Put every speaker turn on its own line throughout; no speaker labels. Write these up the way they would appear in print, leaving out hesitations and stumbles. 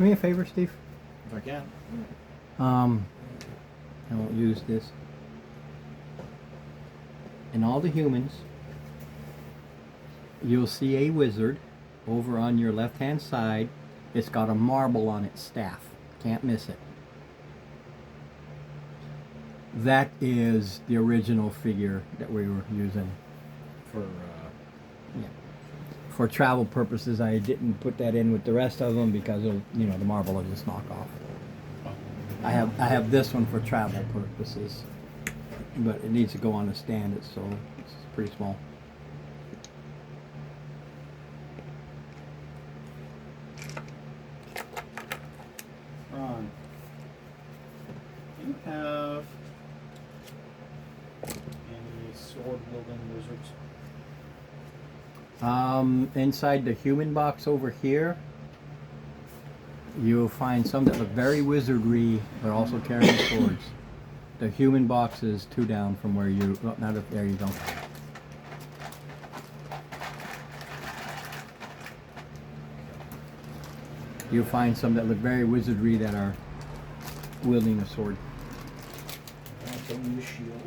Do me a favor, Steve.
If I can.
I won't use this. In all the humans, you'll see a wizard over on your left-hand side. It's got a marble on its staff. Can't miss it. That is the original figure that we were using. For travel purposes, I didn't put that in with the rest of them because of, the marble will just knock off. I have this one for travel purposes, but it needs to go on a stand. It's pretty small.
Ron, do you have any sword wielding wizards?
Inside the human box over here, you'll find some that look very wizardry, but also carrying swords. The human box is 2 down from where you. Oh, not up there. You go. You'll find some that look very wizardry that are wielding a sword.
Don't need a shield.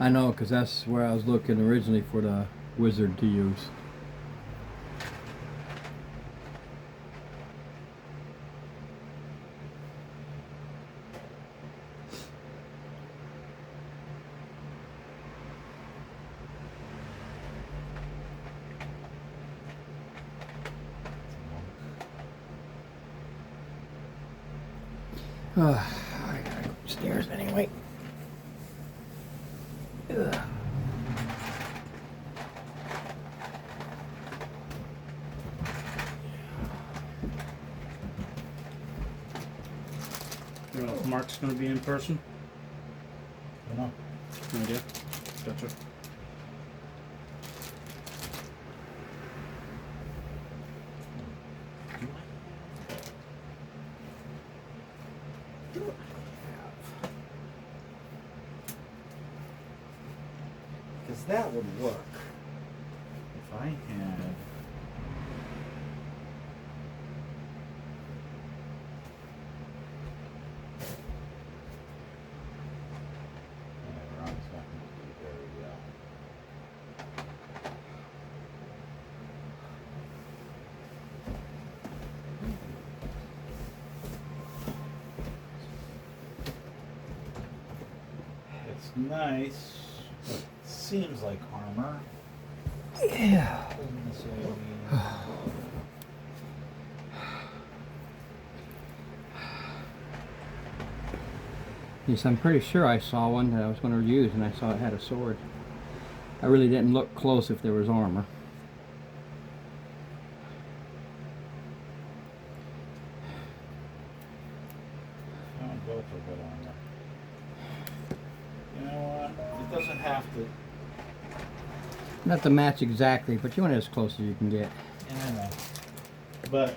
I know, because that's where I was looking originally for the wizard to use. I gotta go upstairs anyway. Ugh.
You know if Mark's going to be in person?
I don't know.
No idea. Gotcha.
Because that would work if I had. Yeah, Ron's not going to do very well. It's nice. It seems like armor.
Yeah.
Doesn't necessarily mean.
Yes, I'm pretty sure I saw one that I was going to use, and I saw it had a sword. I really didn't look close if there was armor.
Oh, both are good armor. You know what? It doesn't have to.
Not to match exactly, but you want it as close as you can get.
Yeah, I know. But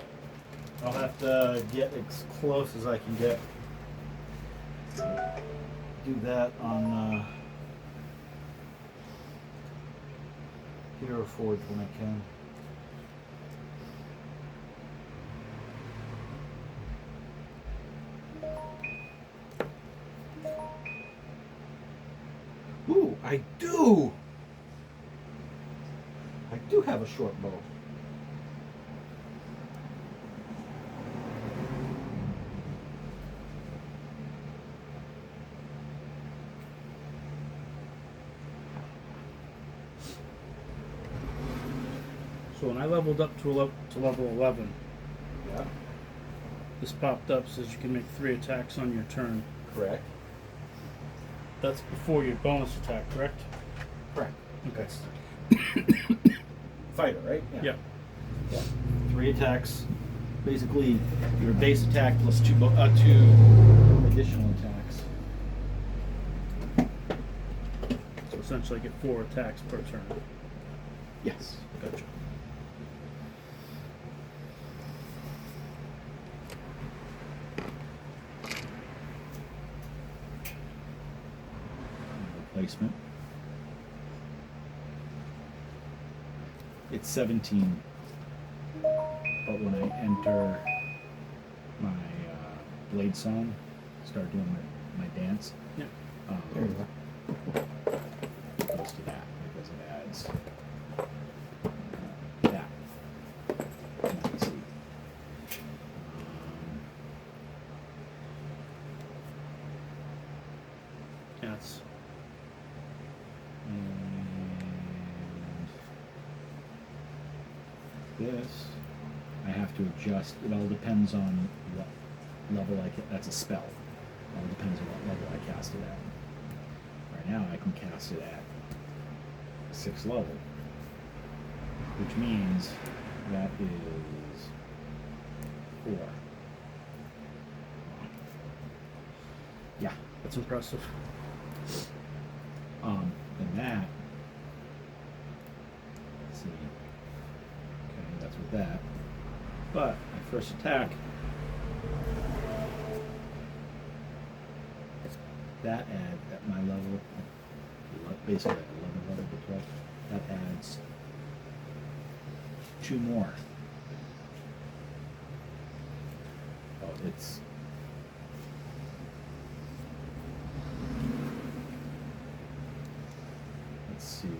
I'll have to get as close as I can get. Do that on Hero Forge when I can. Ooh, I do! I do have a short bow.
So when I leveled up to level 11,
Yeah,
this popped up, says you can make 3 attacks on your turn.
correct.
That's before your bonus attack, correct?
Correct.
Okay.
Fighter, right?
Yeah.
3 attacks. Basically, your base attack plus 2 additional attacks.
So essentially get 4 attacks per turn.
Yes.
Gotcha.
Replacement. It's 17, but when I enter my blade song, start doing my dance,
Yeah.
There you go.
it goes to that because it adds that. Let's see.
That's
And this, I have to adjust. It all depends on what level that's a spell. It all depends on what level I cast it at. Right now, I can cast it at 6th level, which means that is 4. Yeah.
that's impressive.
And that, let's see. Okay, that's with that. But my first attack, that add at my level, basically at 11 level to 12, that adds 2 more. Oh, it's let's see. 2,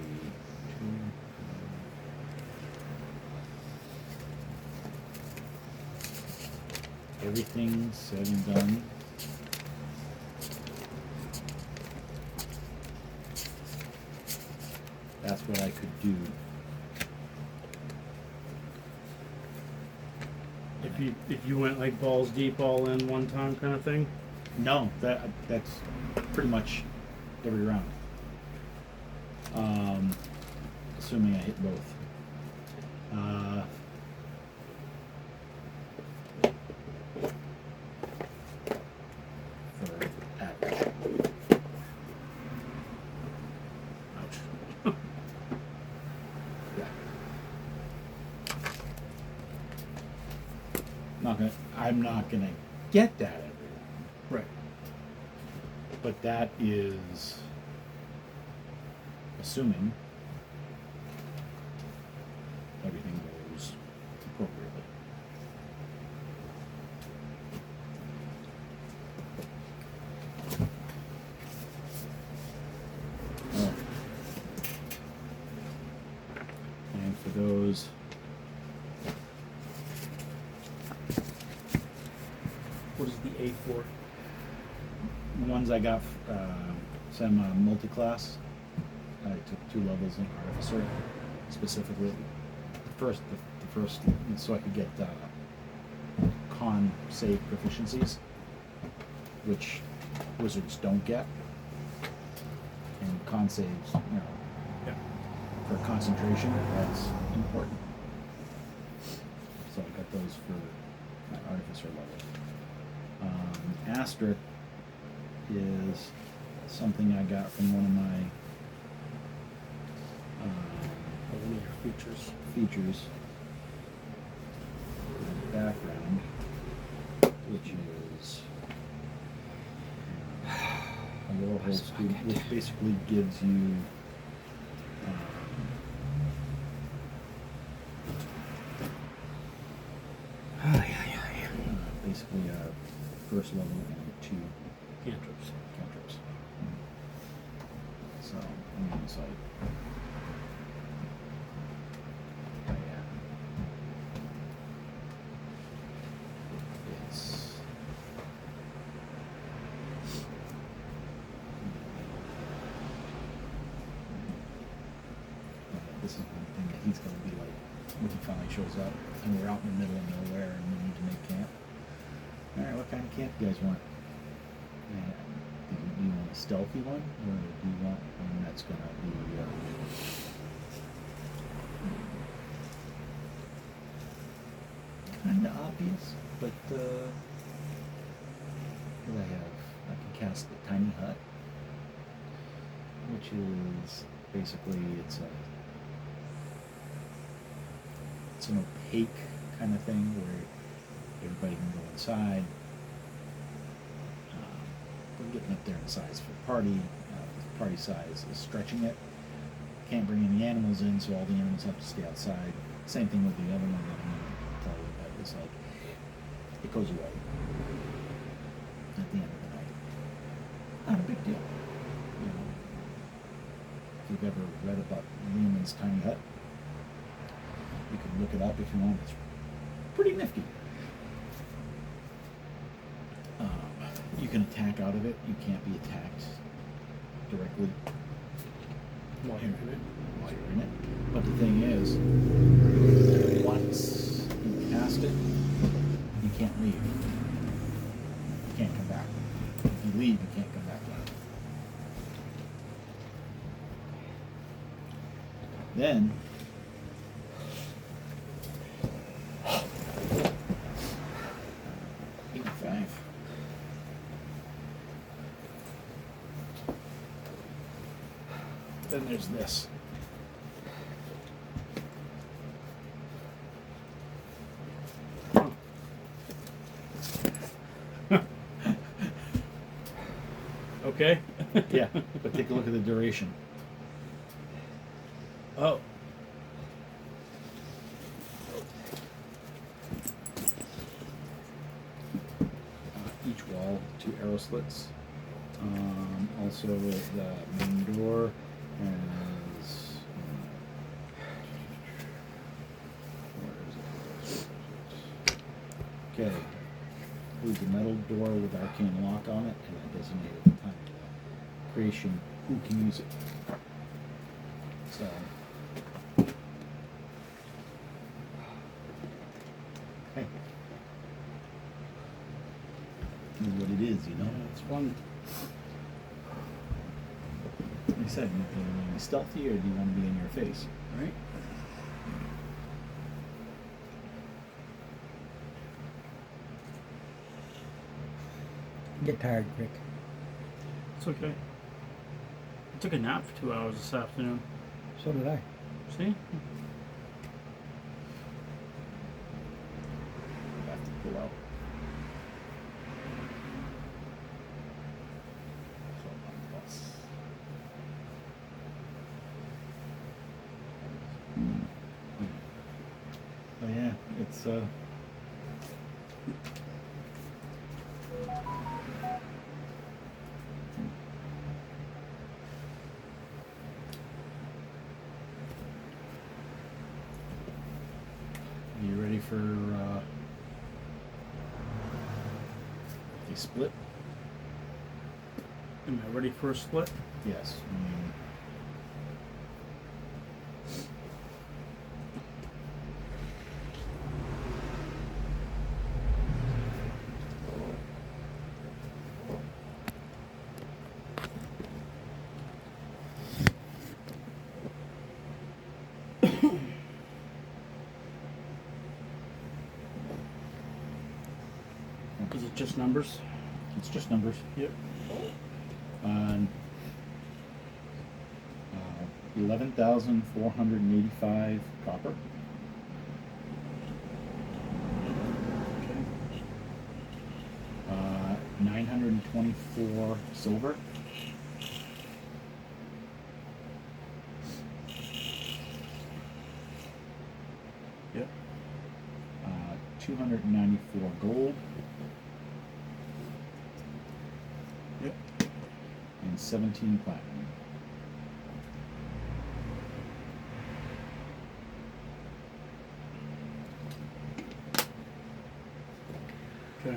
everything said and done. That's what I could do.
If you went like balls deep, all in one time kind of thing.
No, that's pretty much every round. Assuming I hit both. For average.
Ouch.
Yeah. I'm not gonna get that every round,
Right.
but that is assuming everything goes appropriately. Oh. And for those,
What is the A for?
ones I got, some multi-class. I took 2 levels in Artificer, specifically. The first, so I could get con save proficiencies, which wizards don't get. And con saves,
Yeah.
for concentration, that's important. So I got those for my Artificer level. Asterisk is something I got from one of my
One of your features.
features background, which is a little whole student, which basically gives you basically a first level and 2
Cantrips.
cantrips. So, I mean, it's like, yeah. It's, this is one thing that he's gonna be like, when he finally shows up, and we're out in the middle of nowhere, and we need to make camp. Alright, what kind of camp do you guys want? Do you want a stealthy one, or do you want one that's gonna be kinda obvious, but what do I have? I can cast the tiny hut. which is basically it's an opaque kind of thing where everybody can go inside. We're getting up there in size for the party. The party size is stretching it. Can't bring any animals in, so all the animals have to stay outside. Same thing with the other one that I'm going to tell you about. It's like, it goes away at the end of the night. Not a big deal. You know, if you've ever read about Lehman's Tiny Hut, you can look it up if you want. It's pretty nifty. You can attack out of it. You can't be attacked directly
While you're in it.
while you're in it. But the thing is, once you cast it, you can't leave. You can't come back. If you leave, you can't come back in. Then, then there's this.
Okay.
Yeah, but take a look at the duration.
Oh.
Each wall, 2 arrow slits. Also, the main door has. Where is it? Okay. Includes a metal door with arcane lock on it, and I designated the time of the creation who can use it. So. Hey. Is what it is, you know?
Yeah, it's fun.
Like I said, do you want to be stealthy or do you want to be in your face, right?
Get tired quick.
It's okay. I took a nap for 2 hours this afternoon.
So did I.
See?
I have to pull out. So, that's- Oh yeah, it's Are you ready for the split?
Am I ready for a split?
Yes.
Is it just numbers?
It's just numbers.
Yep.
On 11,485 copper.
Okay.
924 silver.
Yep.
294 gold.
Yep.
And 17 platinum.
Okay.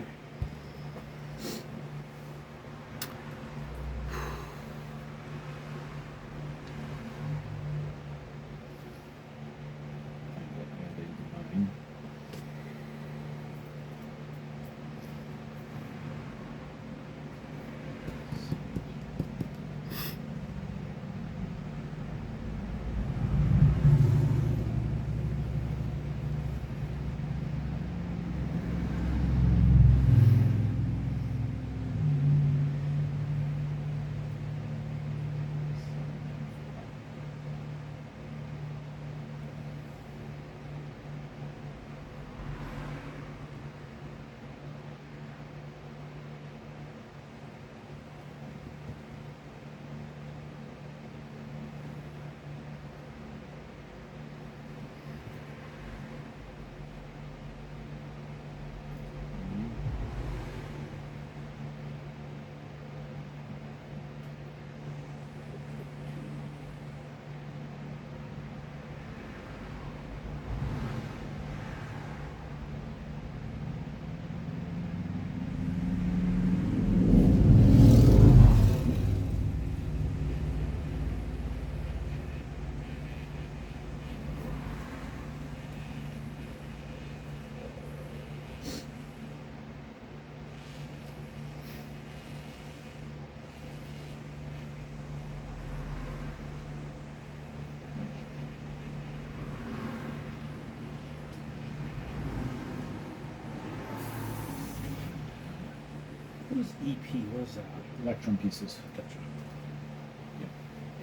What is EP? What is that?
Electrum pieces.
Gotcha.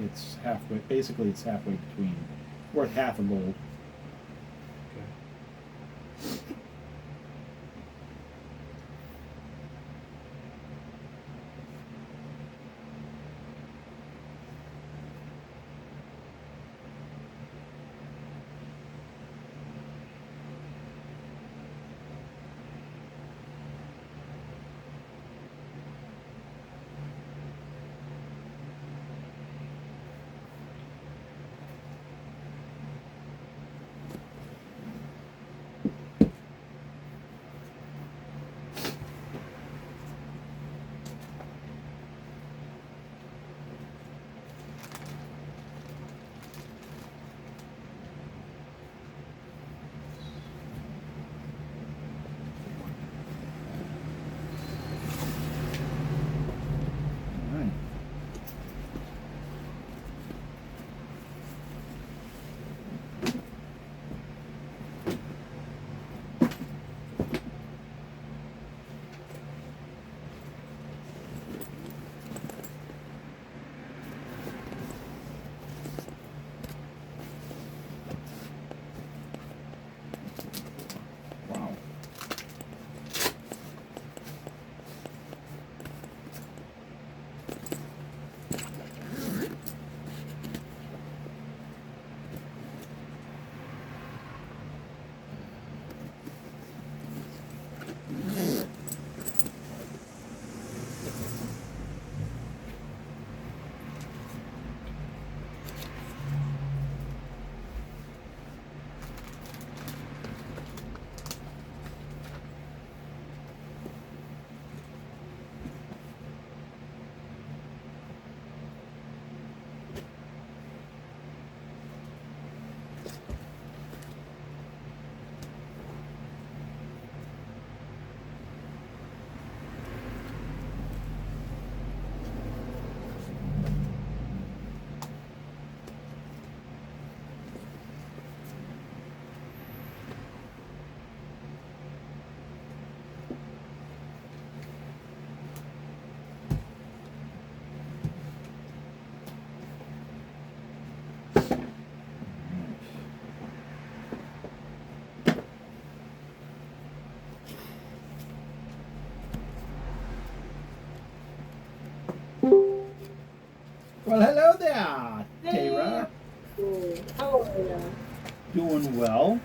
It's halfway. Basically, it's halfway between, worth half a gold.
Okay.
All right. Wow. Well, hello there, Tara.
How are you?
Doing well.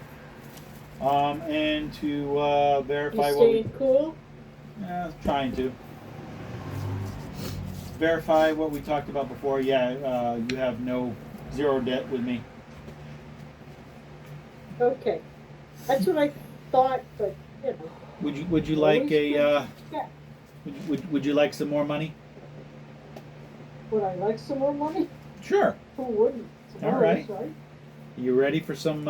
And to
You
verify
staying cool?
trying to verify what we talked about before. Yeah, you have zero debt with me.
Okay. That's what I thought, but you know.
Would you like
always
a
good to check.
would you like some more money?
Would I like some more money?
Sure.
Who wouldn't? It's
All right.
always, right?
You ready for some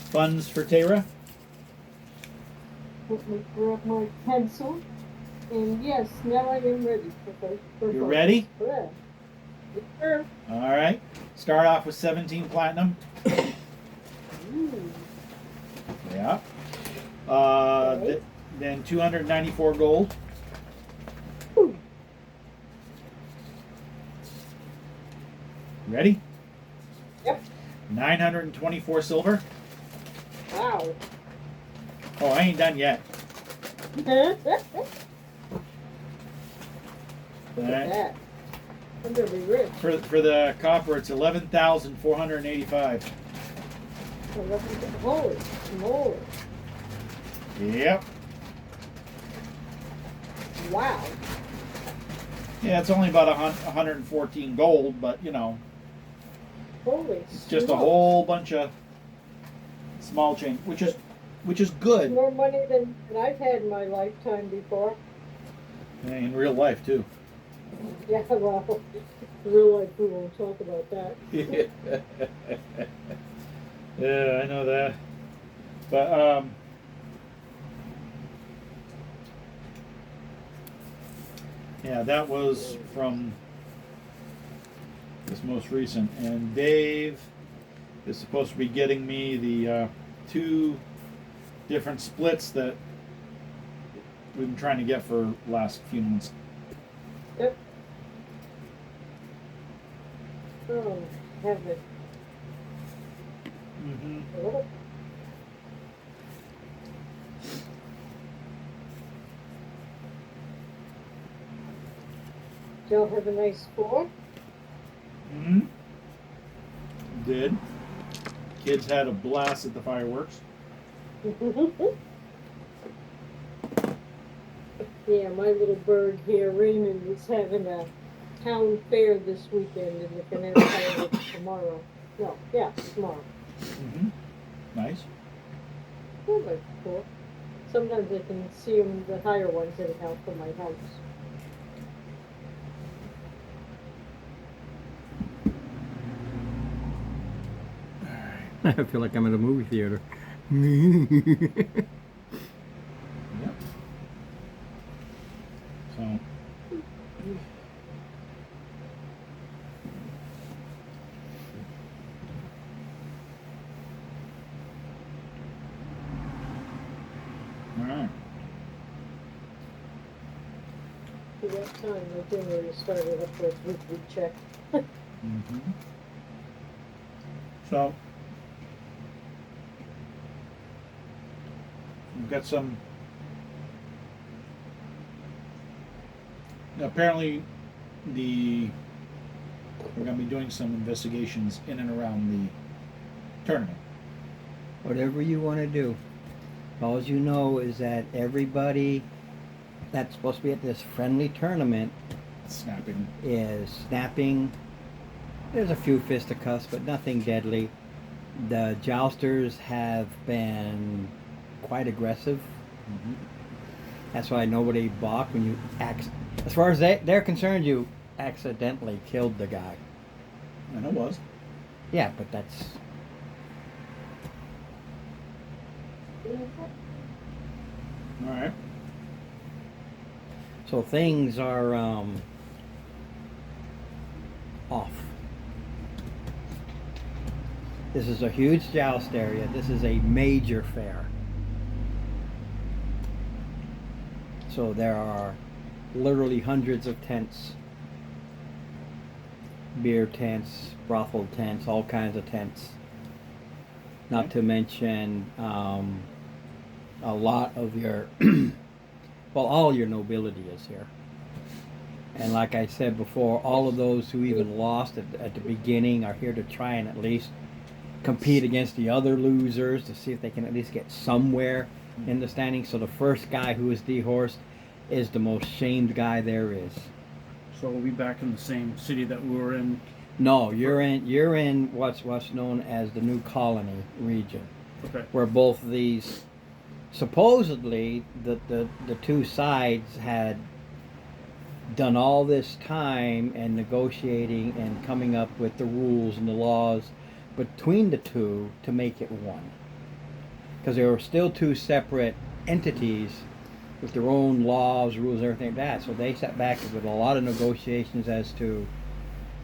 funds for Tara?
Let me grab my pencil. And yes, now I am ready. For
You ready?
Yeah. Yes, sir.
All right. Start off with 17 platinum.
Ooh.
Yeah.
Okay.
Then 294 gold.
Ooh.
Ready?
Yep.
924 silver.
Wow.
Oh, I ain't done yet.
Look
All
at
right.
that. I'm gonna be rich.
For the copper, it's 11,485.
Holy moly.
Yep.
Wow.
Yeah, it's only about 114 gold, but you know,
Holy
it's just a
smokes.
whole bunch of small change, which is good
More money than I've had in my lifetime before.
in real life too.
Yeah, well, real life we won't talk about that.
Yeah, I know that. But yeah, that was from this most recent, and Dave is supposed to be getting me the two different splits that we've been trying to get for the last few months.
Yep. Oh, heaven.
Mm-hmm.
What? Did y'all have a nice 4th?
Mm-hmm. Did. Kids had a blast at the fireworks.
Yeah, my little bird here, Raymond, is having a town fair this weekend, and they're gonna have fireworks tomorrow. No, yeah, tomorrow.
Mm-hmm.
Nice.
Oh, that's cool. Sometimes I can see them, the higher ones, anyhow, from my house.
I feel like I'm at a movie theater.
Yep. So. All right.
For that time, my dinner started up for its weekly check.
Mm-hmm.
So we've got some. Apparently, we're going to be doing some investigations in and around the tournament.
Whatever you want to do. All you know is that everybody that's supposed to be at this friendly tournament
Snapping.
is snapping. There's a few fisticuffs, but nothing deadly. The jousters have been quite aggressive.
Mm-hmm.
That's why nobody balked when you as far as they're concerned, you accidentally killed the guy.
And it was.
Yeah, but that's
All right.
so things are off. This is a huge joust area. This is a major fair. So there are literally hundreds of tents. Beer tents, brothel tents, all kinds of tents. Not
Okay.
to mention a lot of your, well, all your nobility is here. And like I said before, all of those who even lost at the beginning are here to try and at least compete against the other losers to see if they can at least get somewhere in the standings. So the first guy who is dehorsed is the most shamed guy there is.
So we'll be back in the same city that we were in.
No, you're in what's known as the New Colony region,
Okay.
where both these supposedly the two sides had done all this time and negotiating and coming up with the rules and the laws between the two to make it one, because there were still two separate entities with their own laws, rules, and everything like that. So they sat back with a lot of negotiations as to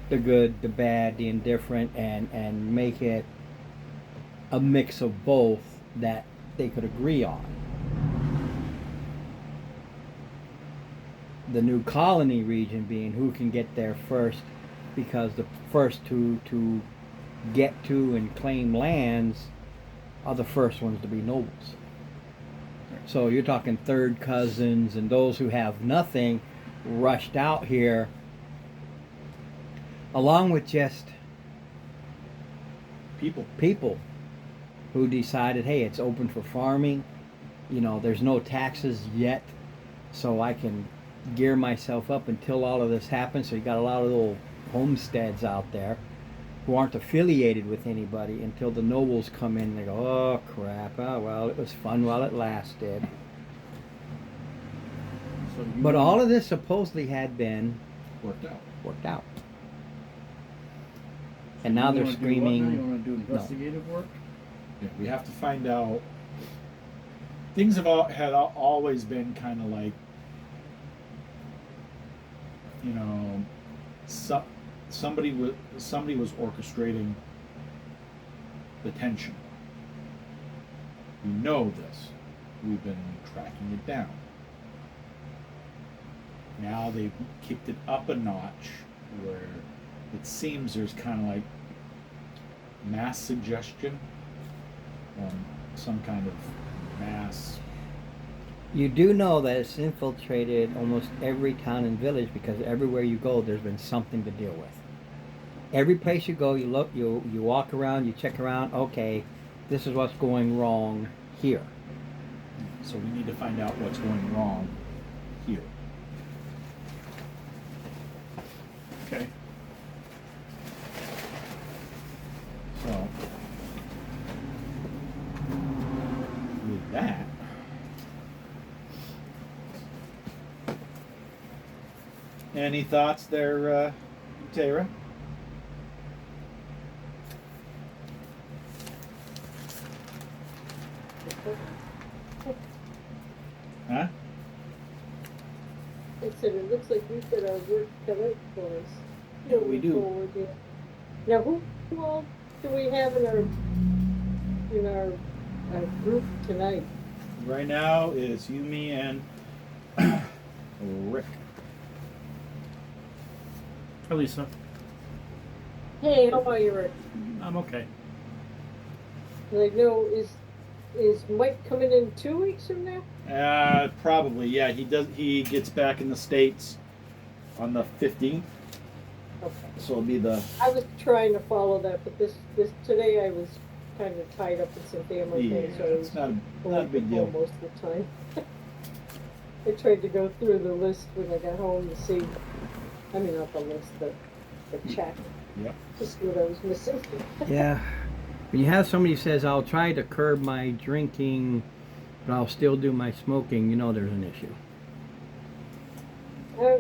the good, the bad, the indifferent, and make it a mix of both that they could agree on. The New Colony region being who can get there first, because the first to get to and claim lands are the first ones to be nobles. So you're talking third cousins and those who have nothing rushed out here, along with just people who decided, hey, it's open for farming. You know, there's no taxes yet, so I can gear myself up until all of this happens. So you got a lot of little homesteads out there who aren't affiliated with anybody until the nobles come in and they go, oh crap, oh well, it was fun while it lasted.
So
But all of this supposedly had been
Worked out.
worked out. And now they're
You
screaming.
want to do investigative work?
Yeah, we have to find out. Things had always been kind of like, you know, somebody was orchestrating the tension. We know this. We've been tracking it down. Now they've kicked it up a notch where it seems there's kind of like mass suggestion, some kind of mass.
You do know that it's infiltrated almost every town and village because everywhere you go, there's been something to deal with. Every place you go, you look, you walk around, you check around. Okay, this is what's going wrong here.
So we need to find out what's going wrong here.
Okay.
So with that, any thoughts there, Tara? Huh?
I said, it looks like we've got our work cut out for us.
Yeah, we
Moving
do.
forward here. Now, who all do we have in our group tonight?
Right now is you, me, and Rick.
Hi, Lisa.
Hey, how are you, Rick?
I'm okay.
Like, no, is Mike coming in 2 weeks from now?
Probably, yeah. He does. He gets back in the States on the 15th,
Okay.
so it'll be the
I was trying to follow that, but this today I was kind of tied up with some family things, so I was
it's not a
away
big
from
deal.
home most of the time. I tried to go through the list when I got home to see. I mean, not the list, the chat,
Yep.
to see what I was missing.
Yeah. When you have somebody who says, I'll try to curb my drinking, but I'll still do my smoking, you know there's an issue.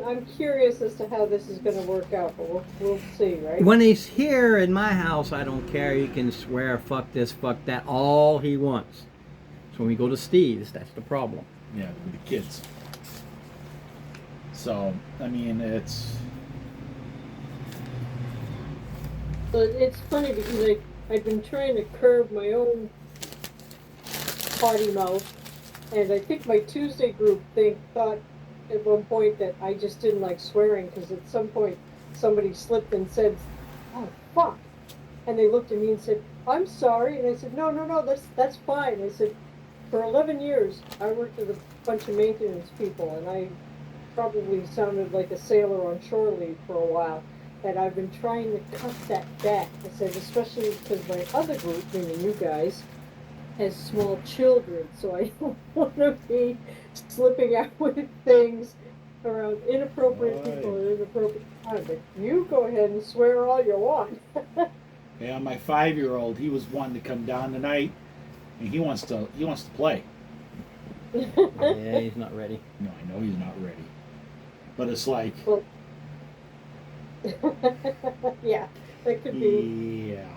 I'm curious as to how this is going to work out, but we'll see, right?
When he's here in my house, I don't care. He can swear, fuck this, fuck that, all he wants. So when we go to Steve's, that's the problem.
Yeah, with the kids. So I mean, it's
But it's funny because I've been trying to curb my own potty mouth, and I think my Tuesday group thought at one point that I just didn't like swearing because at some point somebody slipped and said, "Oh fuck," and they looked at me and said, "I'm sorry," and I said, "No, that's fine." I said, "For 11 years, I worked with a bunch of maintenance people, and I probably sounded like a sailor on shore leave for a while." And I've been trying to cut that back. I said, especially because my other group, meaning you guys, has small children, so I don't want to be slipping out with things around inappropriate people at inappropriate times. But you go ahead and swear all you want.
yeah. My 5-year-old, he was wanting to come down tonight, and he wants to play.
Yeah, he's not ready.
No, I know he's not ready, but it's like,
Well, yeah, that could be.
yeah.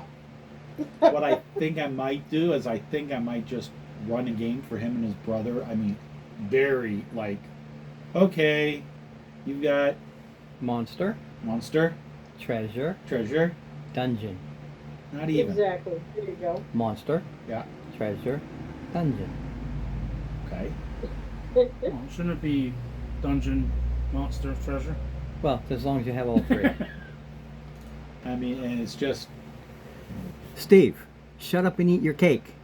What I think I might do is I think I might just run a game for him and his brother. I mean, very like, okay, you've got
Monster,
monster,
treasure,
treasure,
dungeon.
not even.
Exactly. There you go.
Monster,
Yeah.
treasure, dungeon.
Okay.
Oh, shouldn't it be dungeon, monster, treasure?
Well, as long as you have all three.
I mean, and it's just
Steve, shut up and eat your cake.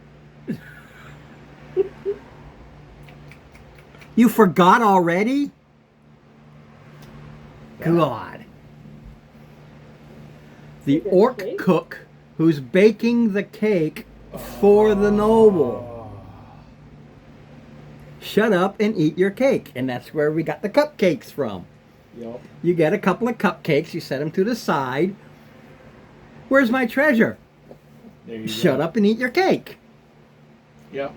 You forgot already? God. The
Is it
orc
cake?
cook who's baking the cake for the noble. Shut up and eat your cake. And that's where we got the cupcakes from.
Yep.
You get a couple of cupcakes, you set them to the side. Where's my treasure?
There you
Shut
go.
up and eat your cake.
Yep.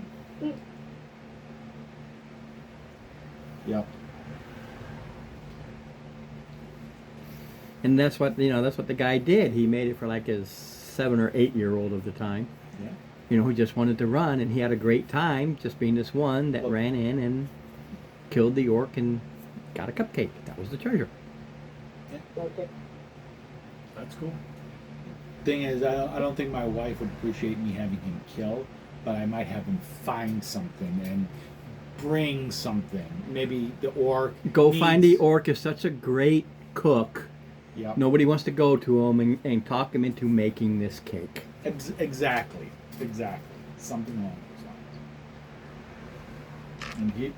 Yep.
And that's what that's what the guy did. He made it for like his 7 or 8 year old of the time.
Yeah.
Who just wanted to run, and he had a great time just being this one that
Well-
ran in and killed the orc and got a cupcake. That was the treasure.
Okay.
That's cool.
Thing is, I don't think my wife would appreciate me having him kill, but I might have him find something and bring something. Maybe the orc.
Go find the
needs-
orc is such a great cook.
Yep.
Nobody wants to go to him and talk him into making this cake.
Exactly. Something along those lines. And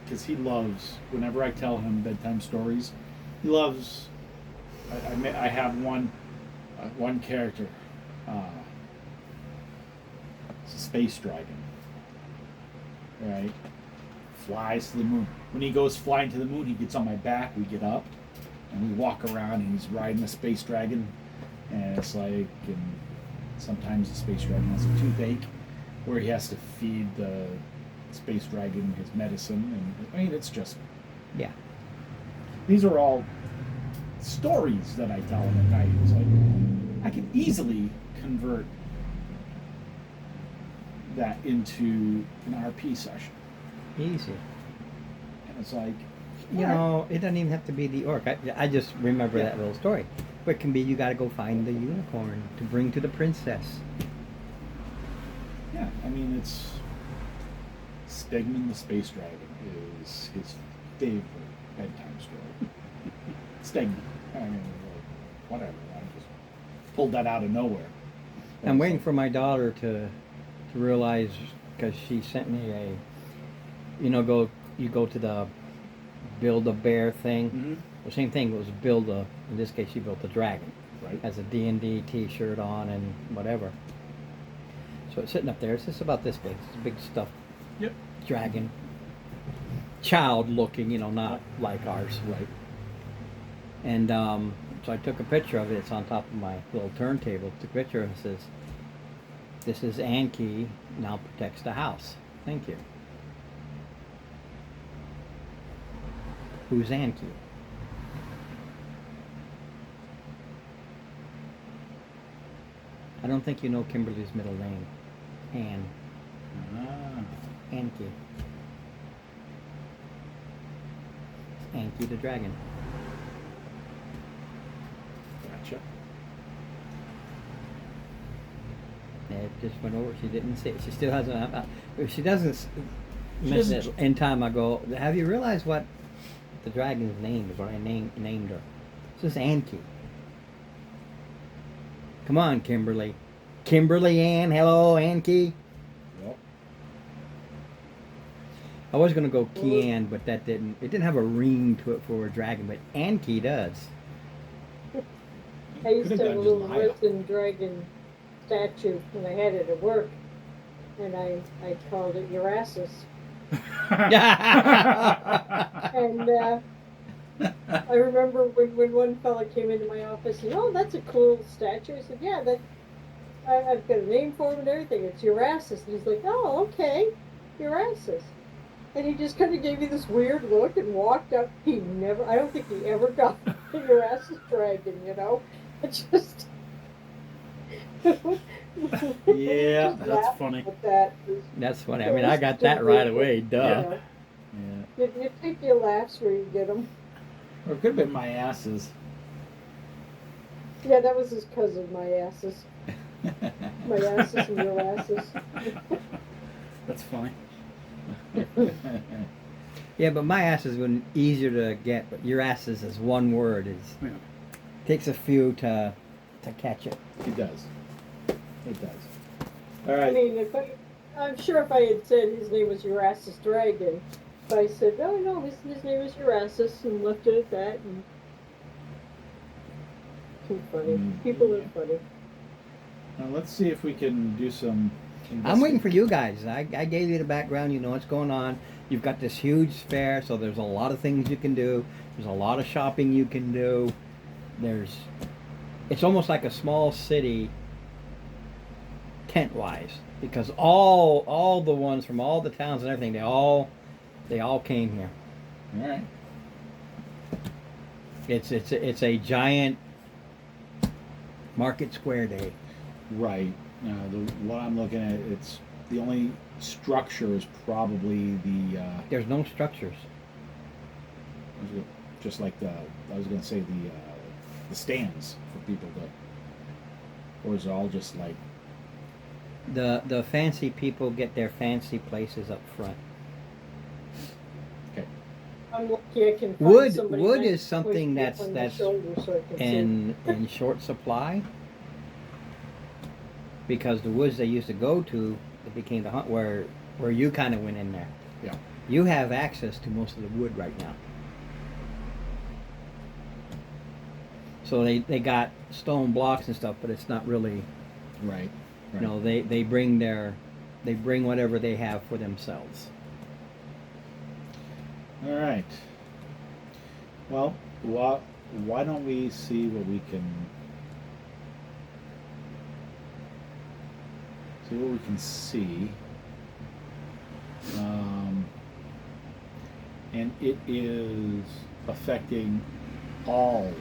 because he loves, whenever I tell him bedtime stories, he loves. I have one character. It's a space dragon. Right. Flies to the moon. When he goes flying to the moon, he gets on my back. We get up, and we walk around, and he's riding the space dragon, and it's like, and sometimes the space dragon has a toothache, where he has to feed the space dragon his medicine, and I mean, it's just,
Yeah.
these are all stories that I tell him at night. It's like, I can easily convert that into an RP session,
Easy.
and it's like,
You know, it doesn't even have to be the orc. I just remember
Yeah.
that little story. But it can be you got to go find the unicorn to bring to the princess.
yeah, I mean, it's Stegman the space dragon is his favorite bedtime story. Stegman. I mean, like, whatever. I just pulled that out of nowhere.
I'm waiting for my daughter to realize, because she sent me a, you go to the Build-A-Bear thing.
Hmm.
The same thing was in this case she built a dragon.
Right.
Has a D&D t-shirt on and whatever. So it's sitting up there. It's just about this big. It's a big stuffed
Yep.
dragon. Child looking, not like ours.
Right.
And so I took a picture of it. It's on top of my little turntable. Took a picture and it says, "This is Anki, now protects the house. Thank you." Who's Anki? I don't think you know Kimberly's middle name. Ann.
Ah.
Anki. It's Anki the dragon.
Gotcha.
It just went over. She didn't see it. She still hasn't. If she doesn't
She
mention
doesn't-
it in time, I go, "Have you realized what the dragon's name is? What I named her? This is Anki." Come on, Kimberly. Kimberly Ann. Hello, Anki.
Yep.
I was gonna go Kian, but that didn't. It didn't have a ring to it for a dragon, but Anki does.
I used
Could've
to have a
done
little
just Maya.
resin dragon statue when I had it at work, and I called it Urasus. And I remember when one fella came into my office and, "Oh, that's a cool statue." I said, "Yeah, I've got a name for him and everything. It's Urasus." And he's like, "Oh, okay, Urasus." And he just kind of gave me this weird look and walked up. I don't think he ever got the Urasus dragon, It just.
Yeah,
Just
that's
laughed
funny.
at that.
That's funny. I mean, I got that right away. Duh.
Yeah.
You take your laughs where you get them.
Or it could have been my asses.
Yeah, that was his cousin, my asses. My asses and your asses.
That's funny.
Yeah, but my ass is one easier to get. But your ass is one word.
Yeah.
Takes a few to catch it.
It does. It does. All
I
right.
mean, I'm sure if I had said his name was Urasus Dragon, if I said, "Oh no, his name is Urasus," and left it at that, and too funny. People are funny.
Now let's see if we can do some.
I'm waiting for you guys. I gave you the background. You know what's going on. You've got this huge fair, so there's a lot of things you can do. There's a lot of shopping you can do. It's almost like a small city, tent-wise, because all the ones from all the towns and everything, they all came here.
All right.
It's a giant market square day.
Right. Now, what I'm looking at, it's the only structure is probably the
There's no structures.
just like I was going to say the stands for people to, or is it all just like
The fancy people get their fancy places up front.
I'm lucky I can find
Wood
somebody
wood
nice
is
to
something
place me up on the
that's
shoulder so I can see.
in short supply, because the woods they used to go to, it became the hunt where you kind of went in there.
Yeah.
You have access to most of the wood right now. So they got stone blocks and stuff, but it's not really,
Right.
you know, they bring whatever they have for themselves.
All right. Well, why don't we see what we can see? And it is affecting all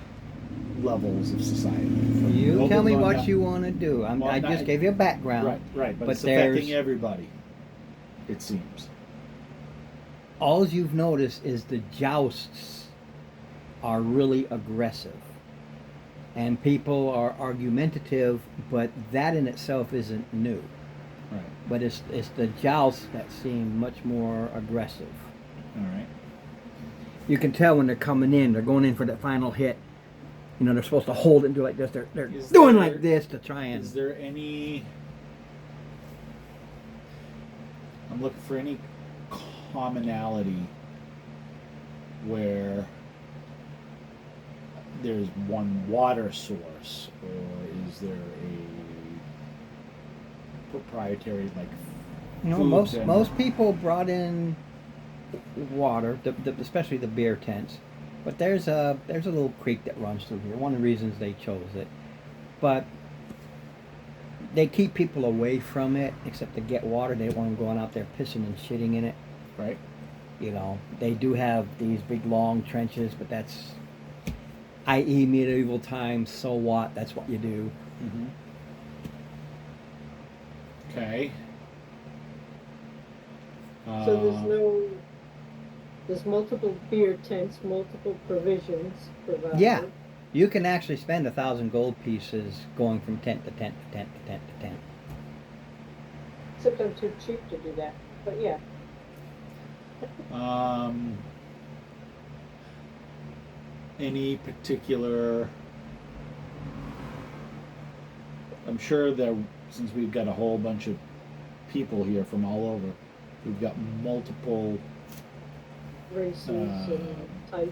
levels of society. From
You
nobles
tell me
on
what
down.
you want to do.
Well,
I just gave you a background.
Right, but,
but
it's affecting
there's-
everybody. It seems.
All you've noticed is the jousts are really aggressive. And people are argumentative, but that in itself isn't new.
Right.
But it's the jousts that seem much more aggressive.
All right.
You can tell when they're coming in, they're going in for that final hit. You know, they're supposed to hold it and do like this. They're
Is
doing
there-
like this to try and.
Is there any? I'm looking for any commonality where there's one water source, or is there a proprietary like?
You know,
foods and-
most people brought in water, especially the beer tents. But there's a little creek that runs through here. One of the reasons they chose it, but they keep people away from it, except to get water. They don't want them going out there pissing and shitting in it.
Right.
You know, they do have these big long trenches, but that's, i.e., medieval times. So what? That's what you do.
Mm-hmm. Okay.
So there's multiple beer tents, multiple provisions provided.
Yeah. You can actually spend 1,000 gold pieces going from tent to tent to tent to tent to tent.
Except I'm too cheap to do that. But yeah.
Any particular? I'm sure that since we've got a whole bunch of people here from all over, we've got multiple.
Races and types.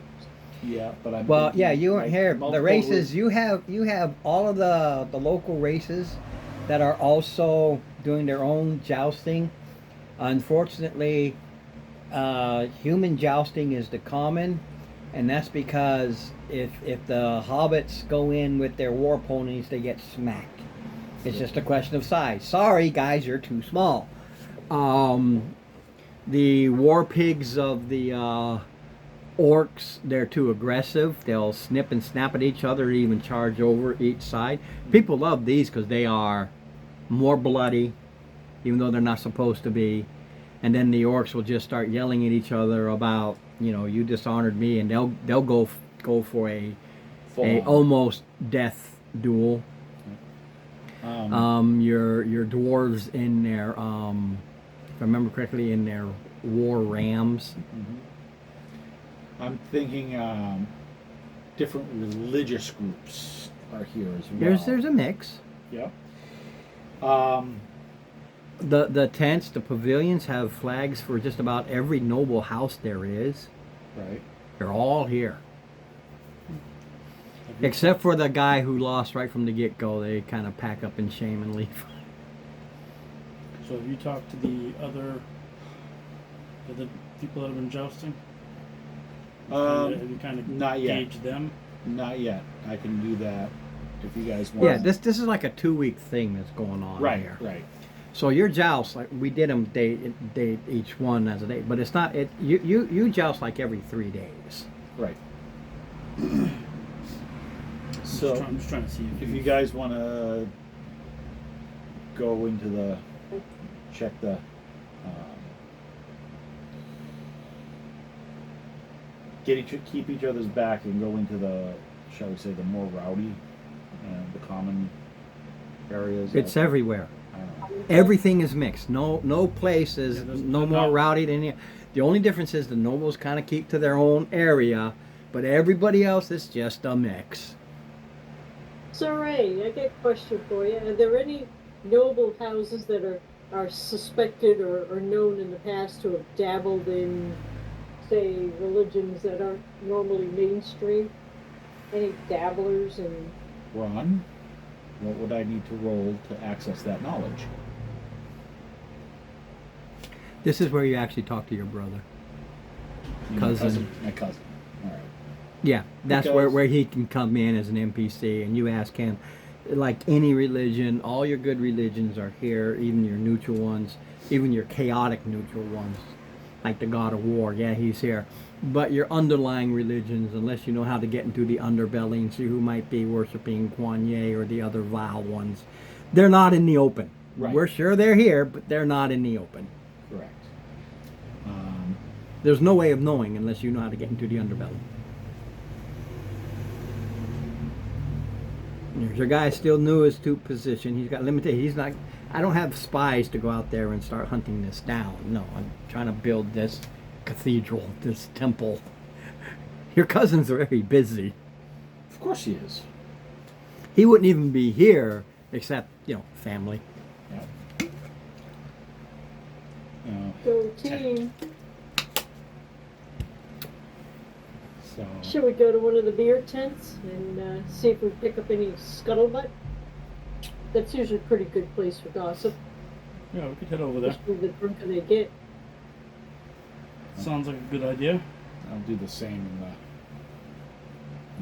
Yeah, but I'm.
Well,
thinking,
yeah, you weren't
like,
here. The
multiple
races you have all of the local races that are also doing their own jousting. Unfortunately, human jousting is the common, and that's because if the hobbits go in with their war ponies, they get smacked. It's just a question of size. Sorry, guys, you're too small. The war pigs of the orcs, they're too aggressive. They'll snip and snap at each other, even charge over each side. People love these because they are more bloody, even though they're not supposed to be. And then the orcs will just start yelling at each other about, you know, you dishonored me, and they'll go for a
full-on.
almost death duel.
Um,
Your dwarves in their, if I remember correctly, in their war rams.
I'm thinking different religious groups are here as well.
There's a mix.
Yeah.
The tents, the pavilions have flags for just about every noble house there is.
Right.
They're all here. Except for the guy who lost right from the get-go. They kind of pack up in shame and leave.
So have you talked to the other people that have been jousting? Have you kind of
not yet.
gauged them?
Not yet. I can do that if you guys want.
Yeah, this is like a 2-week thing that's going on
Right.
here.
Right.
So your joust, like we did them date each one as a date, but it's not it. You joust like every 3 days.
Right.
So
So
I'm just trying to see
if you guys want to go into the check the keep each other's back and go into the, shall we say, the more rowdy and the common areas.
It's everywhere.
I don't know.
Everything is mixed. No place is
Yeah, there's
no
not-
more rowdy than the. The only difference is the nobles kind of keep to their own area, but everybody else is just a mix.
So Ray, I got a question for you. Are there any noble houses that are suspected or known in the past to have dabbled in, say, religions that aren't normally mainstream? Any dabblers in?
Ron, what would I need to roll to access that knowledge?
This is where you actually talk to your brother.
My
Cousin.
My cousin. All right.
Yeah, that's
Because-
where he can come in as an NPC, and you ask him, like any religion, all your good religions are here, even your neutral ones, even your chaotic neutral ones, like the God of War. Yeah, he's here. But your underlying religions, unless you know how to get into the underbelly and see who might be worshiping Kuan Yin or the other vile ones, they're not in the open.
Right.
We're sure they're here, but they're not in the open.
Correct.
There's no way of knowing unless you know how to get into the underbelly. There's a guy still new as to position. He's got limited. He's not. I don't have spies to go out there and start hunting this down. No, I'm trying to build this cathedral, this temple. Your cousin's very busy.
Of course he is.
He wouldn't even be here except, family.
Yeah.
So team,
So
should we go to one of the beer tents and see if we pick up any scuttlebutt? That's usually a pretty good place for gossip,
Yeah, we could head over there.
especially the drunker they get.
Sounds like a good idea.
I'll do the same in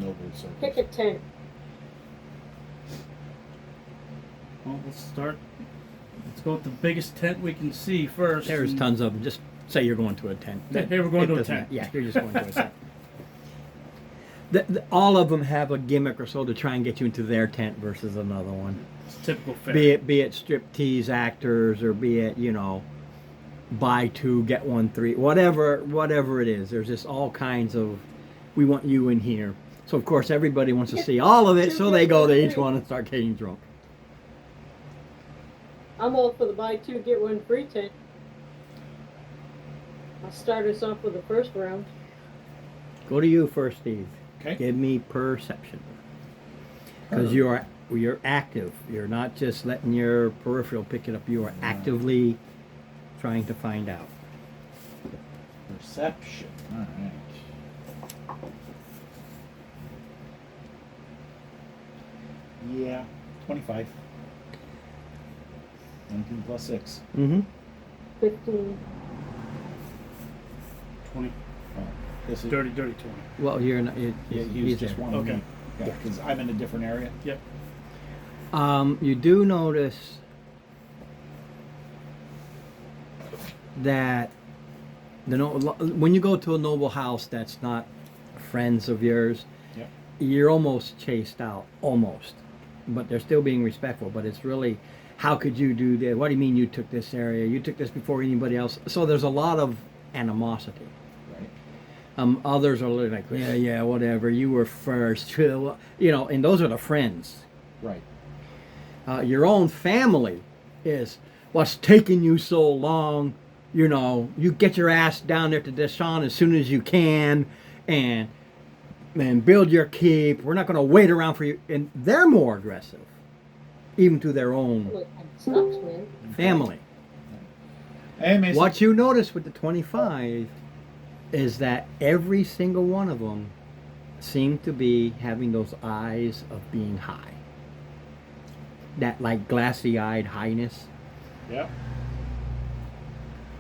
the noble circle.
Pick a tent.
Well, let's start. Let's go with the biggest tent we can see first.
There's
and-
tons of them. Just say you're going to a tent.
Yeah, hey, we're going
It
to a
doesn't
tent.
matter. Yeah, you're just going to a tent. All of them have a gimmick or so to try and get you into their tent versus another one.
It's typical fair.
Be it striptease actors or be it buy two get one free, whatever it is. There's just all kinds of we want you in here. So of course everybody wants to see all of it, so they go to each one and start getting drunk.
I'm all for the buy two, get one free tent. I'll start us off with the first round.
Go to you first, Steve.
Okay.
Give me perception. Because you're active. You're not just letting your peripheral pick it up. You are actively trying to find out.
Perception. All right. Yeah. 25. 19 plus 6.
Mm-hmm.
15.
20.
Oh, this is.
Dirty 20.
Well, you're not.
Yeah, he was
he's
just
there.
one of
Okay.
me. Yeah, because I'm in a different area.
Yep.
You do notice that when you go to a noble house that's not friends of yours,
Yep.
you're almost chased out, almost. But they're still being respectful. But it's really, how could you do that? What do you mean you took this area? You took this before anybody else. So there's a lot of animosity.
Right.
Others are like, yeah, whatever. You were first, and those are the friends.
Right.
Your own family is what's taking you so long. You get your ass down there to Deshaun as soon as you can, and build your keep. We're not going to wait around for you. And they're more aggressive, even to their own
Look, that sucks, man.
family.
Hey, Mason.
What you notice with the 25 is that every single one of them seem to be having those eyes of being high. That like glassy-eyed highness.
Yep.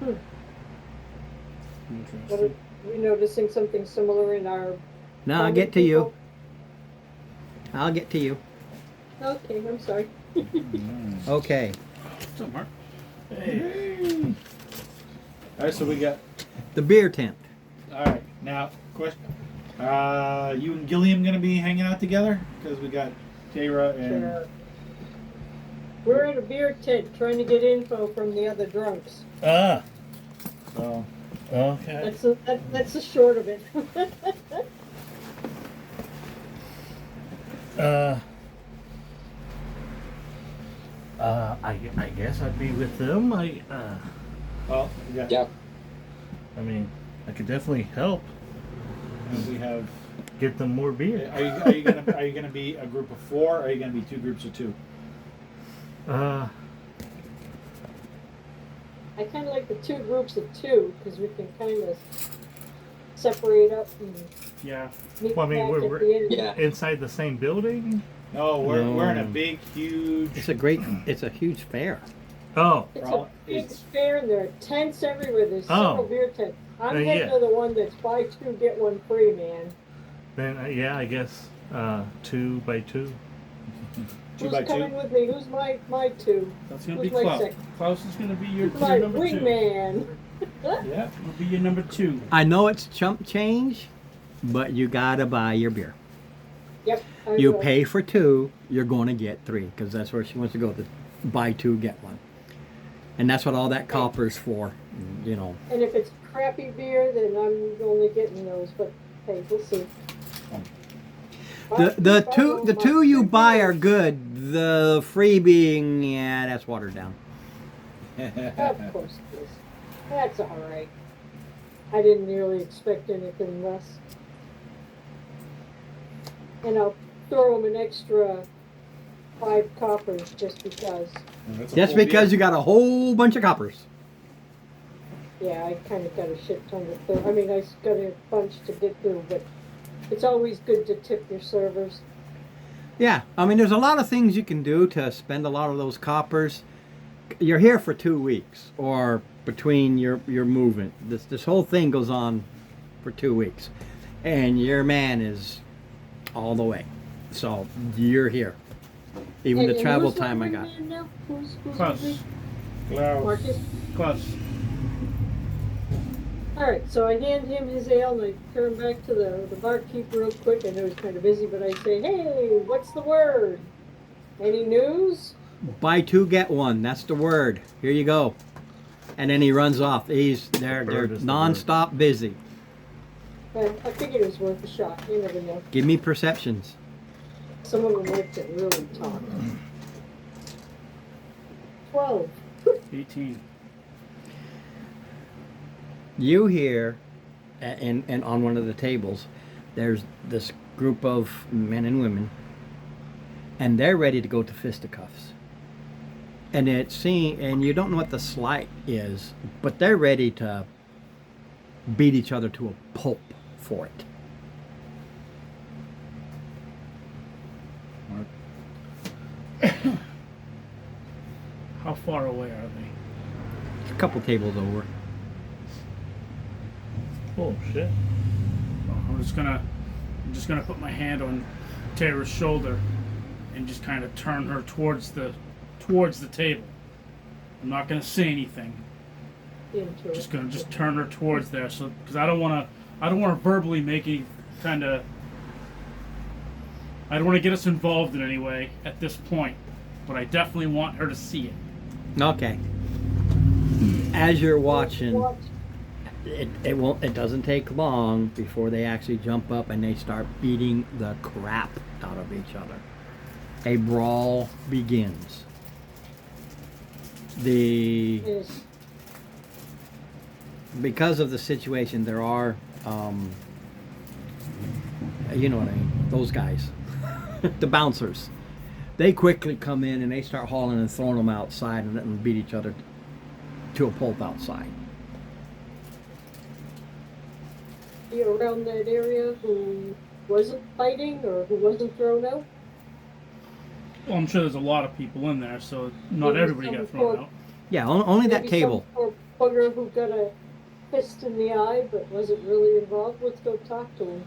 What
Interesting.
are we noticing something similar in our?
No, I'll get to you. I'll get to you.
Okay, I'm sorry.
Okay.
What's up, Mark? Hey.
All right, so we got.
The beer tent.
All right, now question. You and Gilliam gonna be hanging out together? Because we got Tara and.
Sure. We're at a beer tent trying to get info from the other drunks.
Ah.
So.
Okay.
That's the short of it.
I guess I'd be with them.
Well, we got.
Yeah.
I mean, I could definitely help
And we have.
get them more beer.
Are you gonna be a group of 4? Or are you gonna be 2 groups of 2?
Uh,
I kind of like the 2 groups of 2 because we can kind of separate up and
Yeah.
meet
Well, I mean,
back
we're-
at the end.
Yeah.
inside the same building.
No, we're in a
No.
big, huge.
It's a huge fair.
Oh,
It's
Well,
a big
it's-
fair and there are tents everywhere. There's
Oh.
several beer tents. I'm
Yeah.
heading to the one that's buy 2 get 1 free, man.
then yeah, I guess 2 by 2.
2
Who's
by
coming
2.
with me? Who's my 2?
That's gonna
Who's
be
my
Klaus.
second?
Klaus is gonna be your
My
number 2.
wingman.
Yeah.
Will be your number 2.
I know it's chump change, but you gotta buy your beer.
Yep. I
You
will.
pay for 2, you're going to get 3 because that's where she wants to go. The buy 2 get 1, and that's what all that copper's for. You know,
And if it's crappy beer, then I'm only getting those. But hey, we'll see.
the two you buy are good. The free being, yeah, that's watered down.
Of course it is. That's all right. I didn't really expect anything less. And I'll throw them an extra 5 coppers just because.
Just because you got a whole bunch of coppers.
Yeah, I kind of got a shit ton to throw. I mean, I got a bunch to get through, but it's always good to tip your servers.
Yeah, I mean, there's a lot of things you can do to spend a lot of those coppers. You're here for 2 weeks, or between your movement. This whole thing goes on for 2 weeks, and your man is all the way. So you're here. Even
And
the travel
who's my
time I got.
wingman now? Who's
Klaus.
with me?
Klaus.
Marcus.
Klaus.
All right, so I hand him his ale and I turn back to the barkeep real quick. I know he's kind of busy, but I say, "Hey, what's the word? Any news?"
Buy 2 get 1. That's the word. Here you go. And then he runs off. They're
Bird is the
nonstop busy.
I figured it was worth a shot. You never know.
Give me perceptions.
Some of them like to really talk. 12.
18.
You hear, and on one of the tables, there's this group of men and women, and they're ready to go to fisticuffs. And and you don't know what the slight is, but they're ready to beat each other to a pulp for it.
How far away are they?
It's a couple tables over.
Oh shit.
I'm just gonna put my hand on Tara's shoulder and just kind of turn her towards the table. I'm not gonna say anything.
Into
Just
it.
gonna turn her towards there, so because I don't want to verbally make any kind of. I don't want to get us involved in any way at this point, but I definitely want her to see it.
Okay. As you're watching,
What?
it doesn't take long before they actually jump up and they start beating the crap out of each other. A brawl begins.
Is
Because of the situation, there are you know what I mean, those guys, the bouncers. They quickly come in and they start hauling and throwing them outside and letting them beat each other to a pulp outside.
you around that area who wasn't fighting or who wasn't thrown out?
Well, I'm sure there's a lot of people in there, so not
Maybe
everybody
some
got thrown
poor-
out.
Yeah, only that
Maybe
table.
Some poor bugger who got a fist in the eye but wasn't really involved. Let's go talk to him.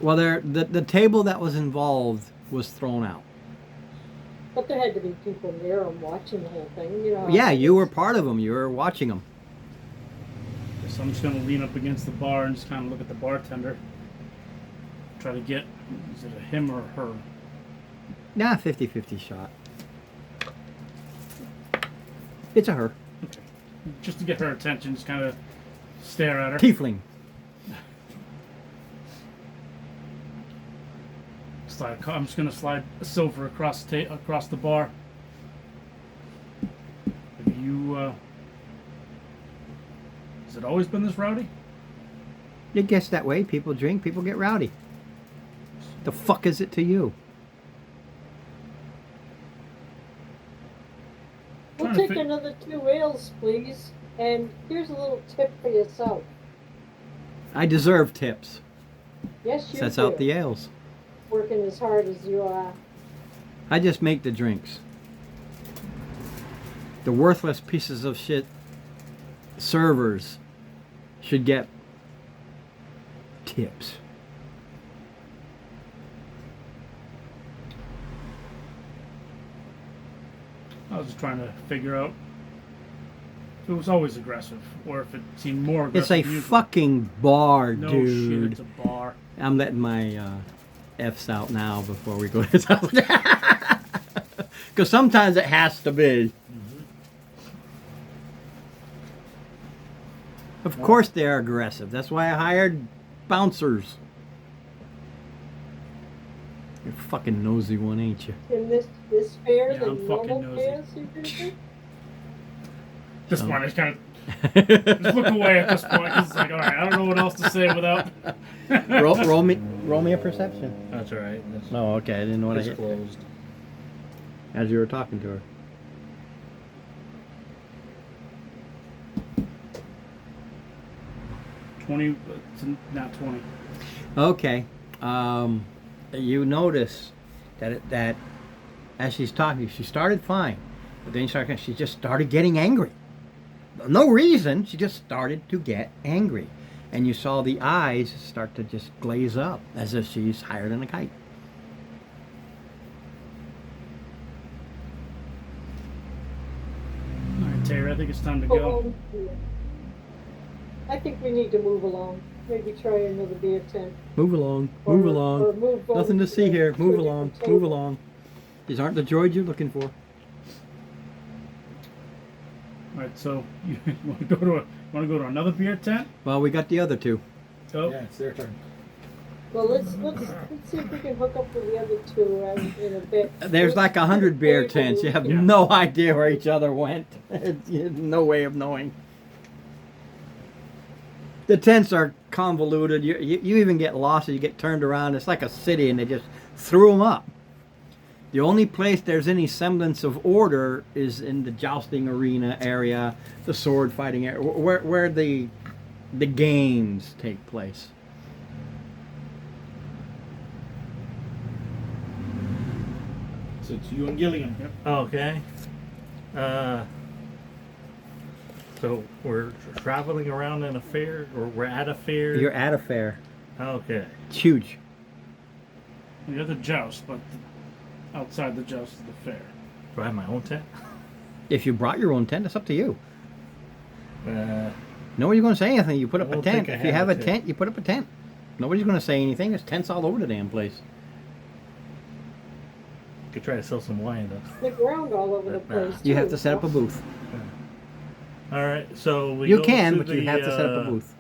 Well, the table that was involved was thrown out.
But there had to be people near him watching the whole thing, you know.
Yeah, you were part of them. You were watching them.
So I'm just gonna lean up against the bar and just kind of look at the bartender. Try to get, is it a him or her?
Nah, 50-50 shot. It's a her.
Okay. Just to get her attention, just kind of stare at her.
Tiefling.
I'm just gonna slide a silver across the bar. Have you Has it always been this rowdy?
It gets that way. People drink, people get rowdy. The fuck is it to you?
We'll
Trying to
take
fig-
another 2 ales, please. And here's a little tip for yourself.
I deserve tips.
Yes, you
Sets
do.
out the ales.
Working as hard as you are.
I just make the drinks. The worthless pieces of shit servers should get tips.
I was just trying to figure out if it was always aggressive or if it seemed more aggressive.
It's a
than usual.
fucking bar,
No
dude.
shit, it's a bar.
I'm letting my F's out now before we go to this house. Because sometimes it has to be. Of course they're aggressive. That's why I hired bouncers. You're a fucking nosy one, ain't you?
In this fair
Yeah,
than
I'm fucking
normal
nosy.
fairs, you think?
This
Oh.
one is kind of just look away at this point 'cause it's like, all right, I don't know what else to say without.
roll me a perception.
That's all right. That's,
Oh, okay. I didn't know what I
it's
hit
closed.
as you were talking to her.
Not 20.
Okay. You notice that as she's talking, she started fine, but then she just started getting angry. No reason. She just started to get angry, and you saw the eyes start to just glaze up as if she's higher than a kite.
All right, Terry, I think it's time to
Oh,
go.
yeah. I think we need to move along. Maybe try another beer tent.
Move along.
Or-
Move
or
along.
move on
Nothing to see
to
here.
a
Move
different
along.
table.
Move along. These aren't the droids you're looking for.
All right, so you want to go to another beer tent?
Well, we got the other two.
Oh,
Yeah, it's their turn.
Well, let's see if we can hook up with the other two in a bit.
There's like 100 beer tents. You have
Yeah.
no idea where each other went. You have no way of knowing. The tents are convoluted. You even get lost. You get turned around. It's like a city, and they just threw them up. The only place there's any semblance of order is in the jousting arena area, the sword fighting area, where the games take place.
So it's you and Gilligan.
Yep.
Okay. So we're traveling around in a fair, or we're at a fair.
You're at a fair.
Okay.
It's huge.
you have the joust, but outside the joust is the fair.
Do I have my own tent?
If you brought your own tent, it's up to you.
Nobody's
Nobody's going to say anything. You put up
I
a
don't
tent.
think I
If you
have
have
a
a
tent.
tent, you put up a tent. Nobody's going to say anything. There's tents all over the damn place.
Could try to sell some wine though.
The ground all over the place.
You have
too.
to set up a booth.
All right. So we
You
go
can,
to
but you
the,
have to set up a booth.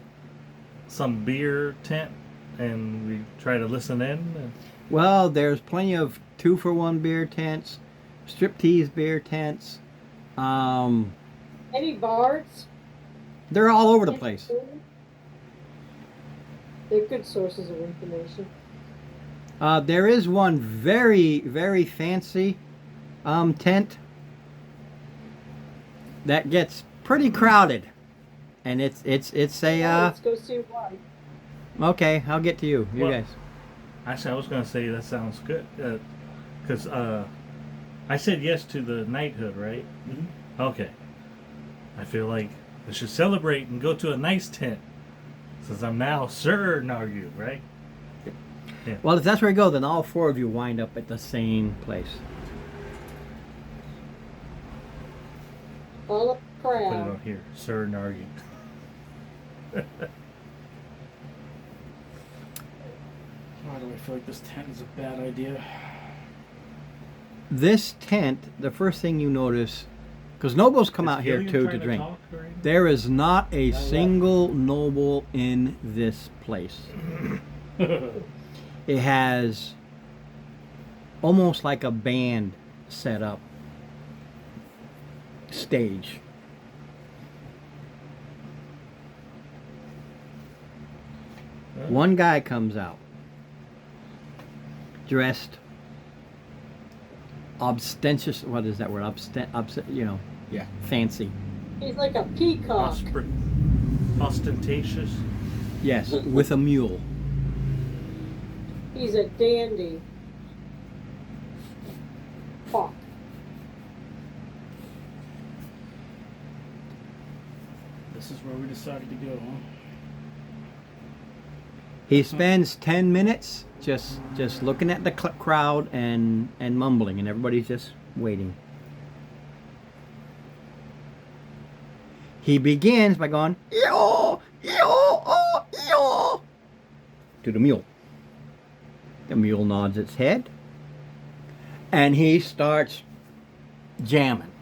Some beer tent, and we try to listen in. And
Well, there's plenty of 2-for-1 beer tents, striptease beer tents.
Any bards?
They're all over the place.
They're good sources of information.
There is one very, very fancy tent that gets pretty crowded, and it's a
Let's go see why.
okay. I'll get to you,
Well,
guys.
actually, I was gonna say that sounds good, because I said yes to the knighthood, right? Mm-hmm. Okay. I feel like I should celebrate and go to a nice tent, since I'm now Sir Nargu, right?
Well, if that's where you go, then all 4 of you wind up at the same place.
All up
Put it
crowd.
on here, Sir Nargu.
Why do I feel like this tent is a bad idea?
This tent, the first thing you notice, because nobles come out here too to drink. There is not a single noble in this place. It has almost like a band set up stage. One guy comes out dressed ostentatious. What is that word?
Yeah.
Fancy.
He's like a peacock.
Ostentatious.
Yes, with a mule.
He's a dandy. Hawk.
This is where we decided to go, huh?
He spends 10 minutes just looking at the crowd and mumbling, and everybody's just waiting. He begins by going, yo, yo, oh, yo, to the mule. The mule nods its head, and he starts jamming.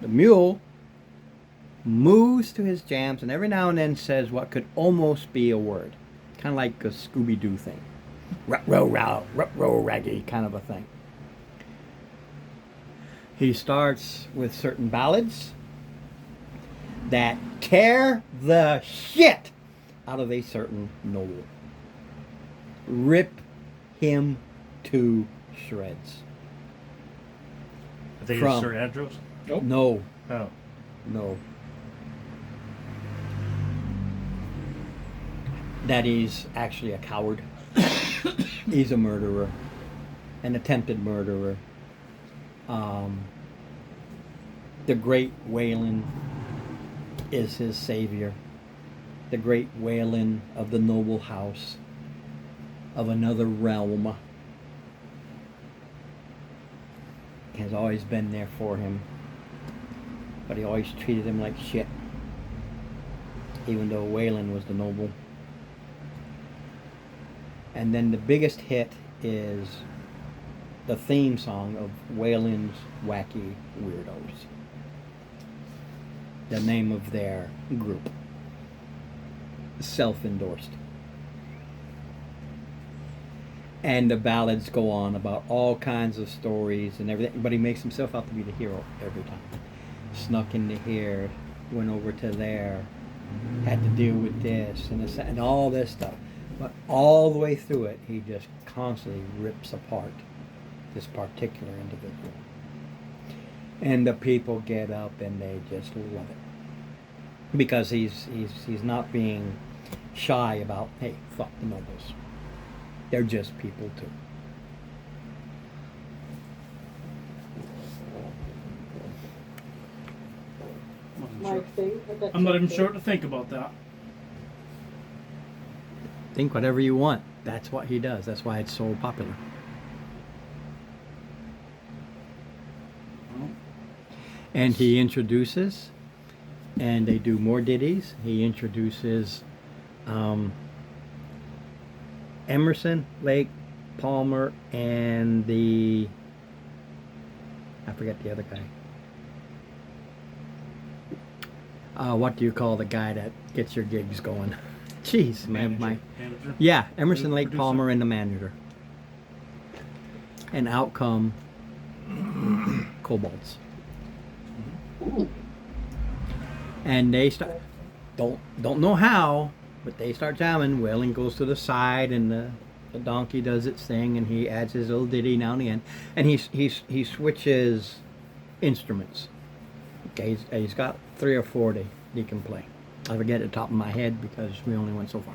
The mule moves to his jams and every now and then says what could almost be a word. Kind of like a Scooby-Doo thing. Ruh-roh-row, raggy kind of a thing. He starts with certain ballads that tear the shit out of a certain noble. Rip him to shreds.
I think
From-
it's Sir Andros.
Nope.
No,
Oh.
no. That he's actually a coward. He's a murderer, an attempted murderer. The great Waylon is his savior. The great Waylon of the noble house of another realm has always been there for him, but he always treated him like shit, even though Waylon was the noble. And then the biggest hit is the theme song of Waylon's Wacky Weirdos, the name of their group, self-endorsed. And the ballads go on about all kinds of stories and everything, but he makes himself out to be the hero every time. Snuck into here, went over to there, had to deal with this and this and all this stuff. But all the way through it, he just constantly rips apart this particular individual. And the people get up and they just love it. Because he's not being shy about, hey, fuck the nobles. They're just people too.
My thing. But that's
I'm not even
okay.
sure what to think about that.
Think whatever you want. That's what he does. That's why it's so popular.
Well,
And he introduces, and they do more ditties. He introduces Emerson, Lake, Palmer, and I forget the other guy. What do you call the guy that gets your gigs going? Jeez, man,
manager.
yeah, Emerson, Lake,
Producer.
Palmer, and the manager. And out come kobolds. And they start, don't know how, but they start jamming. Waylon goes to the side, and the donkey does its thing, and he adds his little ditty now and again, and he switches instruments. Okay, he's got 3 or 4 that he can play. I forget at the top of my head because we only went so far.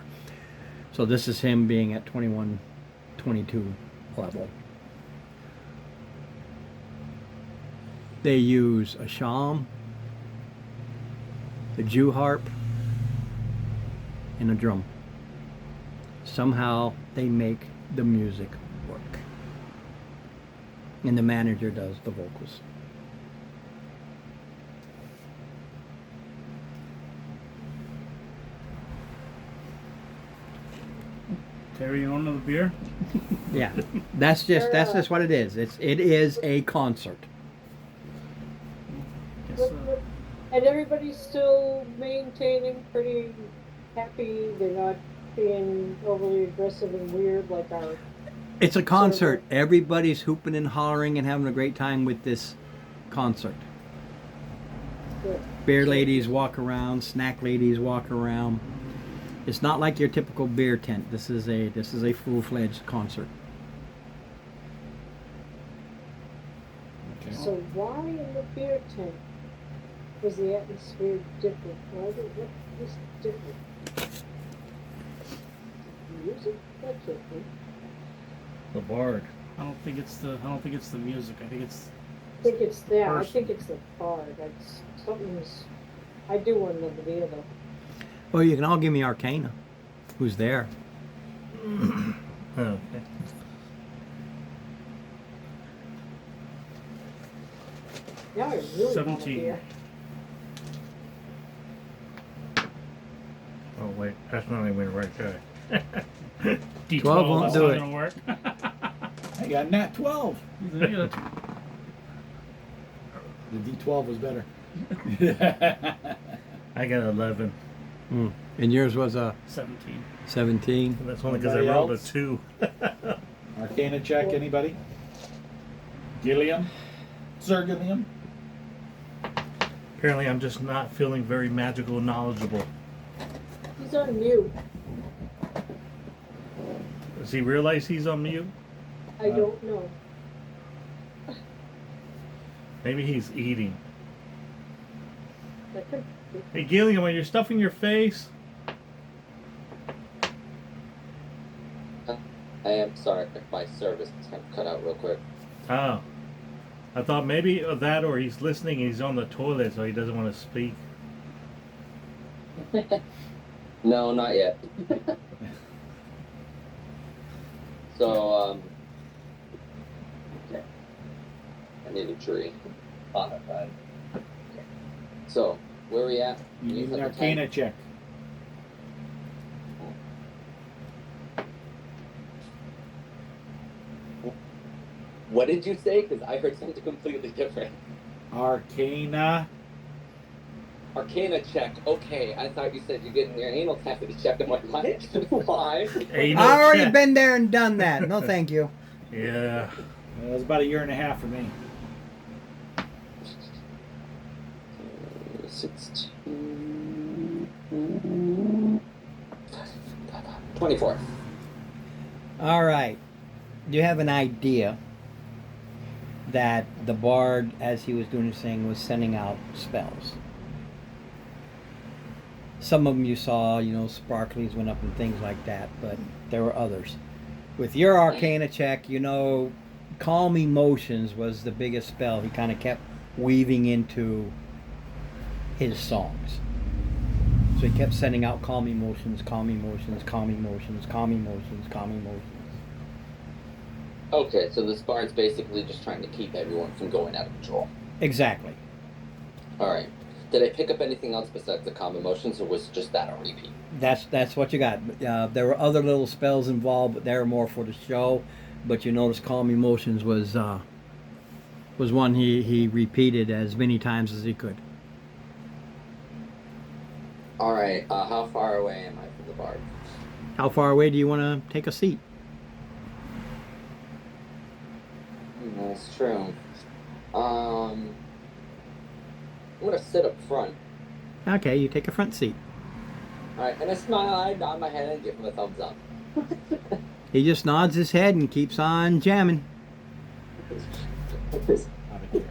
So this is him being at 21, 22 level. They use a sham, the Jew harp, and a drum. Somehow they make the music work. And the manager does the vocals.
Terry, you want another beer?
Yeah, that's just what it is. It is a concert.
Guess,
And everybody's still maintaining pretty happy. They're not being overly aggressive and weird like our.
It's a concert. Everybody's hooping and hollering and having a great time with this concert.
the-
Beer ladies walk around, snack ladies walk around. It's not like your typical beer tent. This is a full-fledged concert.
Okay.
So why in the beer tent was the atmosphere different? Why did what was different? Music? That can't be.
The bard.
I don't think it's the music. I think it's
I think it's that. I
Person.
think it's the bar. That's something's. I do want to know the deal though.
Well, you can all give me Arcana. Who's there?
Okay.
Now I really want
17.
beer.
Oh wait, that's not even the right guy.
D12.
12 won't
That's
do
not
it.
gonna work.
I got nat 12.
Look at it.
The D12 was better.
I got 11.
Mm. And yours was a
17.
17.
That's only because I
Anybody
rolled a
else?
2.
Arcana check, anybody? Gilliam? Sir Gilliam?
Apparently, I'm just not feeling very magical knowledgeable.
He's on mute.
Does he realize he's on mute?
I don't know.
Maybe he's eating.
That could be.
Hey, Gilliam, when you're stuffing your face,
I am sorry if my service cut out real quick.
oh, I thought maybe of that, or he's listening and he's on the toilet, so he doesn't want to speak.
No, not yet. So, okay. I need a tree. So, where are we at?
You need an
said the
Arcana
10?
check.
What did you say? Because I heard something completely different.
Arcana.
Arcana check. Okay, I thought you said you're getting your anal cavity checked. I'm like, what? Why?
Anal
I already
check.
been there and done that. No, thank you.
Yeah.
That was about a year and a half for me.
16. 24.
All right. Do you have an idea that the bard, as he was doing his thing, was sending out spells? Some of them you saw, sparklies went up and things like that, but there were others. With your Arcana check, Calm Emotions was the biggest spell he kind of kept weaving into his songs. So he kept sending out calm emotions, calm emotions, calm emotions, calm emotions, calm emotions.
Okay, so this bard's basically just trying to keep everyone from going out of control.
Exactly.
Alright. Did I pick up anything else besides the calm emotions, or was just that a repeat?
That's what you got. There were other little spells involved, but they were more for the show. But you notice calm emotions was one he repeated as many times as he could.
Alright, how far away am I from the bard?
How far away do you want to take a seat?
That's true. I'm gonna sit up front.
Okay, you take a front seat.
Alright, and I smile, I nod my head and give him a thumbs up.
He just nods his head and keeps on jamming.
Out of here.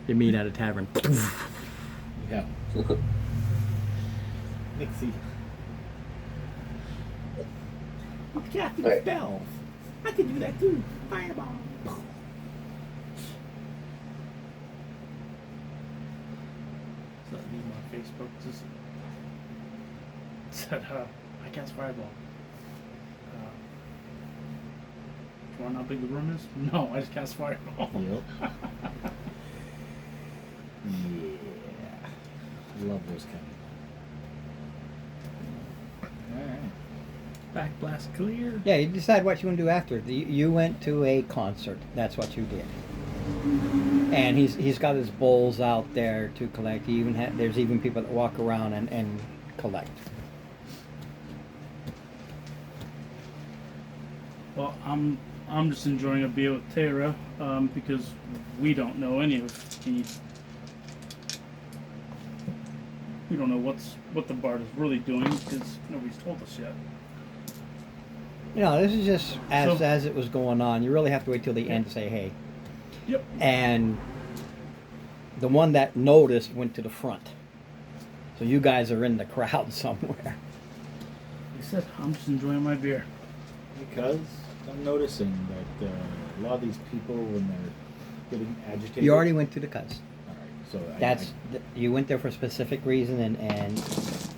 You meet at a tavern.
Yeah. Nixie. I'm casting
Right.
spells. I can do that too. Fireball.
So that meme on Facebook just said, I cast fireball. Do you want to know how big the room is? No, I just cast fireball.
Yep. Yeah. Love those kind of. Alright.
Back blast clear.
Yeah, you decide what you want to do after. You went to a concert. That's what you did. And he's got his bowls out there to collect. He even there's even people that walk around and collect.
Well, I'm just enjoying a beer with Tara because we don't know any of the We don't know what the BART is really doing because nobody's told us yet.
You know, this is just as
So-
as it was going on. You really have to wait till the end to say, hey.
Yep.
And the one that noticed went to the front. So you guys are in the crowd somewhere.
Like I said, I'm just enjoying my beer.
Because I'm noticing that a lot of these people, when they're getting agitated.
You already went to the cuz.
All right, so
That's you went there for a specific reason, and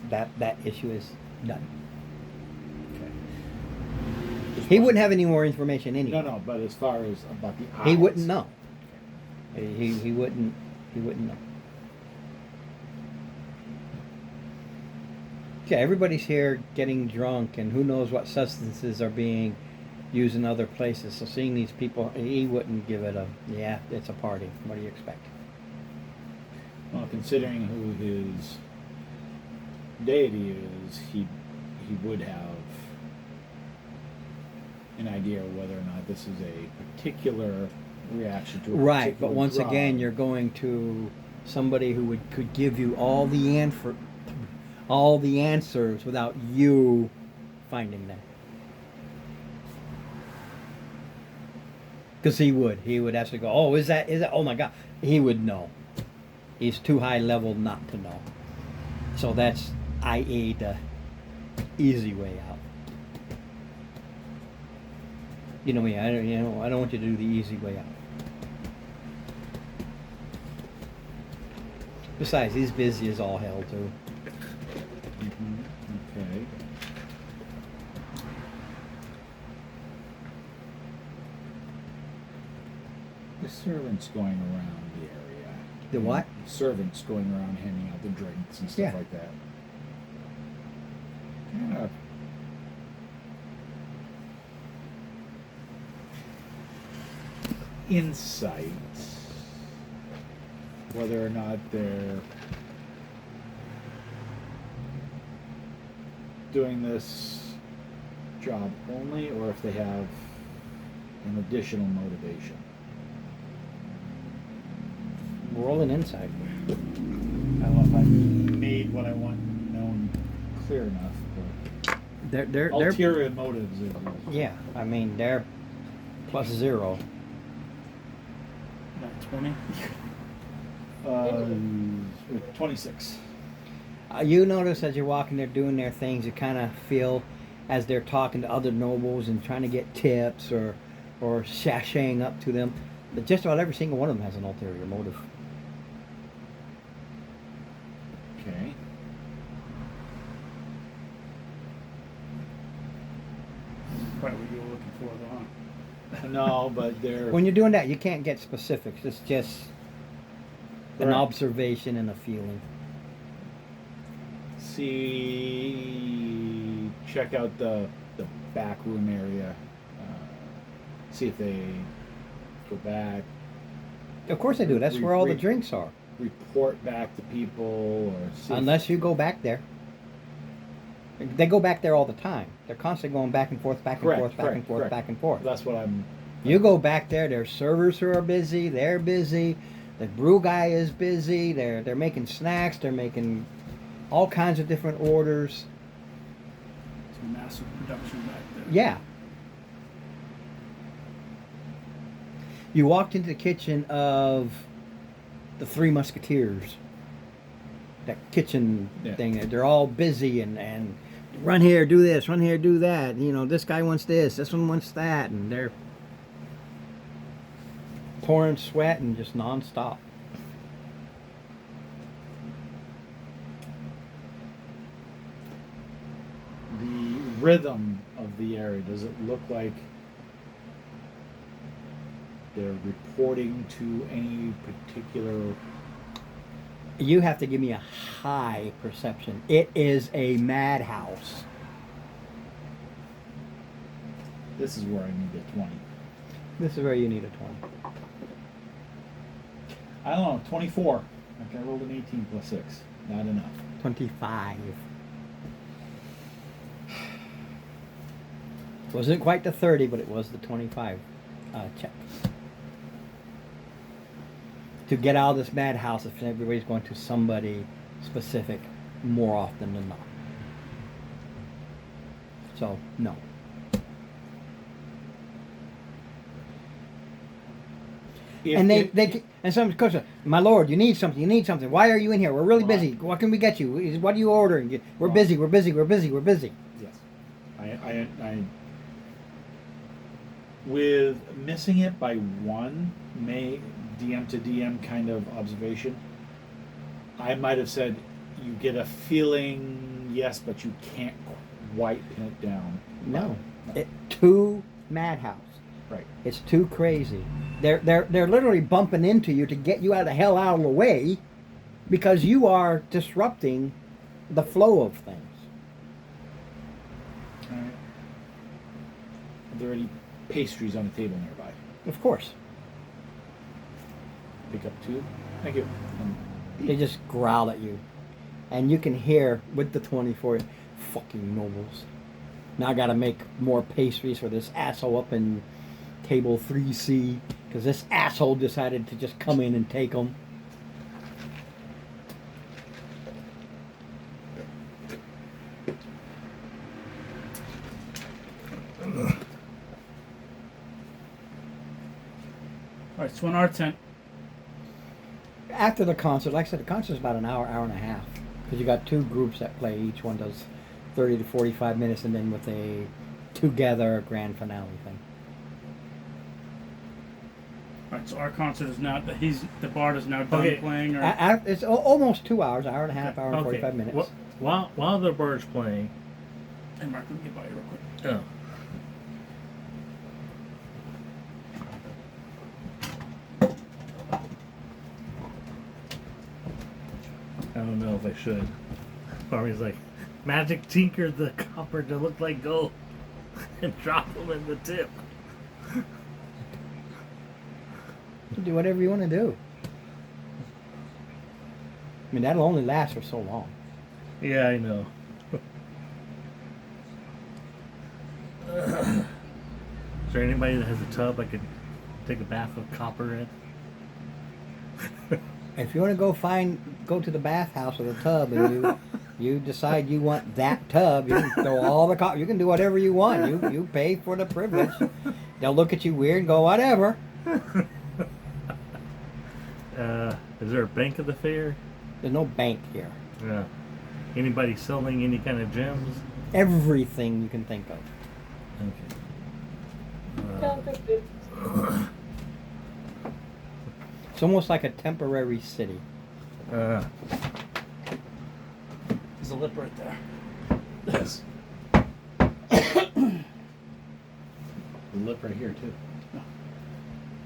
that issue is done.
Okay.
He wouldn't have any more information anyway.
No, but as far as about the eyes,
He wouldn't know. He wouldn't know. Okay, everybody's here getting drunk, and who knows what substances are being used in other places. So seeing these people, he wouldn't give it a, yeah, it's a party. What do you expect?
Well, considering who his deity is, he would have an idea of whether or not this is a particular reaction to a
Right, but
particular
once
drug.
again, you're going to somebody who could give you all the answers without you finding them. Because he would actually go, oh, is that, oh my God, he would know. He's too high level not to know. So that's, i.e., the easy way out. You know me, I don't want you to do the easy way out. Besides, he's busy as all hell too.
Okay. The servants going around the area.
The what?
Servants going around handing out the drinks and stuff
Yeah.
like that. Yeah. Insight. Whether or not they're doing this job only, or if they have an additional motivation.
Roll an insight.
I don't know if I made what I want known clear enough, but
They're
ulterior motives is
yeah. I mean, they're +0.
Not 20.
26.
You notice as you're walking, they're doing their things. You kind of feel as they're talking to other nobles and trying to get tips or sashaying up to them. But just about every single one of them has an ulterior motive.
Okay.
Probably what you were looking for, though, huh?
No, but they're
When you're doing that, you can't get specifics. It's just an
Correct.
observation and a feeling.
check out the back room area. See if they go back.
Of course they do. That's where all the
Re-
drinks are.
Report back to people, or see.
Unless you go back there. They go back there all the time. They're constantly going back and forth, back and
Correct,
forth, back
correct,
and forth,
correct.
back and forth.
That's what I'm.
You go back there, there's servers who are busy, they're busy, the brew guy is busy, they're making snacks, they're making all kinds of different orders.
It's a massive production back there.
Yeah. You walked into the kitchen of the Three Musketeers. That kitchen
Yeah.
thing. They're all busy and run here, do this, run here, do that. You know, this guy wants this one wants that, and they're pouring sweat and just nonstop.
The rhythm of the area, does it look like they're reporting to any particular?
You have to give me a high perception. It is a madhouse.
This is where I need a 20.
This is where you need a 20.
I don't know, 24. Like I rolled an 18 plus 6. Not enough.
25. Wasn't quite the 30, but it was the 25 check. To get out of this madhouse, if everybody's going to somebody specific, more often than not. So no. And some question, my lord, you need something. You need something. Why are you in here? We're really
Well,
busy. What can we get you? What are you ordering? We're busy. We're busy. We're busy. We're busy.
Yes. I with missing it by one DM to DM kind of observation, I might have said you get a feeling, yes, but you can't quite pin it down.
No, too madhouse.
Right.
It's too crazy. They're literally bumping into you to get you out of the hell out of the way, because you are disrupting the flow of things.
All right. Are there any pastries on the table nearby?
Of course,
Pick up two. Thank you.
they just growl at you, and you can hear with the 24, fucking nobles. Now I got to make more pastries for this asshole up in table 3C, because this asshole decided to just come in and take them.
All right, so in our tent,
After the concert, like I said, the concert's about an hour, hour and a half, because you got two groups that play. Each one does 30 to 45 minutes, and then with a together grand finale thing.
all right, so our concert is now the Bard is now done
Okay.
playing, or
It's almost 2 hours, hour and a half, hour and 45 minutes.
While the bird's playing,
hey Mark, let me get by you real quick.
oh. I don't know if I should. Farmy's like, magic tinker the copper to look like gold and drop them in the tip.
You can do whatever you want to do. I mean, that'll only last for so long.
Yeah, I know. Is there anybody that has a tub I could take a bath of copper in?
If you want to go to the bathhouse with a tub, and you decide you want that tub, you can throw all the you can do whatever you want. You pay for the privilege. They'll look at you weird and go, whatever.
Is there a bank of the fair?
There's no bank here.
Yeah. Anybody selling any kind of gems?
Everything you can think of.
Okay.
Sounds like this.
It's almost like a temporary city.
Uh,
There's a lip right there.
Yes. The lip right here too.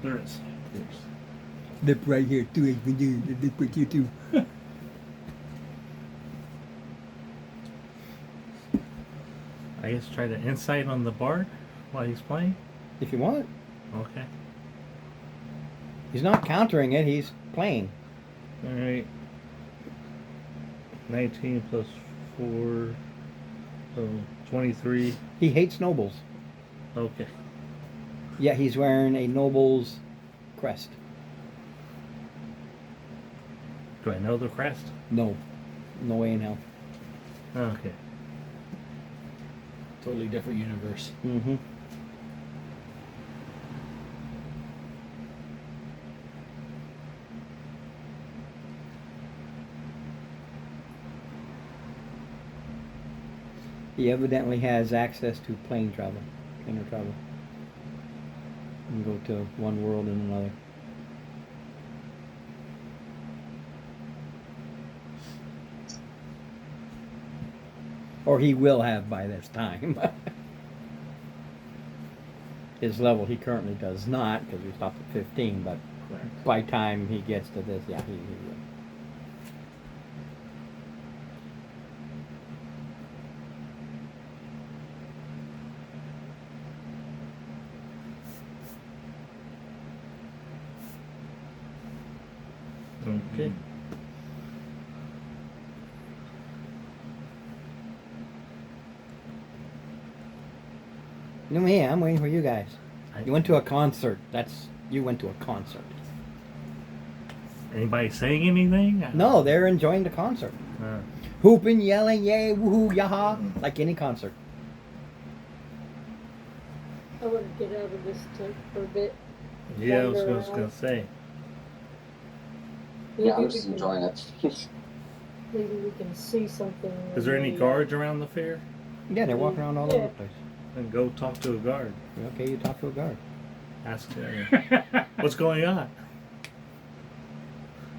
There is.
Lip right here too. Lip right here too.
I guess try to insight on the bard while he's playing.
If you want.
Okay.
He's not countering it. He's playing.
All right. 19 plus 4, so 23.
He hates nobles.
Okay.
Yet he's wearing a noble's crest.
Do I know the crest?
No. No way in hell.
Okay.
Totally different universe.
Mm-hmm. He evidently has access to plane travel, planar travel. And go to one world and another. Or he will have by this time. His level he currently does not, because we stopped at 15, but
Correct.
by time he gets to this, yeah, he will.
Okay.
No, me, I'm waiting for you guys.
I-
You went to a concert. You went to a concert.
Anybody saying anything?
No, they're enjoying the concert.
Uh,
hooping, yelling, yay, woohoo, yaha, like any concert.
I want to get out of this tent for a bit.
Yeah, I was
Wander
just gonna
around.
say.
Maybe
Yeah, I'm
we
just
can-
enjoying it.
Maybe we can see something.
Is there any
when we,
guards around the fair?
Yeah, they're walking around all over the place.
Then go talk to a guard.
Okay, you talk to a guard.
Ask what's going on.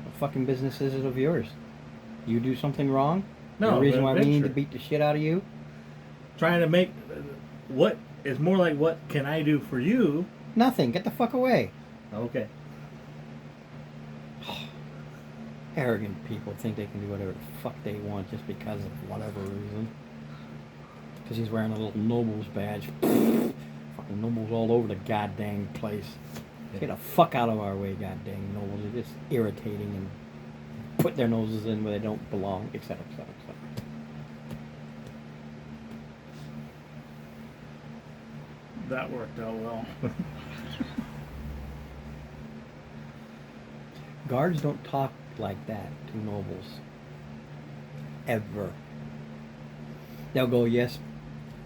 What fucking business is it of yours? You do something wrong?
No,
The reason
an
why we need to
adventure.
beat the shit out of you?
Trying to make what is more like what can I do for you?
Nothing. Get the fuck away.
Okay.
Arrogant people think they can do whatever the fuck they want just because of whatever reason. Because he's wearing a little Nobles badge. Fucking Nobles all over the goddamn place. Get the fuck out of our way, goddamn Nobles. They're just irritating and put their noses in where they don't belong, etc., etc., etc.
That worked out well.
Guards don't talk like that to nobles. Ever. They'll go, yes,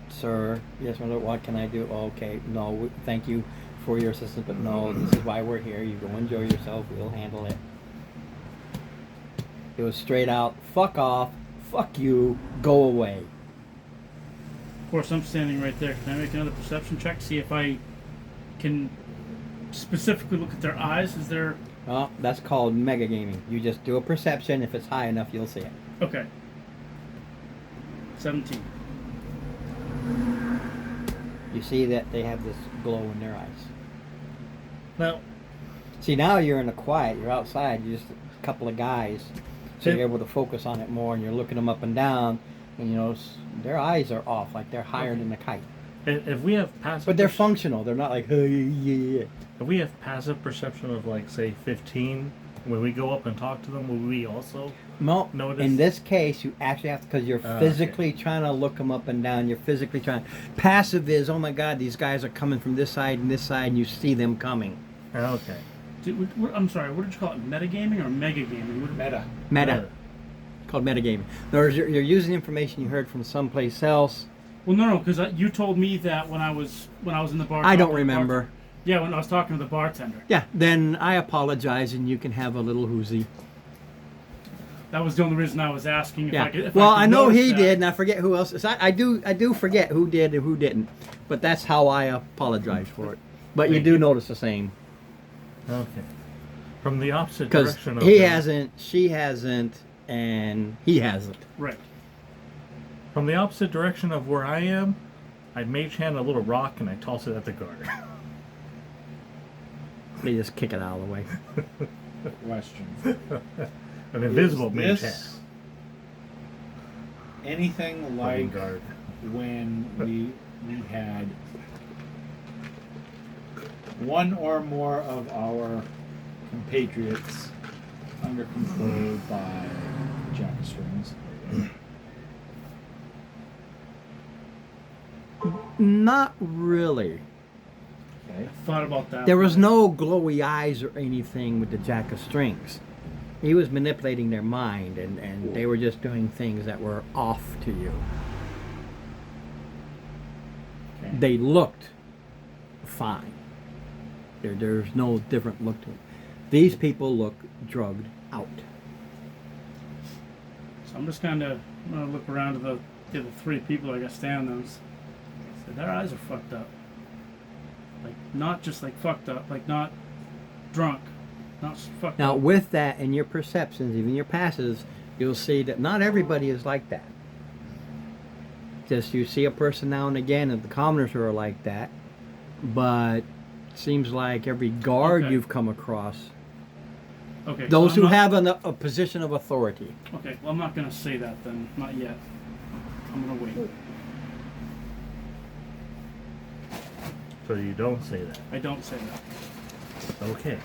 sir. Yes, my lord. What can I do? Oh, okay. No, thank you for your assistance, but no, this is why we're here. You go enjoy yourself. We'll handle it. It was straight out, fuck off, fuck you, go away.
Of course, I'm standing right there. Can I make another perception check? See if I can specifically look at their eyes. Is there...
Oh, that's called mega gaming. You just do a perception. If it's high enough, you'll see it.
Okay. 17.
You see that they have this glow in their eyes.
Now,
See, now you're in the quiet. You're outside. You're just a couple of guys. So
Yeah.
you're able to focus on it more, and you're looking them up and down. And, you know, their eyes are off, like they're higher than the kite.
if we have passive,
But they're functional. They're not like, oh, yeah.
if we have passive perception of like say 15, when we go up and talk to them, will we also?
No,
Notice-
in this case, you actually have to, because you're
Okay.
physically trying to look them up and down. You're physically trying. Passive is, oh my God, these guys are coming from this side and this side, and you see them coming.
Okay.
I'm sorry, what did you call it? Metagaming or mega gaming?
Meta.
Meta. It's called metagaming. In other words, you're using information you heard from someplace else.
Well, no, because you told me that when I was in the bar.
I don't
talking to the
remember.
bartender. Yeah, when I was talking to the bartender.
Yeah, then I apologize, and you can have a little hoozy.
That was the only reason I was asking if
Yeah.
I could. If
Well,
I
I
could
know
notice
he
that.
did, and I forget who else. I do forget who did and who didn't, but that's how I apologize for it. But you
Thank
do
you.
notice the same
Okay. From the opposite
because
direction of
he
the-
hasn't, she hasn't, and he hasn't.
Right.
From the opposite direction of where I am, I mage hand a little rock and I toss it at the guard.
They just kick it out of the way.
Question.
An invisible
Is
mage hand.
this anything
Fucking
like
guard.
when we had one or more of our compatriots under control by Jack of Strings?
Not really.
Okay.
Thought about that.
There was no glowy eyes or anything with the Jack of Strings. He was manipulating their mind, and they were just doing things that were off to you.
Okay.
They looked fine. There's no different look to them. These people look drugged out.
So I'm just gonna look around to the other three people I got standing there. So their eyes are fucked up. Like not just like fucked up, like not drunk, not fucked
Now,
up.
with that and your perceptions, even your passes, you'll see that not everybody is like that. Just you see a person now and again, and the commoners who are like that, but it seems like every guard
Okay.
you've come across,
Okay.
those
so
who
I'm not-
have a position of authority.
Okay, well I'm not gonna say that then, not yet. I'm gonna wait.
So you don't say that.
I don't say that.
Okay.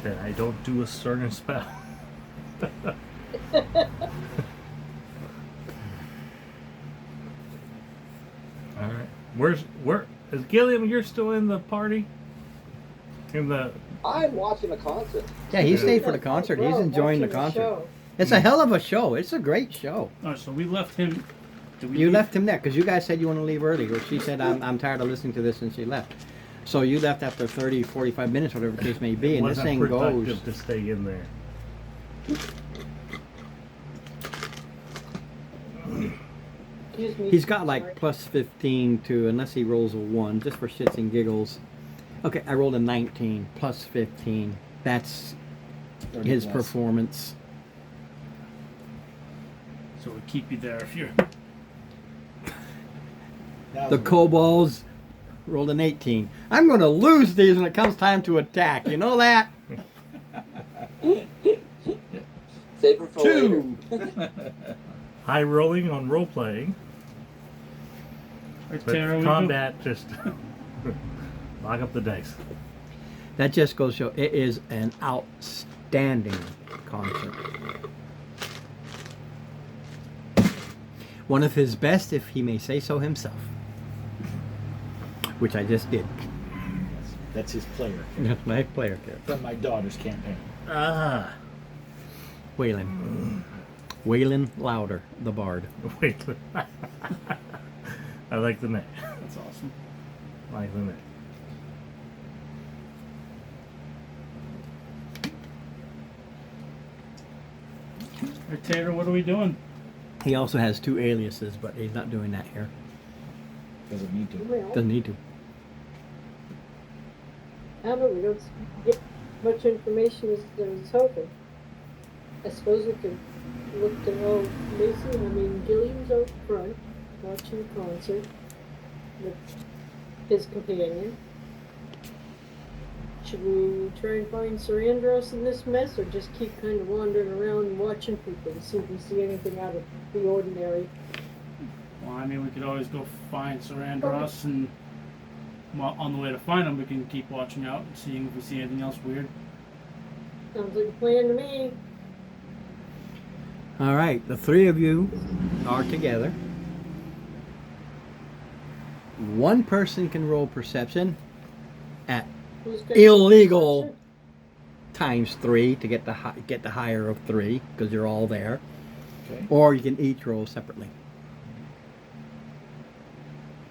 Then I don't do a certain spell. Alright. Where is Gilliam, you're still in the party? In the
I'm watching a concert.
Yeah, he stayed for the concert. He's
Well,
enjoying the
watching
concert.
show.
It's a hell of a show. It's a great show.
All right, so we left him. Did we
You
leave-
left him there because you guys said you want to leave early. Or she said, I'm tired of listening to this, and she left. So you left after 30, 45 minutes, whatever the case may be, and this
Wasn't
thing
productive
goes.
to stay in there.
Excuse me.
He's got like
Sorry.
plus 15 to, unless he rolls a 1, just for shits and giggles. Okay, I rolled a 19, plus 15. That's
30
his
plus.
performance.
So we keep you there if you're.
That
The
was-
kobolds rolled an 18. I'm going to lose these when it comes time to attack. You know that?
Save it for later.
2.
High rolling on role playing,
Right,
but
Tara, we
combat just lock up the dice.
That just goes to show it is an outstanding concert. One of his best, if he may say so himself. Which I just did.
That's his player
That's my player character.
from my daughter's campaign.
Ah,
Waylon. Waylon Louder, the bard.
wait. I like the name.
That's awesome.
I like the name.
Right, Tater, what are we doing?
He also has 2 aliases, but he's not doing that here.
Doesn't need to.
Well,
Doesn't need to.
I don't know, we don't get much information as I was hoping. I suppose we could look to know Mason, I mean, Gilliam's out front, watching the concert with his companion. Should we try and find Sir Andros in this mess, or just keep kind of wandering around and watching people to see if we see anything out of the ordinary?
Well, I mean, we could always go find Sir Andros, and well, on the way to find him, we can keep watching out and seeing if we see anything else weird.
Sounds like a plan to me.
All right, the 3 of you are together. One person can roll perception at
Who's got
illegal
perception?
times 3 to get the higher of 3 because you're all there,
Okay.
or you can each roll separately.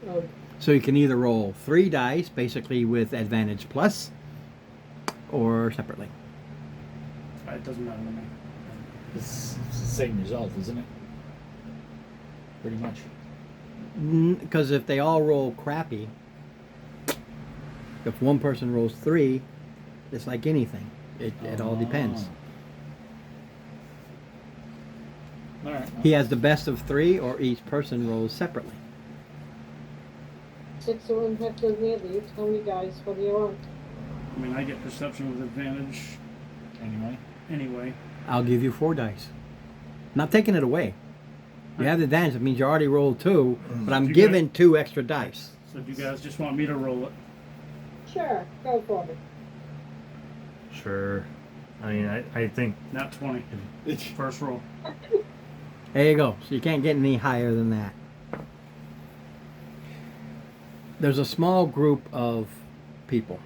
Oh,
So you can either roll 3 dice, basically with advantage plus, or separately.
It doesn't matter to me.
It's the same result, isn't it? Pretty much.
Because if they all roll crappy, if one person rolls 3, it's like anything. It all depends.
All right.
He has the best of 3, or each person rolls separately.
6 of them have to admit, you tell me guys what do you want.
I mean, I get perception with advantage
Anyway.
anyway.
I'll give you 4 dice. Not taking it away. You have the advantage. It means you already rolled 2, but I'm
You
giving 2 extra dice.
So if you guys just want me to roll it,
Sure, go for it.
Sure. I mean, I think
not 20. First roll.
There you go. So you can't get any higher than that. There's a small group of people.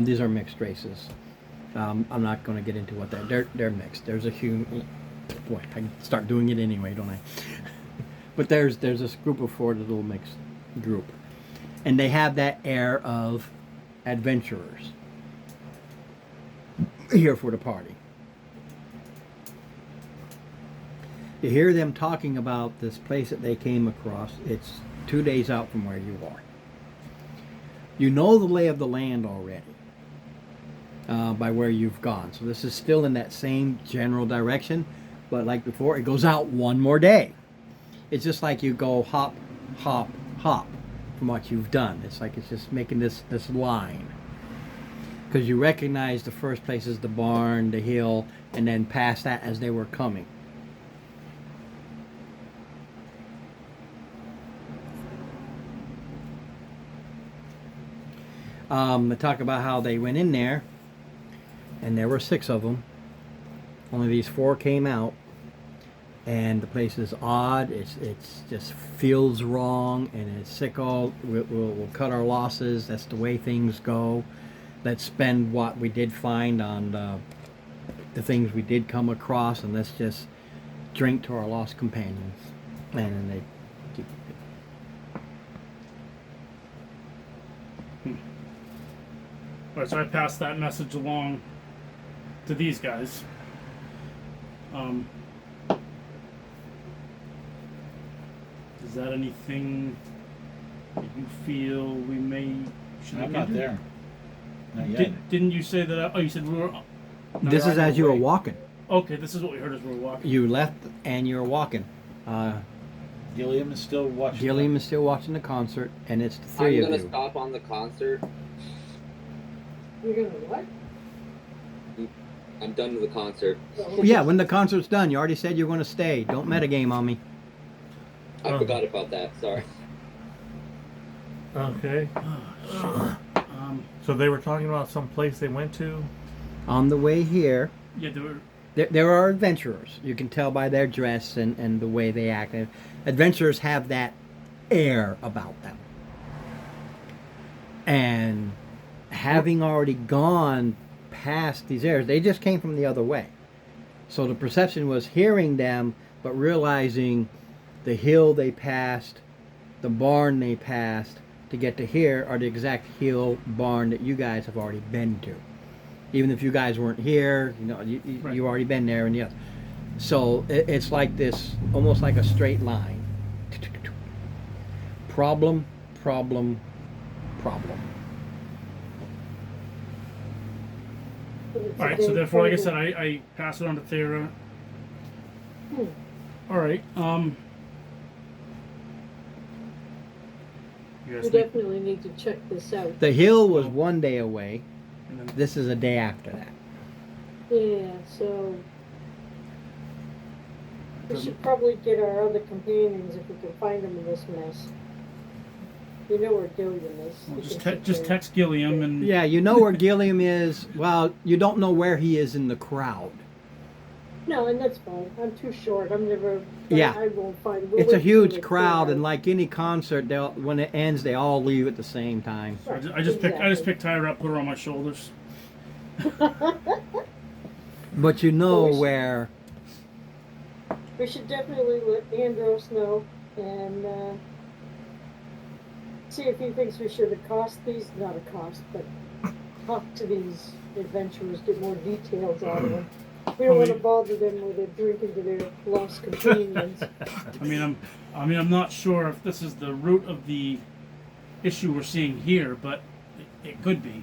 These are mixed races. I'm not going to get into what they're mixed. There's a human. Boy, I can start doing it anyway, don't I? But there's this group of 4, the little mixed group, and they have that air of adventurers here for the party. You hear them talking about this place that they came across. It's 2 days out from where you are. You know the lay of the land already by where you've gone. So this is still in that same general direction, but like before, it goes out one more day. It's just like you go hop, hop, hop from what you've done. It's like it's just making this line. Because you recognize the first place is the barn, the hill, and then past that as they were coming. They talk about how they went in there, and there were 6 of them. Only these 4 came out, and the place is odd. It's just feels wrong, and it's sickle. We'll cut our losses. That's the way things go. Let's spend what we did find on the things we did come across, and let's just drink to our lost companions. And then they keep
Alright, so I passed that message along to these guys. Is that anything that you feel we should
I'm
look
not
into?
there. Not yet.
Didn't you say that? You said we were. No,
This
you're
is
on
as
your
you were
way.
walking.
Okay, this is what we heard as we were walking.
You left and you were walking.
Gilliam is still watching.
Gilliam is still watching the concert, and it's the
I'm
3 of
gonna
you.
stop on the concert.
You're gonna what?
I'm done with the concert.
Yeah, when the concert's done, you already said you're going to stay. Don't metagame on me.
I
Oh.
forgot about that. Sorry.
Okay. So they were talking about some place they went to.
On the way here,
Yeah, they were.
there are adventurers. You can tell by their dress and the way they act. Adventurers have that air about them. And having already gone past these areas, they just came from the other way. So the perception was hearing them, but realizing the hill they passed, the barn they passed to get to here are the exact hill barn that you guys have already been to. Even if you guys weren't here, you know,
Right.
you've already been there and yes. So it's like this, almost like a straight line. Problem, problem, problem.
Alright, so therefore, like I said, I pass it on to Thera. Alright, you guys
We
make,
definitely need to check this out.
The hill was one day away.
and then,
This is a day after that.
Yeah, so we should probably get our other companions if we can find them in this mess. You know where Gilliam is.
we'll
We
just,
can
just
check there.
text Gilliam and
Yeah, you know where Gilliam is. Well, you don't know where he is in the crowd.
No, and that's fine. I'm too short. I'm never.
Yeah.
I won't find. We'll
It's a
wait till
huge
they
crowd,
clear
and like any concert, when it ends, they all leave at the same time.
So I just picked Tyra up, put her on my shoulders.
out.
But you know
Well, we should-
where.
We should definitely let Andros know and see if he thinks we should accost these, not accost, but talk to these adventurers, get more details out of them. We don't want to bother them with a drinking to their lost companions.
I'm not sure if this is the root of the issue we're seeing here, but it could be.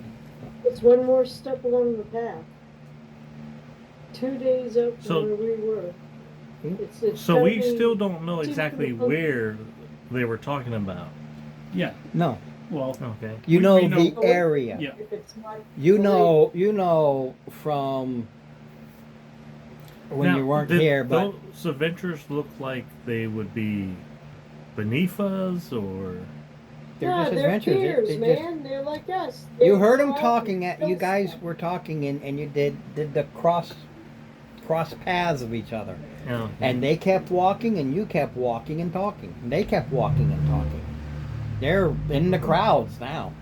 It's one more step along the path. 2 days up from
So-
where we were. It's
So we
totally
still don't know
different
exactly
location.
where they were talking about.
Yeah.
No,
Well,
Okay.
you
We-
know
we know-
the area.
yeah.
If it's not
You
delayed.
know from when
Now,
you weren't
did
here, but
those adventures look like they would be beneath us, or
they're
Nah,
just
they're
adventures.
peers,
It just-
man. They're like us.
you
They
heard them
go out
talking
and
at you
kill
guys
stuff.
were talking and you did the cross paths of each other.
you know,
And they kept walking, and you kept walking and talking. And they kept walking and talking. They're in the crowds now.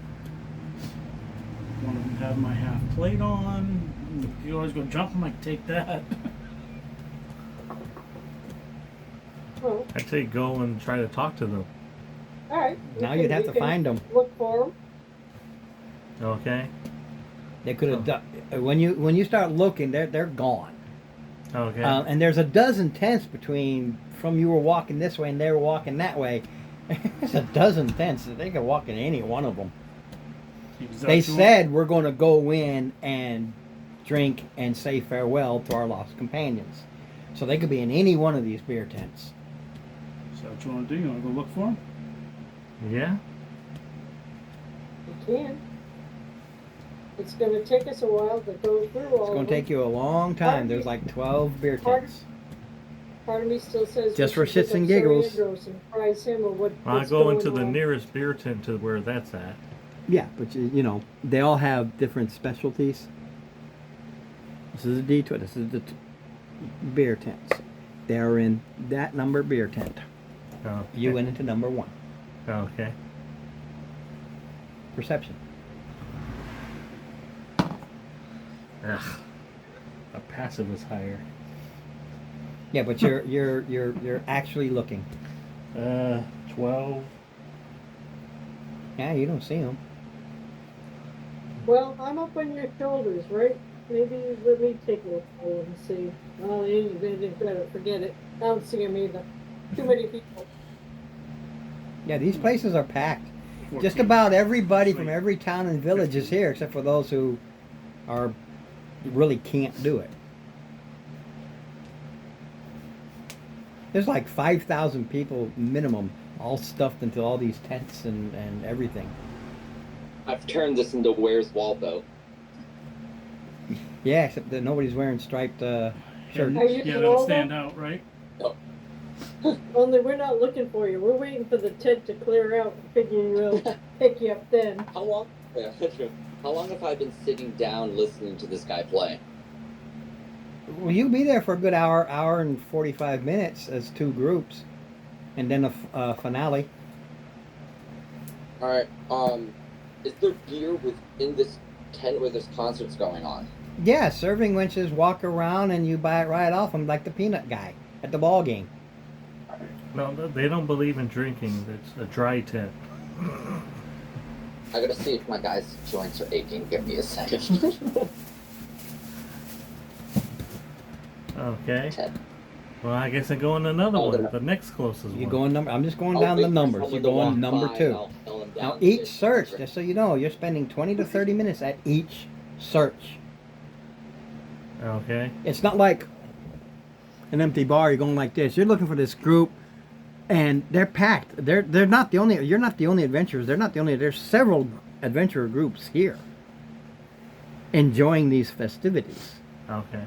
one of them had my half plate on. You always go jump. I'm like, take that.
Well,
I'd say go and try to talk to them.
all right.
Now you'd have to find them.
Look for them.
Okay.
They could have done when you start looking, they're gone.
Okay.
And there's a dozen tents between from you were walking this way and they were walking that way. It's a dozen tents. They could walk in any one of them. They said we're going to go in and drink and say farewell to our lost companions. So they could be in any one of these beer tents.
So what you want to do? You want to go look for them?
yeah.
You can. It's going to take us a while to go through all
It's going
of
to take
them.
you a long time. There's like 12 beer
Pardon?
tents.
Part of me still says
Just
we
for
should
shits
look
and
up
giggles.
Sir Andros and prize him or what,
I'll
what's
go
going
into the
on.
nearest beer tent to where that's at.
Yeah, but you know, they all have different specialties. This is a detour. This is the beer tents. They're in that number beer tent.
Okay.
You went into number 1.
Okay.
Perception.
Ugh. Our passive is higher.
Yeah, but you're actually looking.
12.
Yeah, you don't see them.
Well, I'm up on your shoulders, right? Maybe let me take a look and see. Well, you better forget it. I don't see them either. Too many people.
Yeah, these places are packed.
14.
Just about everybody from
Sweet.
every town and village is here, except for those who are really can't do it. There's like 5,000 people minimum, all stuffed into all these tents and everything.
I've turned this into Where's Waldo.
Yeah, except that nobody's wearing striped shirts.
Are you
Yeah,
the
that'll
older?
stand out, right?
Only we're not looking for you. We're waiting for the tent to clear out and figuring we'll pick you up then.
How long? Yeah, that's true. How long have I been sitting down listening to this guy play?
Well, you'll be there for a good hour and 45 minutes as two groups, and then a finale.
All right. Is there beer within this tent where this concert's going on?
Yeah, serving wenches walk around and you buy it right off them like the peanut guy at the ball game.
No, they don't believe in drinking. It's a dry tent.
I gotta see if my guy's joints are aching. Give me a second.
Okay.
Ted.
Well, I guess I go in another
Oh,
one.
they're-
The next closest
You
one.
go in number. I'm just going
I'll
down
wait
the
for
numbers.
someone
You
to
go
walk
on number
by
2.
and I'll tell him
Now
down
each
to-
search, just so you know, you're spending 20 to 30 minutes at each search.
Okay.
It's not like an empty bar. You're going like this. You're looking for this group, and they're packed. They're not the only. You're not the only adventurers. They're not the only. There's several adventurer groups here enjoying these festivities.
Okay.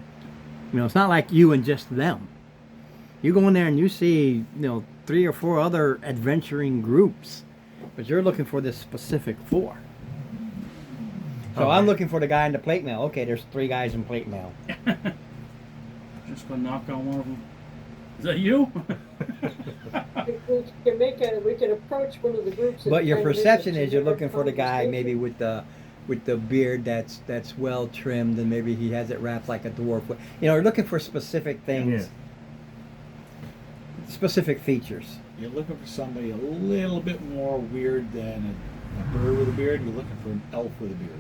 You know, it's not like you and just them. You go in there and you see, 3 or 4 other adventuring groups, but you're looking for this specific 4. So I'm
Okay.
looking for the guy in the plate mail. Okay, there's 3 guys in plate mail.
Just gonna knock on one of them. Is that you?
We can approach one of the groups. and
But your
try to make
perception
a
is you're looking
generic
for the guy maybe
conversation.
with the beard that's well trimmed, and maybe he has it wrapped like a dwarf. You're looking for specific things, specific features.
You're looking for somebody a little bit more weird than a bird with a beard. You're looking for an elf with a beard.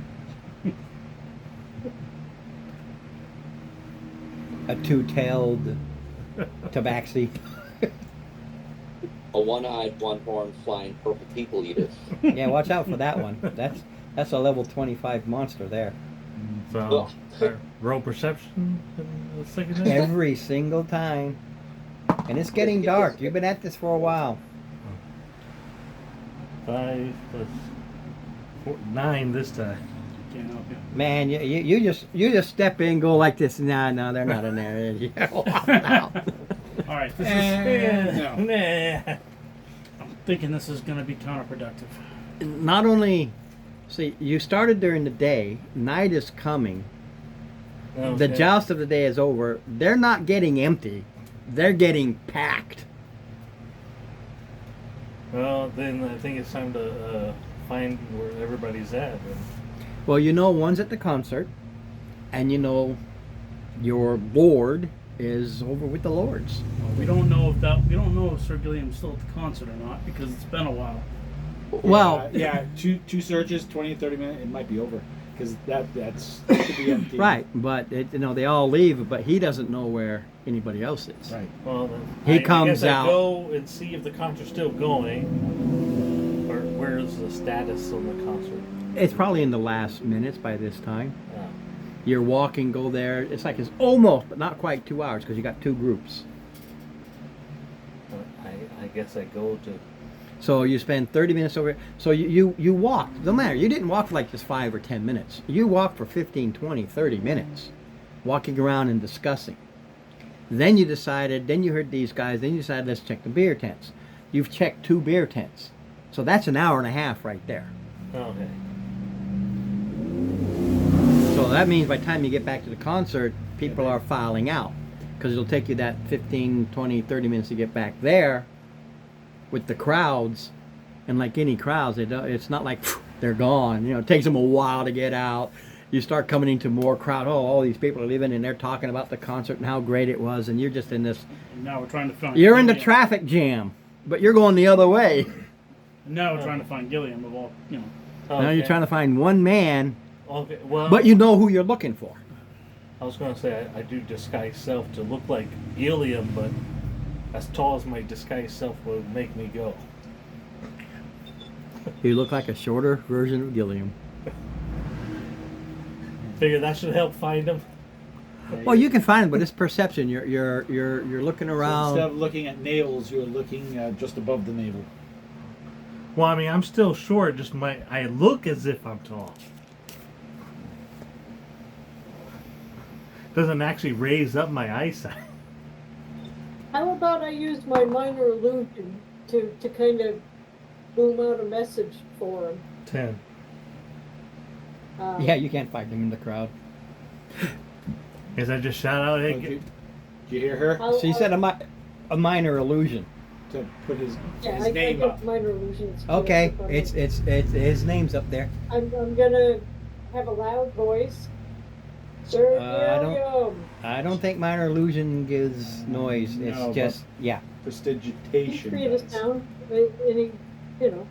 A 2-tailed tabaxi.
A one-eyed, one-horned, flying purple people eater.
Yeah, watch out for that one. That's a level 25 monster there.
So, roll perception in the second thing?
Every single time. And it's getting dark. You've been at this for a while.
5 plus 4, 9 this time.
Can't help you.
Man, you just step in, go like this. No, they're not in there.
All right, this
And
is.
no.
Nah.
I'm thinking this is gonna be counterproductive.
Not only, see, you started during the day. Night is coming. The
Okay.
joust of the day is over. They're not getting empty. They're getting packed.
Well, then I think it's time to find where everybody's at.
Well, one's at the concert, and your lord is over with the lords.
We don't know if Sir Gilliam's still at the concert or not because it's been a while.
Well,
yeah, two searches, 20 to 30 minutes, it might be over because that's it should be empty.
right, but they all leave, but he doesn't know where anybody else is.
Right.
Well, then
He
I
comes
guess
out.
I go and see if the concert's still going, or where's the status on the concert.
It's probably in the last minutes by this time.
Yeah.
You're walking, go there. It's like it's almost, but not quite 2 hours because you got 2 groups.
I guess I go to.
So you spend 30 minutes over. So you walk. No matter. You didn't walk for like just 5 or 10 minutes. You walked for 15, 20, 30 minutes, walking around and discussing. Then you decided. Then you heard these guys. Then you decided, let's check the beer tents. You've checked 2 beer tents. So that's an hour and a half right there.
Okay.
So that means by the time you get back to the concert, people are filing out. Because it'll take you that 15, 20, 30 minutes to get back there with the crowds. And like any crowds, it's not like they're gone. It takes them a while to get out. you start coming into more crowd. Oh, all these people are leaving, and they're talking about the concert and how great it was, and you're just in this.
And now we're trying to find.
You're in the
Gilliam.
traffic jam, but you're going the other way.
And now we're trying to find Gilliam of all, you know.
Now you're trying to find one man,
Okay, well,
but you know who you're looking for.
I was going to say I do disguise self to look like Gilliam, but as tall as my disguise self would make me go.
You look like a shorter version of Gilliam.
Figure that should help find him.
Well, you can find him, but it's perception. You're looking
So
around.
instead of looking at nails, you're looking just above the navel.
Well, I mean, I'm still short. Just I look as if I'm tall. Doesn't actually raise up my eyesight.
How about I use my minor illusion to kind of boom out a message for him?
10.
Yeah, you can't find him in the crowd.
Is I just shout out, hey,
Did you hear her?
She said a minor illusion.
To put his
I
name
get
up.
minor illusions.
Okay, it's his name's up there.
I'm gonna have a loud voice. Sir Gilliam.
I don't think minor illusion gives noise. It's
No,
just yeah.
He
Prestidigitation.
create a
does.
sound, and he, you know.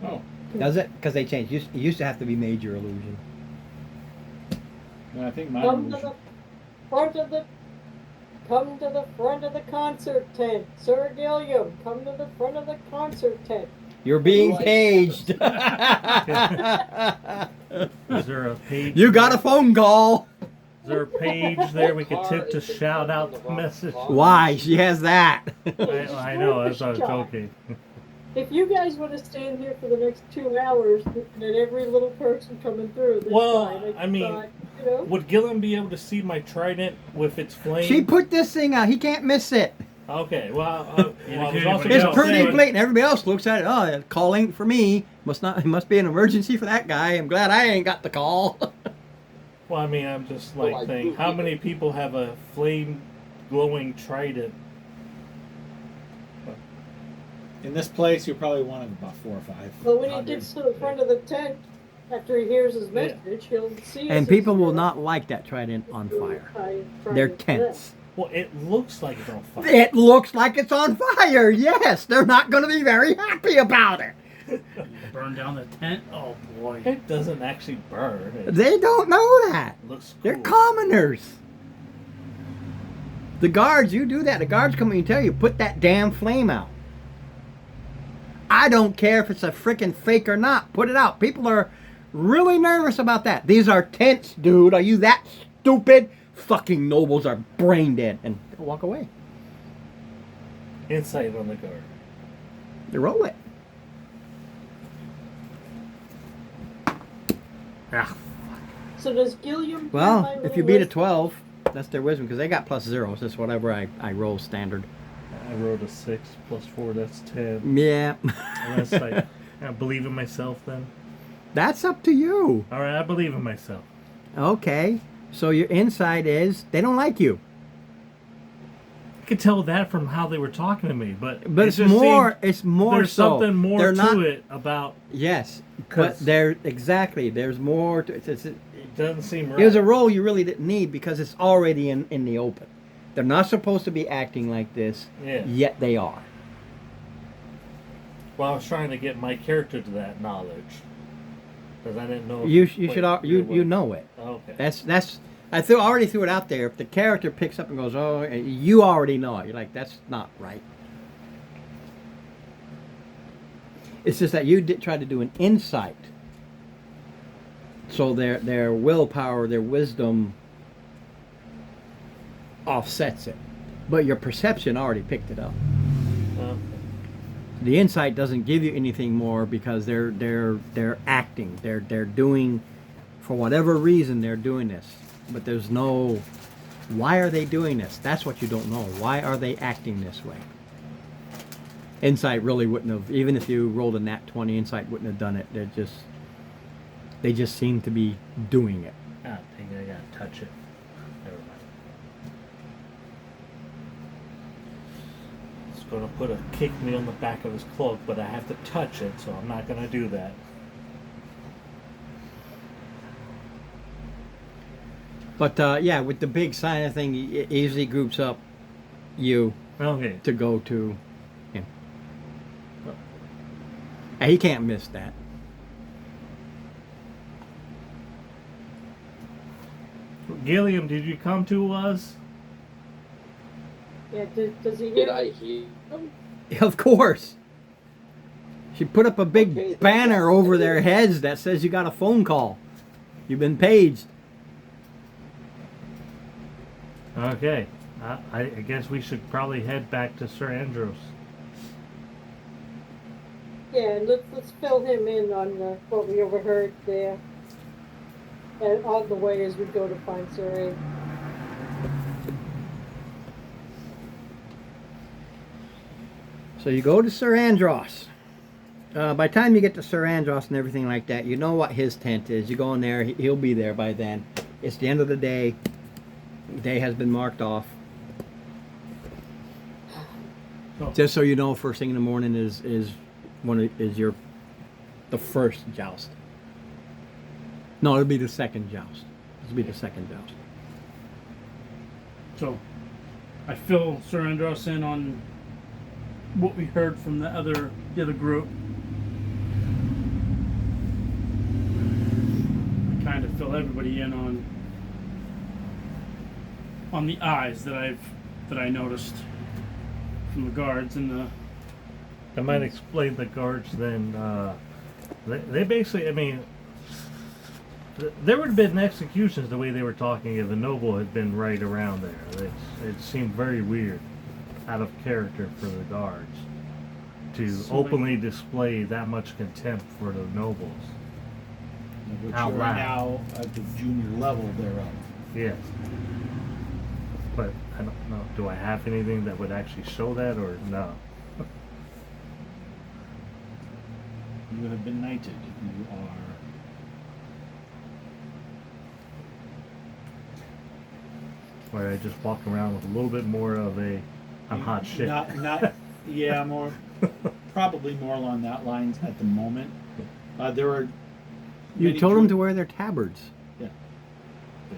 Oh,
Does it? Because they changed. It used to have to be major illusion.
and I think
Come to
mine.
the front of the. Come to the front of the concert tent, Sir Gilliam. Come to the front of the concert tent.
You're being
Right.
caged.
is there a page?
You got a phone call.
Is there a page there we could tip to shout out the message?
Why? She has that.
I know, that's what I was joking.
If you guys want to stand here for the next 2 hours, and at every little person coming through, that's
Well,
fine.
I mean,
thought, you know.
Would Gilliam be able to see my trident with its flame?
She put this thing out. He can't miss it.
Okay, well, I was
Yeah,
also
but
It's
Yeah,
pretty
same.
blatant. Everybody else looks at it. Oh, call ain't for me. It must be an emergency for that guy. I'm glad I ain't got the call.
Well, I mean, I'm just
Well,
like
I
thinking,
do
how
either.
many people have a flame glowing trident?
In this place, you're probably one of about 4 or 5.
But when he gets to the front of the tent, after he hears his
Yeah.
message, he'll see.
And
us
people
as
will
well.
not like that trident on fire.
Try
They're
to do that.
tense.
Well, it looks like it's on fire.
It looks like it's on fire. Yes, they're not going to be very happy about it.
Burn down the tent. Oh boy.
It doesn't actually burn. It
They don't know that.
looks cool.
They're commoners. The guards, you do that. The guards come and tell you, put that damn flame out. I don't care if it's a freaking fake or not. Put it out. People are really nervous about that. These are tents, dude. Are you that stupid? Fucking nobles are brain dead. And they'll walk away.
Insight on the guard.
They roll it.
Ah,
So does Gilliam?
Well,
my
if
little
you beat a
list?
12, that's their wisdom because they got +0. So it's whatever I roll standard.
I wrote a 6 plus 4, that's 10.
Yeah.
Unless I believe in myself then.
That's up to you.
Alright, I believe in myself.
Okay. So your insight is they don't like you.
I could tell that from how they were talking to me, but
But
it
it's
just
more.
seemed
It's more.
there's
so.
something more
They're
to
not,
it about.
Yes, but
'Cause-
there exactly. There's more. To,
It doesn't seem right.
it was a role you really didn't need because it's already in the open. They're not supposed to be acting like this,
Yeah.
yet they are.
Well, I was trying to get my character to that knowledge because I didn't know. if
You
it
should
played
you
real well.
know it.
Okay.
That's. I already threw it out there. If the character picks up and goes, oh, you already know it. You're like, that's not right. It's just that you did try to do an insight. So their willpower, their wisdom offsets it. But your perception already picked it up.
Okay.
The insight doesn't give you anything more because they're acting. They're doing, for whatever reason they're doing this. But there's no, why are they doing this? That's what you don't know. Why are they acting this way? Insight really wouldn't have, even if you rolled a nat 20, Insight wouldn't have done it. They just seem to be doing it.
Ah, dang it, I gotta touch it. Never mind. It's gonna put a kick me on the back of his cloak, but I have to touch it, so I'm not gonna do that.
But yeah, with the big sign thing, it easily groups up you
Okay.
to go to him. And he can't miss that.
Gilliam, did you come to us?
Yeah, does he
Did
hear?
I hear him?
Of course. She put up a big
Okay,
banner
that's-
over their heads that says you got a phone call. You've been paged.
Okay. I guess we should probably head back to Sir Andros.
Yeah, and let's fill him in on what we overheard there. And on the way as we go to find Sir A.
So you go to Sir Andros. By the time you get to Sir Andros and everything like that, you know what his tent is. You go in there, he'll be there by then. It's the end of the day. The day has been marked off.
So,
Just so you know, first thing in the morning is the first joust. No, it'll be the second joust. It'll be the second joust.
so I fill Sir Andros in on what we heard from the other group. I kind of fill everybody in on the eyes that I noticed from the guards and the.
I might explain the guards then. They basically, I mean, there would have been executions the way they were talking if the noble had been right around there. It seemed very weird, out of character for the guards, to
So
openly display that much contempt for the nobles.
Which
Out
you're
loud.
now at the junior level thereof.
Yes. But I don't know. Do I have anything that would actually show that, or no?
You have been knighted. You are.
Where I just walk around with a little bit more of a, I'm hot shit.
Not. Yeah, more. Probably more along that lines at the moment. There are.
You
many
told them
true-
to wear their tabards.
Yeah.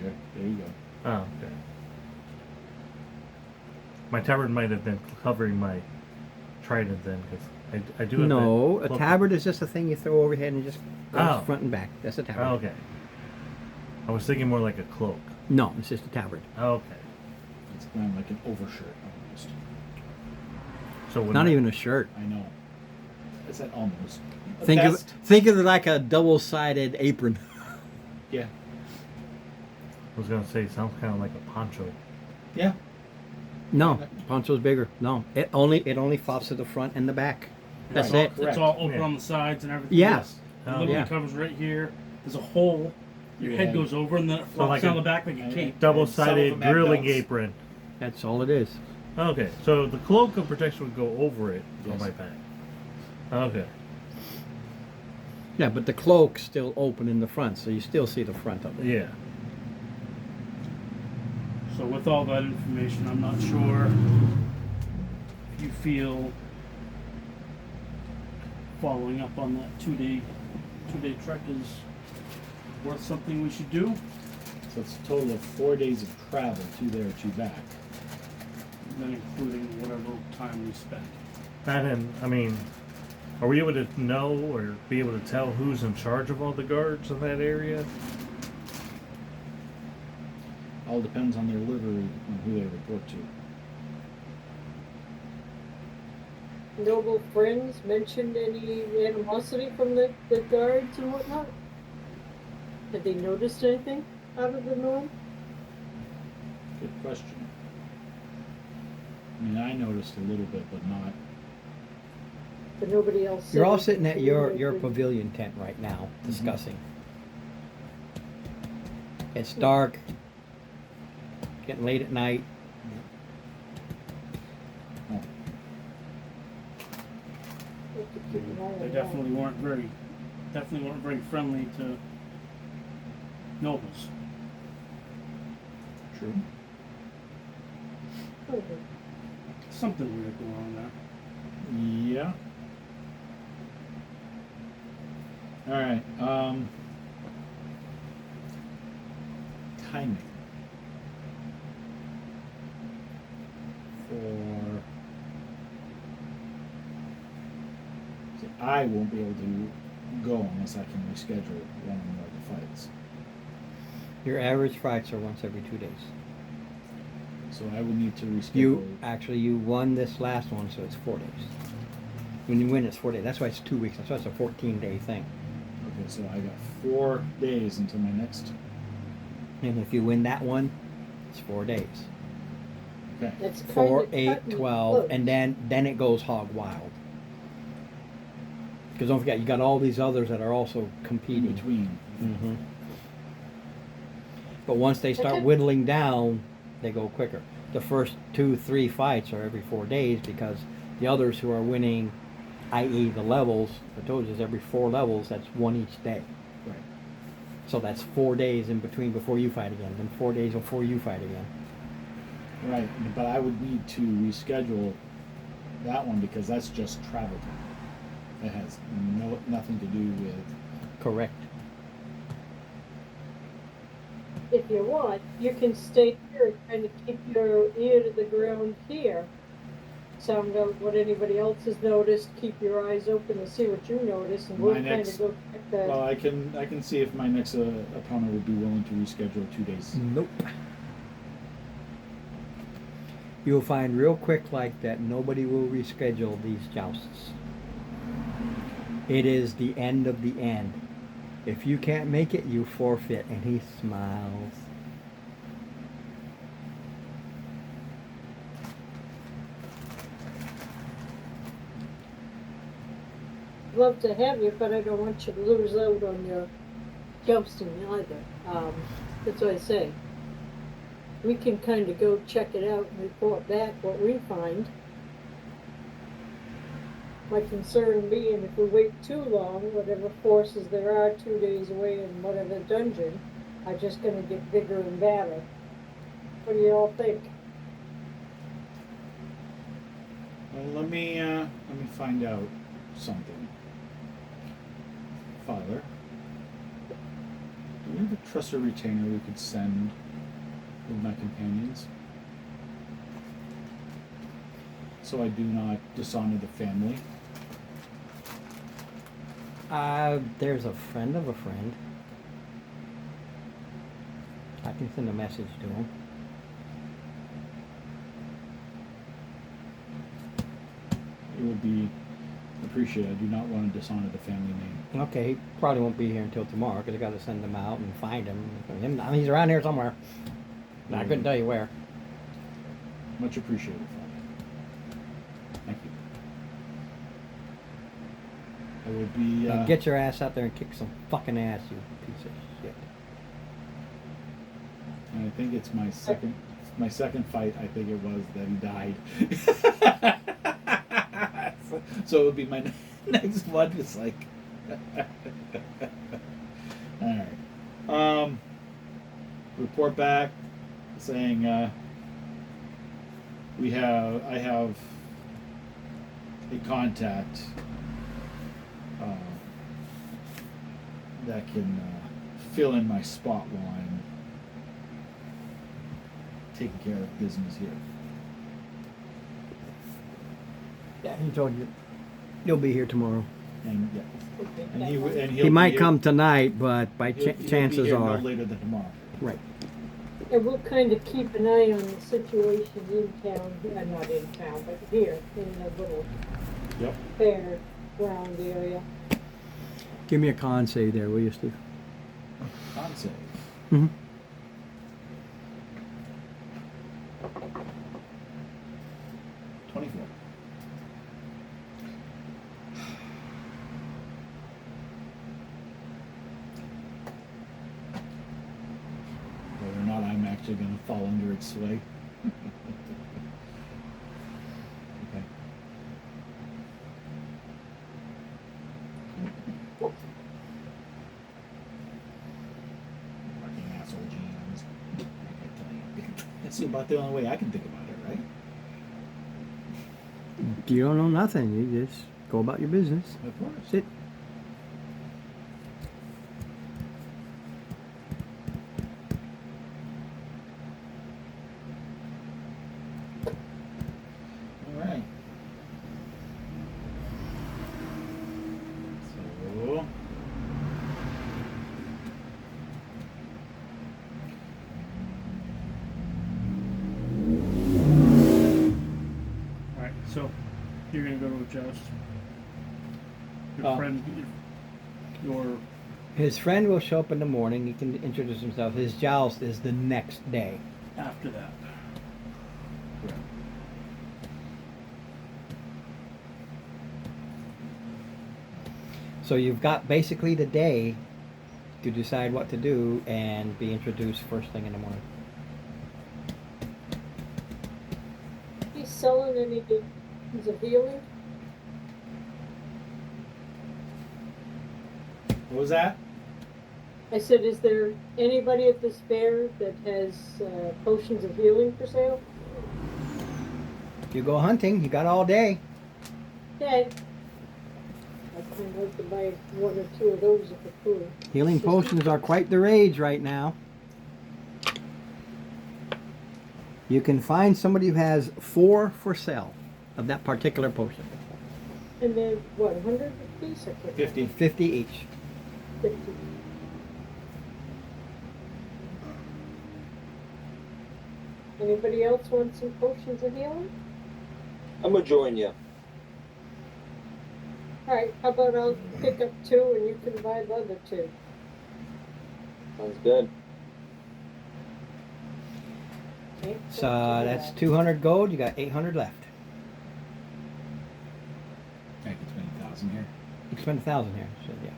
There you go.
Oh, okay. My tabard might have been covering my trident then, because I do have
No,
that
a
cloak-
tabard is just a thing you throw over your head and just goes
Oh.
front and back. That's a tabard.
Oh, okay. I was thinking more like a cloak.
No, it's just a tabard.
Oh, okay.
It's kind of like an overshirt almost.
So when
Not even a shirt.
I know. I said almost. A
Think
vest.
of it like a double-sided apron.
Yeah.
I was gonna say it sounds kind of like a poncho.
Yeah.
No, poncho's bigger. No, it only flops to the front and the back. That's
It's all-
it.
Correct.
It's all open
Yeah.
on the sides and everything.
Yeah.
It
Oh,
literally
yeah.
covers right here. There's a hole. Your
Yeah.
head goes over and then it flops
like
down
a-
the back like a cape.
Some
Double-sided
of them have
grilling
belts.
apron.
That's all it is.
Okay, so the cloak of protection would go over it on
Yes.
my back. Okay.
Yeah, but the cloak's still open in the front, so you still see the front of it.
Yeah.
So with all that information, I'm not sure if you feel following up on that two-day trek is worth something we should do.
So it's a total of 4 days of travel, 2 there, 2 back.
Then including whatever time we spend.
That and I mean, are we able to know or be able to tell who's in charge of all the guards in that area?
All depends on their livery and who they report to.
Noble friends mentioned any animosity from the guards and whatnot? Had they noticed anything out of the norm?
Good question. I mean, I noticed a little bit, but not.
But nobody else said
You're all
anything
sitting at
to
your
you?
pavilion tent right now, discussing. It's dark, getting late at night.
Oh,
Have to keep an eye on
They
that.
definitely weren't very friendly to nobles.
true.
Okay.
Something weird going on there.
Yeah. All right. Timing. I won't be able to go unless I can reschedule one or more of the fights.
Your average fights are once every 2 days.
So I would need to reschedule.
You won this last one, so it's 4 days. When you win, it's 4 days. That's why it's 2 weeks. That's why it's a 14-day thing.
Okay, so I got 4 days until my next.
And if you win that one, it's 4 days.
Okay.
It's kind
4,
of
8, 12, and then it goes hog wild. Because don't forget, you got all these others that are also
In
competing.
between.
Hmm. But once they start
Okay.
whittling down, they go quicker. The first 2, 3 fights are every 4 days because the others who are winning, i.e. the levels, I told you, is every 4 levels, that's 1 each day.
Right.
So that's 4 days in between before you fight again, then 4 days before you fight again.
Right, but I would need to reschedule that one because that's just travel time. It has nothing to do with.
Correct.
If you want, you can stay here and kind of keep your ear to the ground here. Sound out what anybody else has noticed. Keep your eyes open to see what you notice, and we'll
My
kind
next-
of go check that.
Well, I can see if my next opponent would be willing to reschedule 2 days.
Nope. You'll find real quick like that nobody will reschedule these jousts. It is the end of the end. If you can't make it, you forfeit. And he smiles.
Love to have you, but I don't want you to lose out on your jousting either. That's what I say. We can kind of go check it out and report back what we find. My concern being if we wait too long, whatever forces there are 2 days away in whatever dungeon are just going to get bigger and badder. What do you all think?
Well, let me find out something. Father, do you have a trusted retainer we could send with my companions? So I do not dishonor the family.
There's a friend of a friend. I can send a message to him.
It would be appreciated. I do not want to dishonor the family name.
Okay, he probably won't be here until tomorrow because I got to send him out and find him. I mean, he's around here somewhere. I couldn't tell you where.
Much appreciated, Father. Thank you. I will be.
Now get your ass out there and kick some fucking ass, you piece of shit.
And I think it's my second fight. I think it was that he died. So it would be my next one. It's like, all right. Report back saying I have a contact that can fill in my spot while I'm taking care of business here.
Yeah, he told you. You'll be here tomorrow.
And yeah,
Okay,
and
that
he
one.
and
He
he'll
might
be
come tonight, but by
He'll be
chances
here
are.
no later than tomorrow.
Right.
And we'll kind of keep an eye on the situation in town, not in town, but here in the little
Yep.
fairground area.
Give me a con save there, will you, Steve?
Con save.
Mm-hmm.
24. Whether or not I'm actually going to fall under its sway. Okay. Fucking asshole GMs. I tell you. That's about the only way I can think about it, right?
You don't know nothing. You just go about your business.
Of course.
Sit.
All right.
You're gonna go to a joust. Your
Oh.
friend, your
His friend will show up in the morning. He can introduce himself. His joust is the next day.
after that.
So you've got basically the day to decide what to do and be introduced first thing in the morning.
He's selling any things of healing?
What was that?
I said, is there anybody at this fair that has potions of healing for sale?
If you go hunting, you got all day.
Okay. I'd kind of like to buy one or two of those if I could.
Healing potions are quite the rage right now. You can find somebody who has 4 for sale of that particular potion.
And then, what, 100 a piece? I can't
50.
50 each.
50. Anybody else want some potions of healing?
I'm gonna join you.
Alright, how about I'll pick up 2 and you can buy the other 2?
Sounds good.
Okay,
So
not too
that's
bad.
200 gold. You got 800 left.
I can spend 1,000 here.
You can spend 1,000 here. So yeah.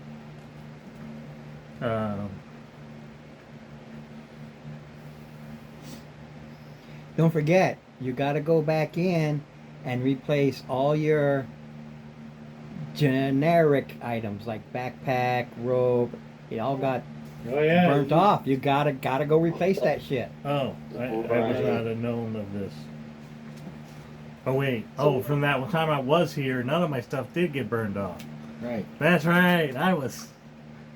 Don't forget, you got to go back in and replace all your generic items like backpack, rope. It all got
Oh yeah.
burnt off. You gotta go replace that shit.
Oh, I was not have known of this. Oh wait. Oh, from that one time I was here, none of my stuff did get burned off.
Right.
That's right. I was.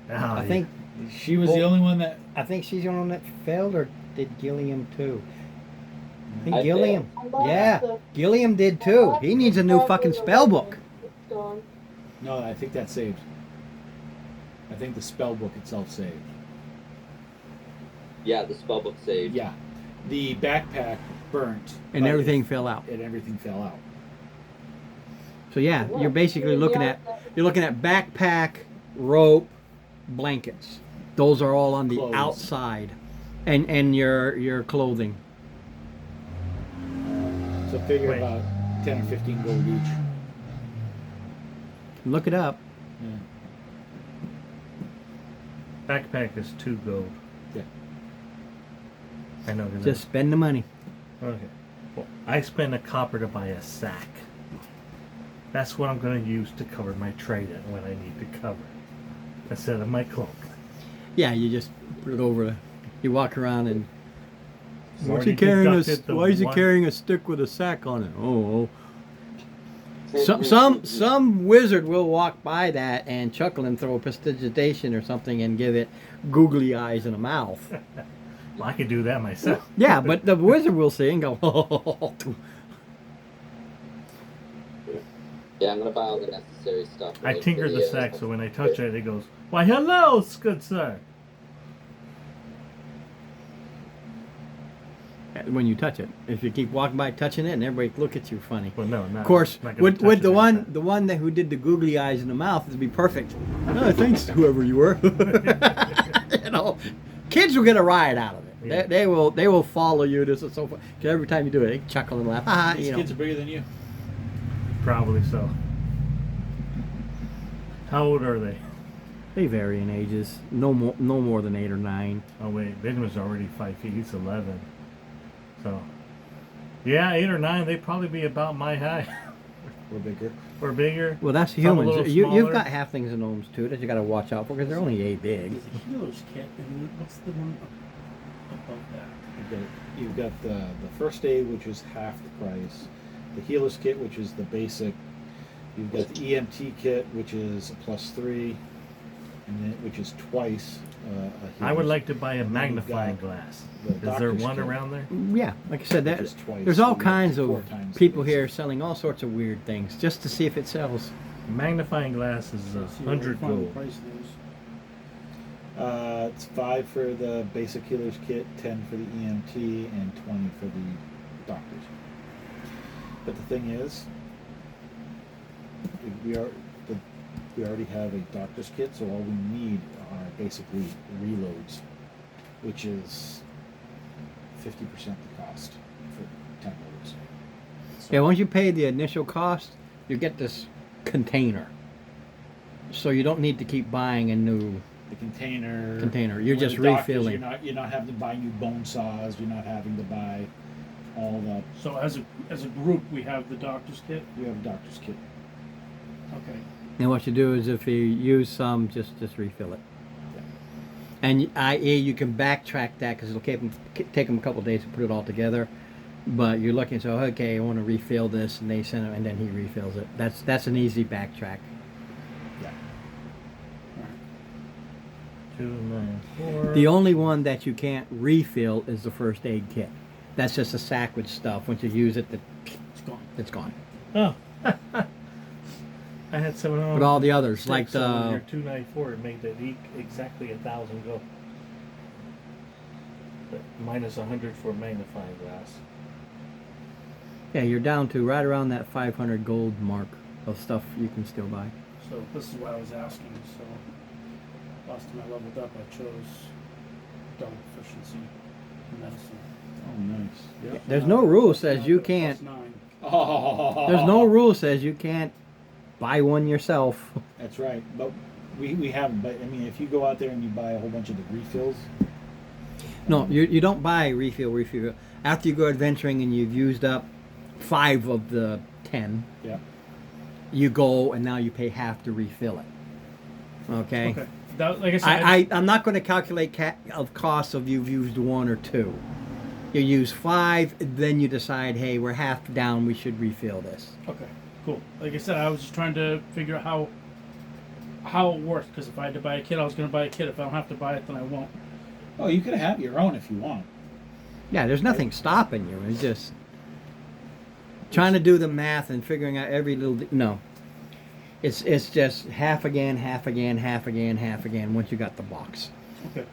Oh,
I think
She was the only one that.
she's the only one that failed, or did Gilliam too? I think
I
Gilliam.
I lost
Yeah,
the-
Gilliam did too. He needs a new fucking spell book.
It's gone.
No, I think that saved. I think the spell book itself saved.
Yeah, the spellbook saved.
Yeah. The backpack burnt.
And
but
everything fell out.
And everything fell out.
So yeah,
Well,
you're basically
yeah,
looking at backpack, rope, blankets. Those are all on the
Clothes.
outside, and your clothing.
So figure
Wait.
about 10 or 15 gold each.
Look it up.
Yeah.
backpack is 2 gold.
Yeah.
I know. 'Cause
Just spend the money.
okay. Well, I spent a copper to buy a sack. That's what I'm going to use to cover my trident when I need to cover it, instead of my cloak.
Yeah, you just put it over. You walk around and. Why is
Already
he carrying
deducted the
Why is he
one-
carrying a stick with a sack on it? Oh. Some wizard will walk by that and chuckle and throw a prestidigitation or something and give it googly eyes and a mouth.
Well, I could do that myself.
Yeah, but the wizard will see and go, oh.
Yeah, I'm gonna buy all the necessary stuff.
I
for
tinkered the
video.
sack so when I touch it, it goes, "Why, hello, good sir."
When you touch it, if you keep walking by touching it, and everybody look at you funny.
Well, no, not.
Of course,
not gonna
with
touch it
the
every
one
time.
the one that who did the googly eyes in the mouth would be perfect. Oh, thanks, whoever you were. You know, kids will get a riot out of it.
Yeah.
They will follow you. This is so fun. 'Cause every time you do it, they chuckle and laugh. Ah,
These
you know.
kids are bigger than you.
Probably so. How old are they?
They vary in ages. No more than 8 or 9.
Oh wait, Benjamin's already 5 feet. He's 11. So, yeah, 8 or 9. They'd probably be about my height
Or bigger.
or bigger.
Well, that's
Some a
humans.
little
You've
smaller.
got halflings and gnomes too that you got to watch out for because they're only 8 big.
There's a healer's kit, and what's the one above that?
You've got the first aid, which is half the price. The healer's kit, which is the basic. You've got the EMT kit, which is a +3, and then which is twice. A
I would
healer's-
like to buy a
And then you've
magnifying
got
glass.
the
Is there
doctor's
one
kit.
around there?
Yeah, like I said,
Which
that
is twice,
there's all
so you
kinds
have
of
4 times the
people
basic.
here selling all sorts of weird things just to see if it sells.
Magnifying glass is
Let's see what
100
the final
gold.
price is.
It's 5 for the basic healer's kit, 10 for the EMT, and 20 for the doctors. But the thing is, we already have a doctor's kit, so all we need are basically reloads, which is 50% the cost for 10 loads. So,
Yeah, once you pay the initial cost, you get this container. So you don't need to keep buying a new
the container.
You're
with
just
the doctors,
refilling.
You're not having to buy new bone saws. You're not having to buy all that.
So as a group, we have the doctor's kit.
We have a doctor's kit.
Okay.
And what you do is if you use some, just refill it.
Yeah.
And i.e. you can backtrack that because it'll take them a couple of days to put it all together. But you're looking, so okay, I want to refill this, and they send it, and then he refills it. That's an easy backtrack.
Yeah.
294.
The only one that you can't refill is the first aid kit. That's just a sack with stuff. Once you use it,
It's gone.
it's gone.
Oh. I had 700.
But all the others, like
so
the
your 294, it made it exactly 1,000 go. But minus 100 for magnifying glass.
yeah, you're down to right around that 500 gold mark of stuff you can still buy.
So this is what I was asking. So last time I leveled up, I chose double efficiency medicine.
Oh, nice. Yeah.
There's no rule says
Now
you
I've got
can't.
+9.
Oh.
There's no rule says you can't buy one yourself.
That's right. But we haven't. But I mean, if you go out there and you buy a whole bunch of the refills.
No, you don't buy refill. After you go adventuring and you've used up 5 of the 10,
Yeah.
you go and now you pay half to refill it. Okay.
Okay. That, like I said,
I'm not going to calculate of costs of you've used 1 or 2. You use 5, then you decide, hey, we're half down, we should refill this.
okay, cool. Like I said, I was just trying to figure out how it works. Because if I had to buy a kit, I was going to buy a kit. If I don't have to buy it, then I won't.
Oh, you could have your own if you want.
Yeah, there's nothing stopping you. It's just trying to do the math and figuring out every little. No, it's just half again once you got the box.
Okay.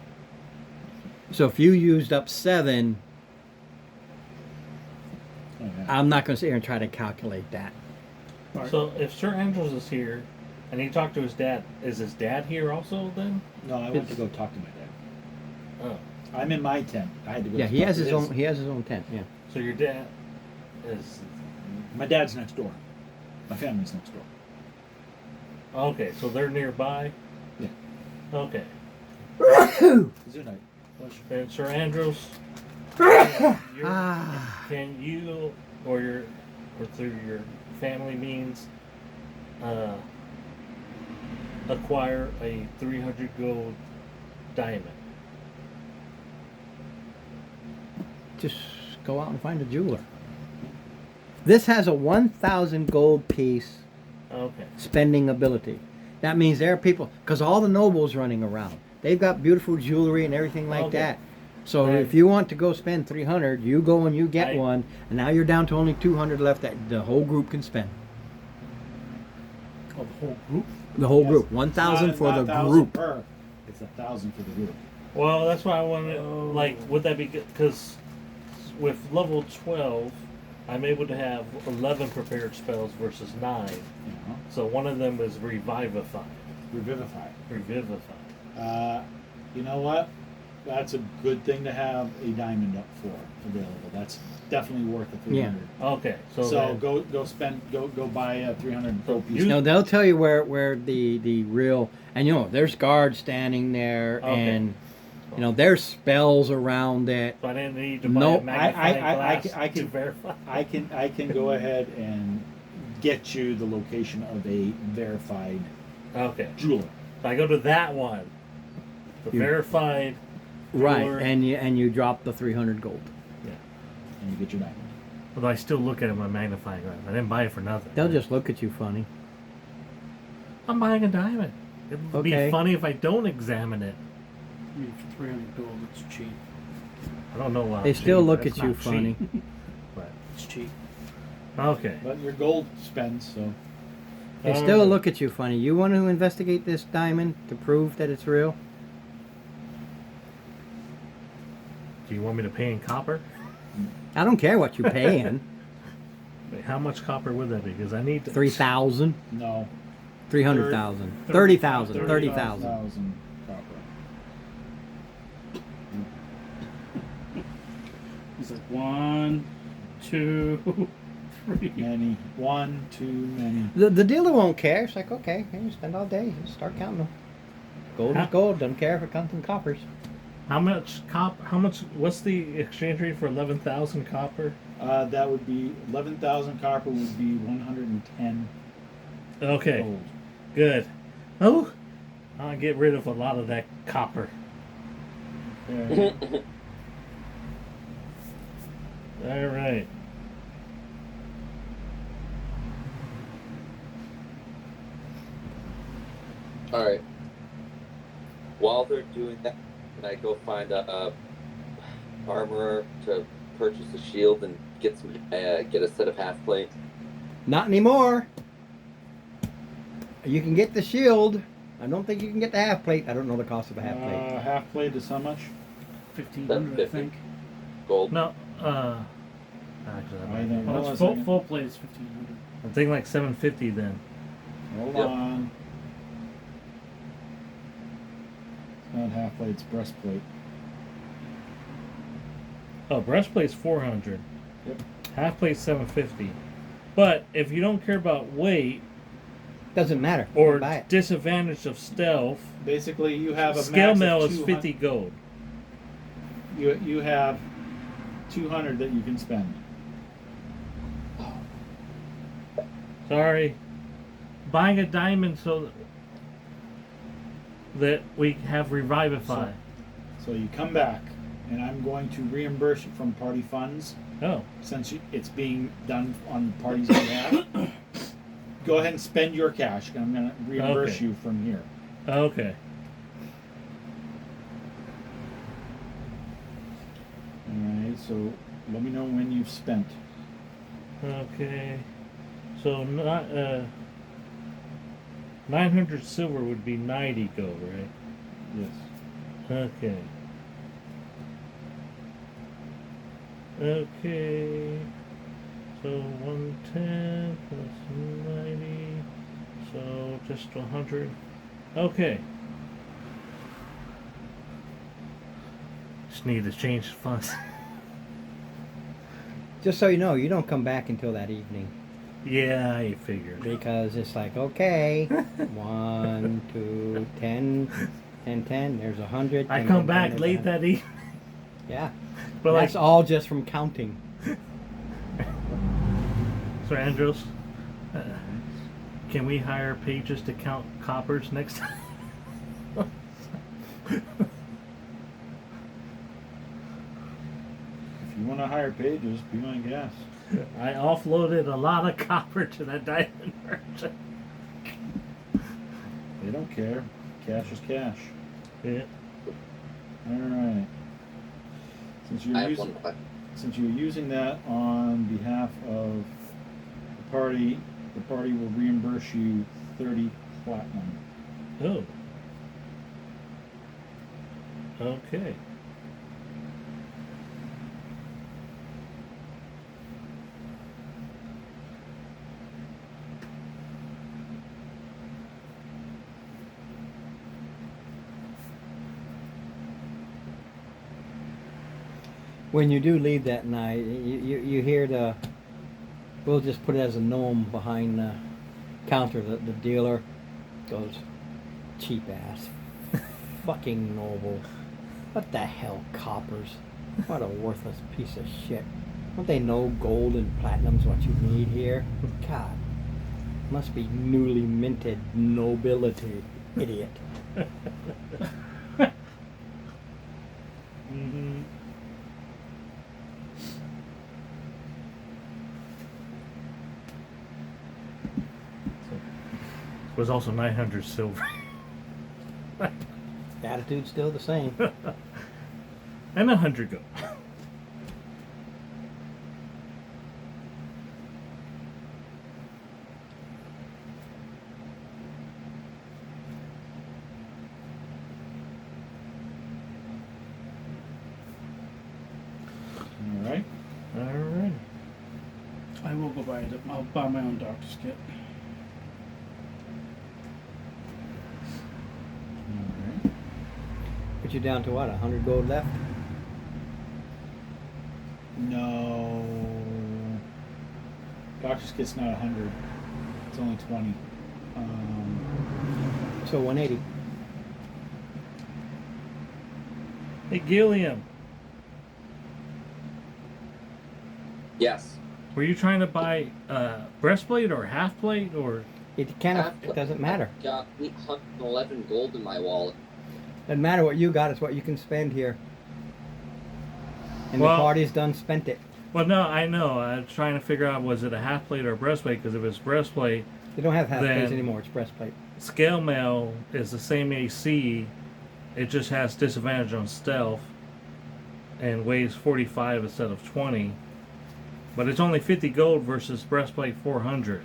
So if you used up 7,
Oh, yeah.
I'm not going to sit here and try to calculate that.
All right.
So if Sir Andrews is here, and he talked to his dad, is his dad here also then?
No, I went to go talk to my dad.
Oh,
I'm in my tent. I had to go.
Yeah, he
talk
has
to
his own. He has his own tent. Yeah.
so your dad is
My dad's next door. My family's next door.
okay. So they're nearby.
Yeah.
Okay.
Zunite.
And Sir Andrews, can you or through your family means acquire a 300 gold diamond?
Just go out and find a jeweler. This has a 1,000 gold piece
Okay.
spending ability. That means there are people, because all the nobles running around, they've got beautiful jewelry and everything like
Okay.
that. So
Right.
if you want to go spend 300, you go and you get
Right.
one, and now you're down to only 200 left that the whole group can spend.
Oh, the whole group.
The whole
Yes.
group, 1,000
Not-
for
not
the
1,000
group.
Per. It's 1,000 for the group.
Well, that's why I wanted. Like, would that be good? Because with level 12, I'm able to have 11 prepared spells versus 9.
You know,
So one of them is Revivify.
revivify.
Revivify.
You know what? That's a good thing to have a diamond up for available. That's definitely worth the 300.
Okay. So,
So
then-
go buy a 300 gold piece.
You-
No, they'll tell you where the real, and there's guards standing there,
Okay.
and there's spells around it.
So I didn't need to buy
No,
a magnifying glass
I
to
can-
verify.
I can go ahead and get you the location of a verified
Okay.
jeweler.
So I go to that one. The
You-
verified.
Right,
jeweler.
and you drop the 300 gold.
And you get your diamond.
Although I still look at it with my magnifying glass. I didn't buy it for nothing.
They'll just look at you funny.
I'm buying a diamond. It would
Okay.
be funny if I don't examine it.
I mean, for 300 gold, it's cheap.
I don't know why.
They
I'm
still
cheap.
look
That's
at you
not
funny.
cheap, but
It's cheap.
okay.
But your gold spends, so
They still look at you funny. You want to investigate this diamond to prove that it's real?
Do you want me to pay in copper?
I don't care what you pay in.
Wait, how much copper would that be? Because I need to.
3,000,
No.
300,000, 30,000, 30,000.
30,000 copper.
He's like 1, 2, 3.
Many. One, too many.
The dealer won't care. It's like, okay, here you spend all day, just start counting them. Gold is gold. Doesn't care if it comes in coppers.
How much How much? What's the exchange rate for 11,000 copper?
That would be 11,000 copper would be 110
Okay,
gold.
good. Oh, I'll get rid of a lot of that copper.
Okay.
All right.
All right. While they're doing that, can I go find a armorer to purchase a shield and get some get a set of half plate?
Not anymore. You can get the shield. I don't think you can get the half plate. I don't know the cost of a half plate.
Half plate is how much?
1,500, I think.
Gold.
No, actually, that
I
might
don't
be-
know.
Oh,
a
it's full,
second.
full plate is 1,500.
I'm thinking like 750 then.
Hold
Yep.
on. It's not half plate, it's breastplate.
Oh, breastplate's 400.
Yep.
Half plate's 750. But if you don't care about weight
Doesn't matter. You
or
can buy it.
disadvantage of stealth,
Basically, you have a
scale
max
mail
of
is
200
50 gold.
You have 200 that you can spend.
Sorry. Buying a diamond so that we have Revivify.
So you come back, and I'm going to reimburse you from party funds
Oh,
since it's being done on the party's behalf. Go ahead and spend your cash, and I'm going to reimburse
Okay.
you from here.
okay.
Alright, so let me know when you've spent.
Okay. So not 900 silver would be 90 gold, right?
Yes.
Okay. Okay. So 110 plus 90. So just 100. Okay. Just need to change the funds.
Just so you know, you don't come back until that evening
Yeah, I figured.
because it's like, okay, 1, 2, 10, 10, 10. There's 100.
I
10,
come
10,
back
10,
late
10.
that evening.
Yeah,
But
that's
like,
all just from counting.
so Andros, can we hire pages to count coppers next time?
If you want to hire pages, be my guest.
I offloaded a lot of copper to that diamond merchant.
They don't care. Cash is cash.
Yeah.
Alright. Since
I
you're
have
using
one question.
since you're using that on behalf of the party will reimburse you 30 platinum.
Oh. Okay.
When you do leave that night, you hear the. We'll just put it as a gnome behind the counter. The dealer goes, cheap ass, fucking noble. What the hell, coppers? What a worthless piece of shit. Don't they know gold and platinum's what you need here? God, must be newly minted nobility, idiot.
Mm-hmm. Was also 900 silver.
Attitude's still the same.
And 100 gold.
Alright.
Alright.
I will we'll go buy it. I'll buy my own doctor's kit.
Alright.
Put you down to what? 100 gold left.
No. Doctor's kit's not 100. It's only 20.
So 180.
Hey, Gilliam,
Yes.
were you trying to buy breastplate or half plate or?
It kind of. It doesn't matter.
Got 811 gold in my wallet.
Doesn't matter what you got. It's what you can spend here. And
Well-
the party's done spent it.
Well, no, I know. I was trying to figure out was it a half plate or a breastplate? Because if it's breastplate,
They don't have half plates
Then-
anymore. It's breastplate.
scale mail is the same AC. It just has disadvantage on stealth and weighs 45 instead of 20. But it's only 50 gold versus breastplate 400.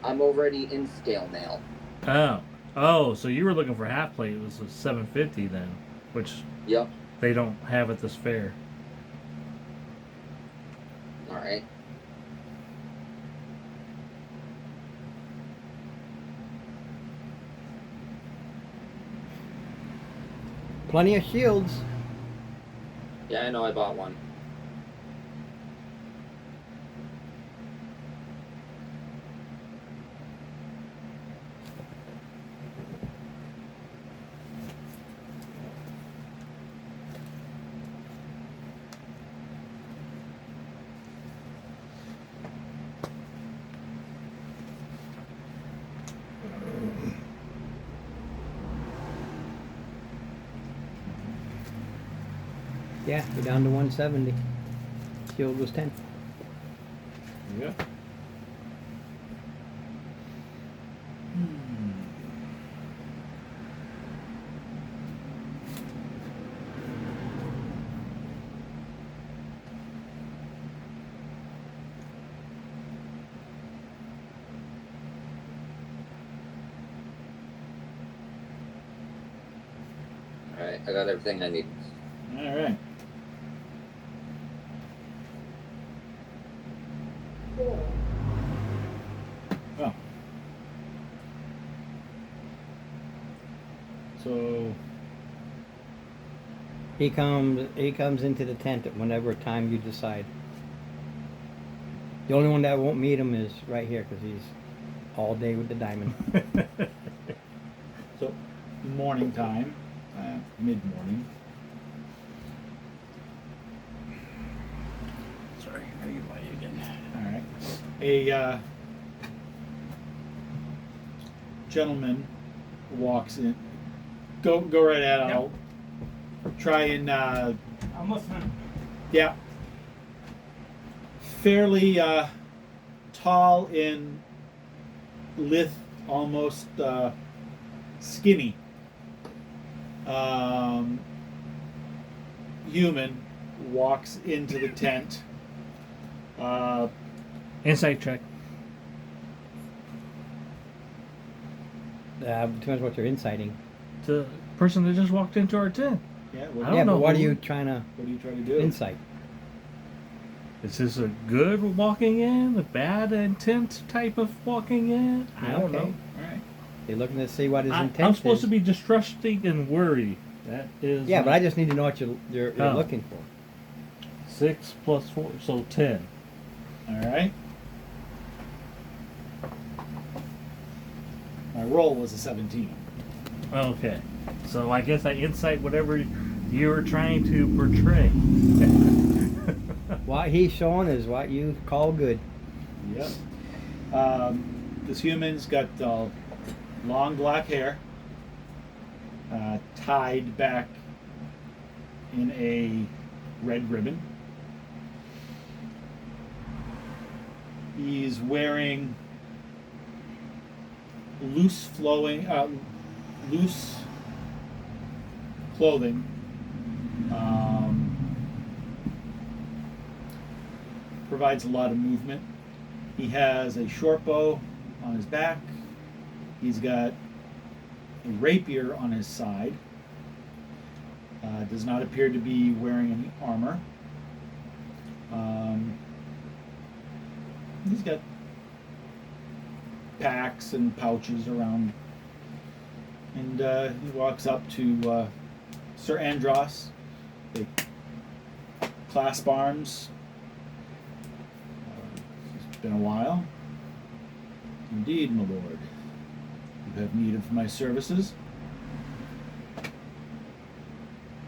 I'm already in scale mail.
Oh, so you were looking for half plate. It was a 750 then, which
Yep.
they don't have at this fair.
All right.
Plenty of shields.
Yeah, I know. I bought one.
Yeah, you're down to 170. Shield was 10.
Yeah.
All right. I got everything I need.
All right. Oh. So
He comes into the tent at whenever time you decide. The only one that won't meet him is right here because he's all day with the diamond.
So, morning time, mid morning.
Sorry, I gotta get by you again.
All right. A gentleman walks in. Go right at it. I'll try and
I'm listening.
yeah. Fairly tall and lithe, almost skinny. Human walks into the tent.
Insight check.
Depends what you're inciting.
The person that just walked into our tent.
Yeah.
I
What,
don't
Yeah,
know
but what are
who-
you trying to
what are you trying to do?
incite?
Is this a good walking in, a bad intent type of walking in? I don't
Okay.
know.
All right.
You're looking to see what his intent
I'm supposed
is.
to be distrusting and worried. That is.
Yeah, but I just need to know what you're
Oh.
looking for.
6 plus 4, so 10.
All right. My roll was a 17.
Okay. So I guess I incite whatever you were trying to portray.
What he's showing is what you call good.
Yep. This human's got long black hair, tied back in a red ribbon. He's wearing loose clothing. Provides a lot of movement. He has a short bow on his back. He's got a rapier on his side. Does not appear to be wearing any armor. He's got packs and pouches around. And he walks up to Sir Andros. They clasp arms. It's been a while. Indeed, my lord. You have need of my services.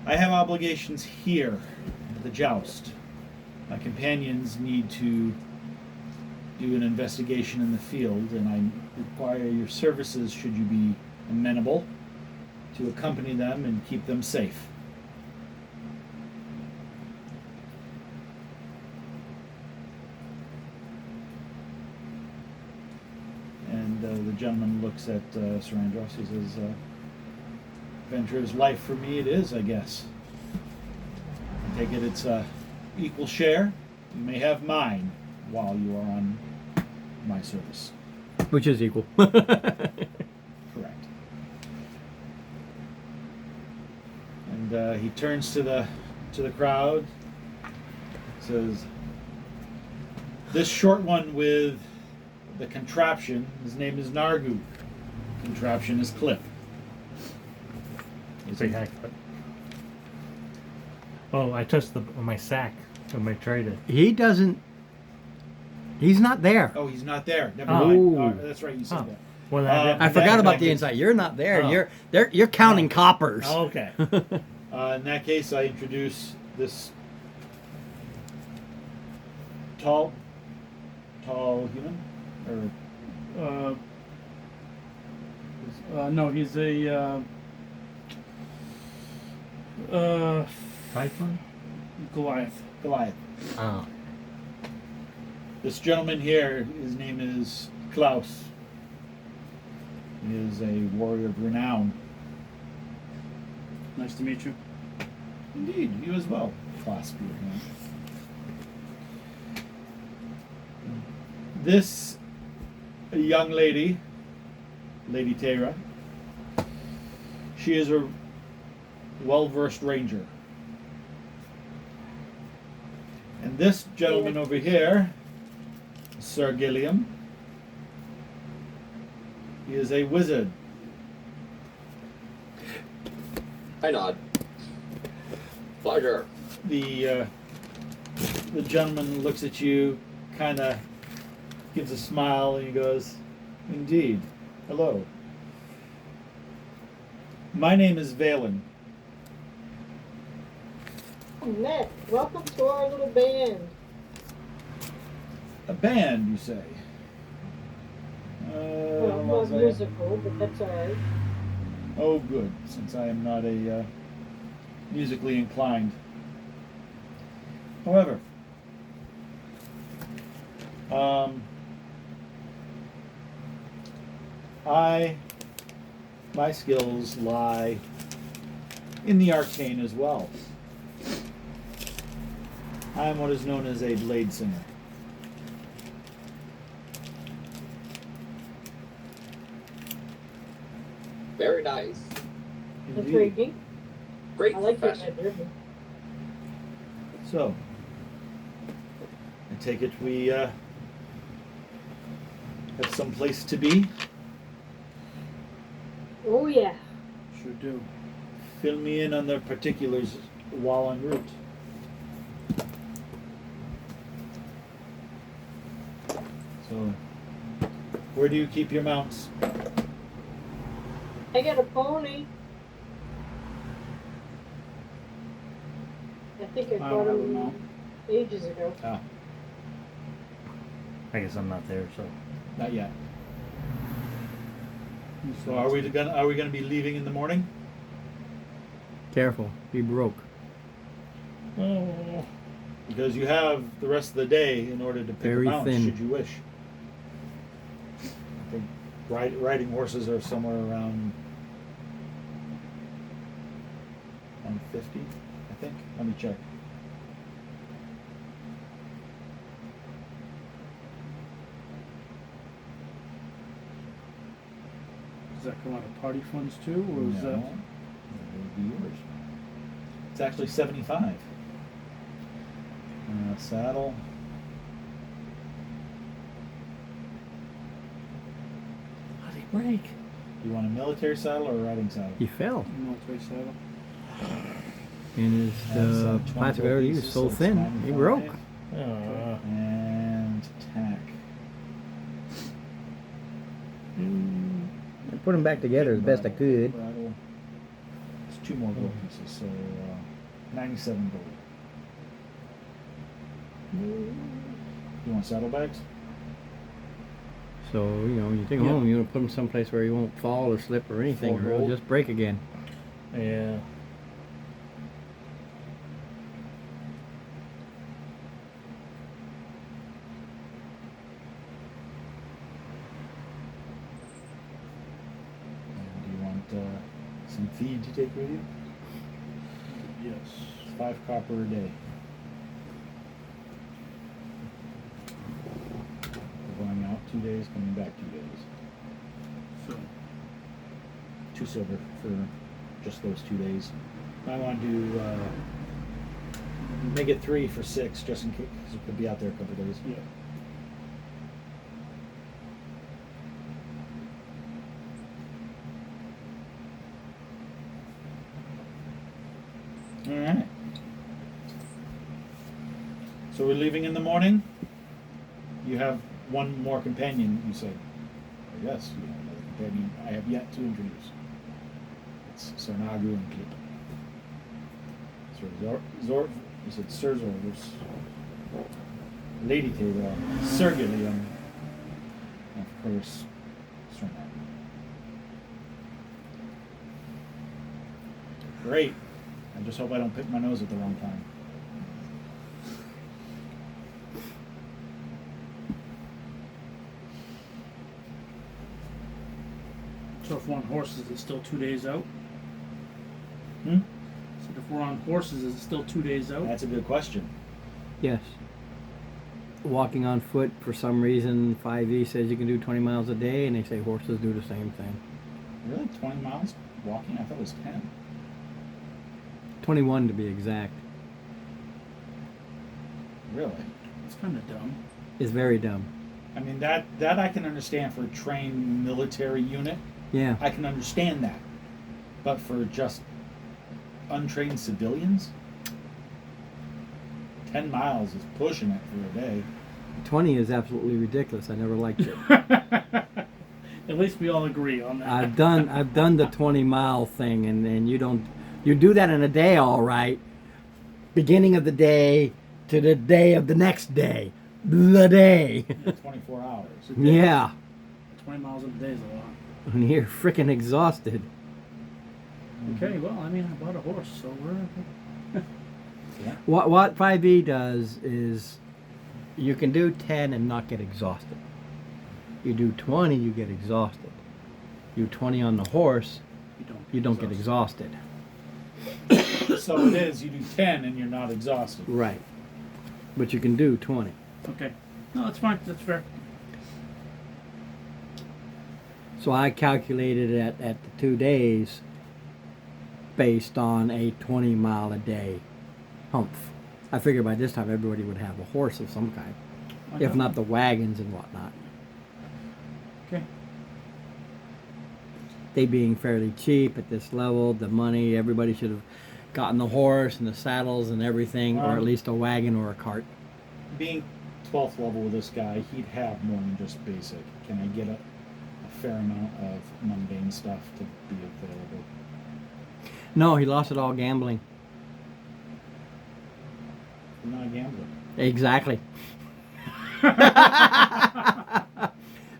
I have obligations here at the joust. My companions need to do an investigation in the field, and I require your services should you be amenable to accompany them and keep them safe. And the gentleman looks at Sir Andros. He says, "Venturer's life for me it is, I guess. I take it it's equal share. You may have mine while you are on my service."
Which is equal.
Correct. And he turns to the crowd. Says, "This short one with the contraption, his name is Nargu. Contraption is Clip."
Big haircut. Oh, I touched my sack when I traded.
He doesn't. He's not there.
Oh, he's not there. Never
Oh.
mind. That's right. You said
Oh.
that.
Well,
I forgot about the
inside.
inside. You're not there.
Oh.
You're counting coppers.
Oh, okay.
In that case, I introduce this tall human, or
No, he's a
Typhon?
Goliath.
Goliath.
Oh.
This gentleman here, his name is Klaus. He is a warrior of renown.
Nice to meet you.
Indeed, you as well. Clasp your hand. This young lady, Lady Tara, she is a well-versed ranger. And this gentleman over here, Sir Gilliam, he is a wizard.
I nod. Pleasure.
The gentleman looks at you, kind of gives a smile, and he goes, "Indeed. Hello. My name is Valen."
Annette, welcome to our little band.
A band, you say?
Well, not musical, but that's alright.
Oh, good, since I am not a musically inclined. However, my skills lie in the arcane as well. I am what is known as a blade singer.
Very nice.
Indeed.
Intriguing.
Great
I like that
profession.
idea.
So, I take it we have some place to be.
Oh yeah.
Sure do.
Fill me in on the particulars while en route. So, where do you keep your mounts?
I got a pony. I think I
I
got
don't have a
him
mount.
ages ago.
Ah,
I guess I'm not there, so.
not yet. So are we gonna be leaving in the morning?
Careful. Be broke.
Oh. Because you have the rest of the day in order to pick
Very
a mount,
thin.
should you wish. I think riding horses are somewhere around 150, I think. Let me check.
Does that come out of party funds too, or is
No,
that?
would be yours. It's actually 75. Saddle.
Break.
You want a military saddle or a riding saddle?
He fell.
Military saddle.
And his
20
plastic
gold
already
pieces,
was so
it's
thin, he
95.
broke.
And tack.
I put them back together as best I could.
Bridle. It's 2 more gold pieces, so 97 gold. You want saddlebags?
So, you know, you take them
Yeah.
home, you want to put them someplace where you won't fall or slip or anything,
Full
or it'll
gold.
just break again.
Yeah.
And do you want some feed to take with you?
Yes.
5 copper a day. We're going out 2 days, coming back 2 days.
So
2 silver for just those 2 days. I want to do make it 3 for 6, just in case, because we could be out there a couple days.
yeah.
All right. So we're leaving in the morning. You have one more companion, you said. Yes, you have another companion I have yet to introduce. It's Sarnagu and Clip. Sir Zor, you said Sir Zorvus. Lady Table, Sergilium, and of course, Sarnagu. Great. I just hope I don't pick my nose at the wrong time.
So if we're on horses, is it still 2 days out?
Hmm?
So if we're on horses, is it still 2 days out?
That's a good question.
Yes. Walking on foot, for some reason, 5e says you can do 20 miles a day, and they say horses do the same thing.
Really? 20 miles walking? I thought it was 10.
21 to be exact.
Really?
It's kind of dumb.
It's very dumb.
I mean, that I can understand for a trained military unit.
Yeah.
I can understand that. But for just untrained civilians? 10 miles is pushing it for a day.
20 is absolutely ridiculous. I never liked it.
At least we all agree on that.
I've done the 20-mile thing, and you do that in a day, all right. Beginning of the day to the day of the next day, the day.
24 hours.
Yeah,
20 miles a day is a lot.
and you're freaking exhausted.
Okay, well, I mean, I bought a horse, so we're.
Yeah.
What 5e does is you can do 10 and not get exhausted. You do 20, you get exhausted. You 20 on the horse, you don't get exhausted.
So it is, you do 10 and you're not exhausted.
Right. But you can do 20.
Okay. No, that's fine. That's fair.
So I calculated it at the 2 days based on a 20 mile a day humph. I figured by this time everybody would have a horse of some kind, if
Okay.
not the wagons and whatnot.
Okay.
They being fairly cheap at this level, the money, everybody should have gotten the horse and the saddles and everything, or at least a wagon or a cart.
Being 12th level with this guy, he'd have more than just basic. Can I get a fair amount of mundane stuff to be available?
No, he lost it all gambling.
I'm not a gambler.
Exactly.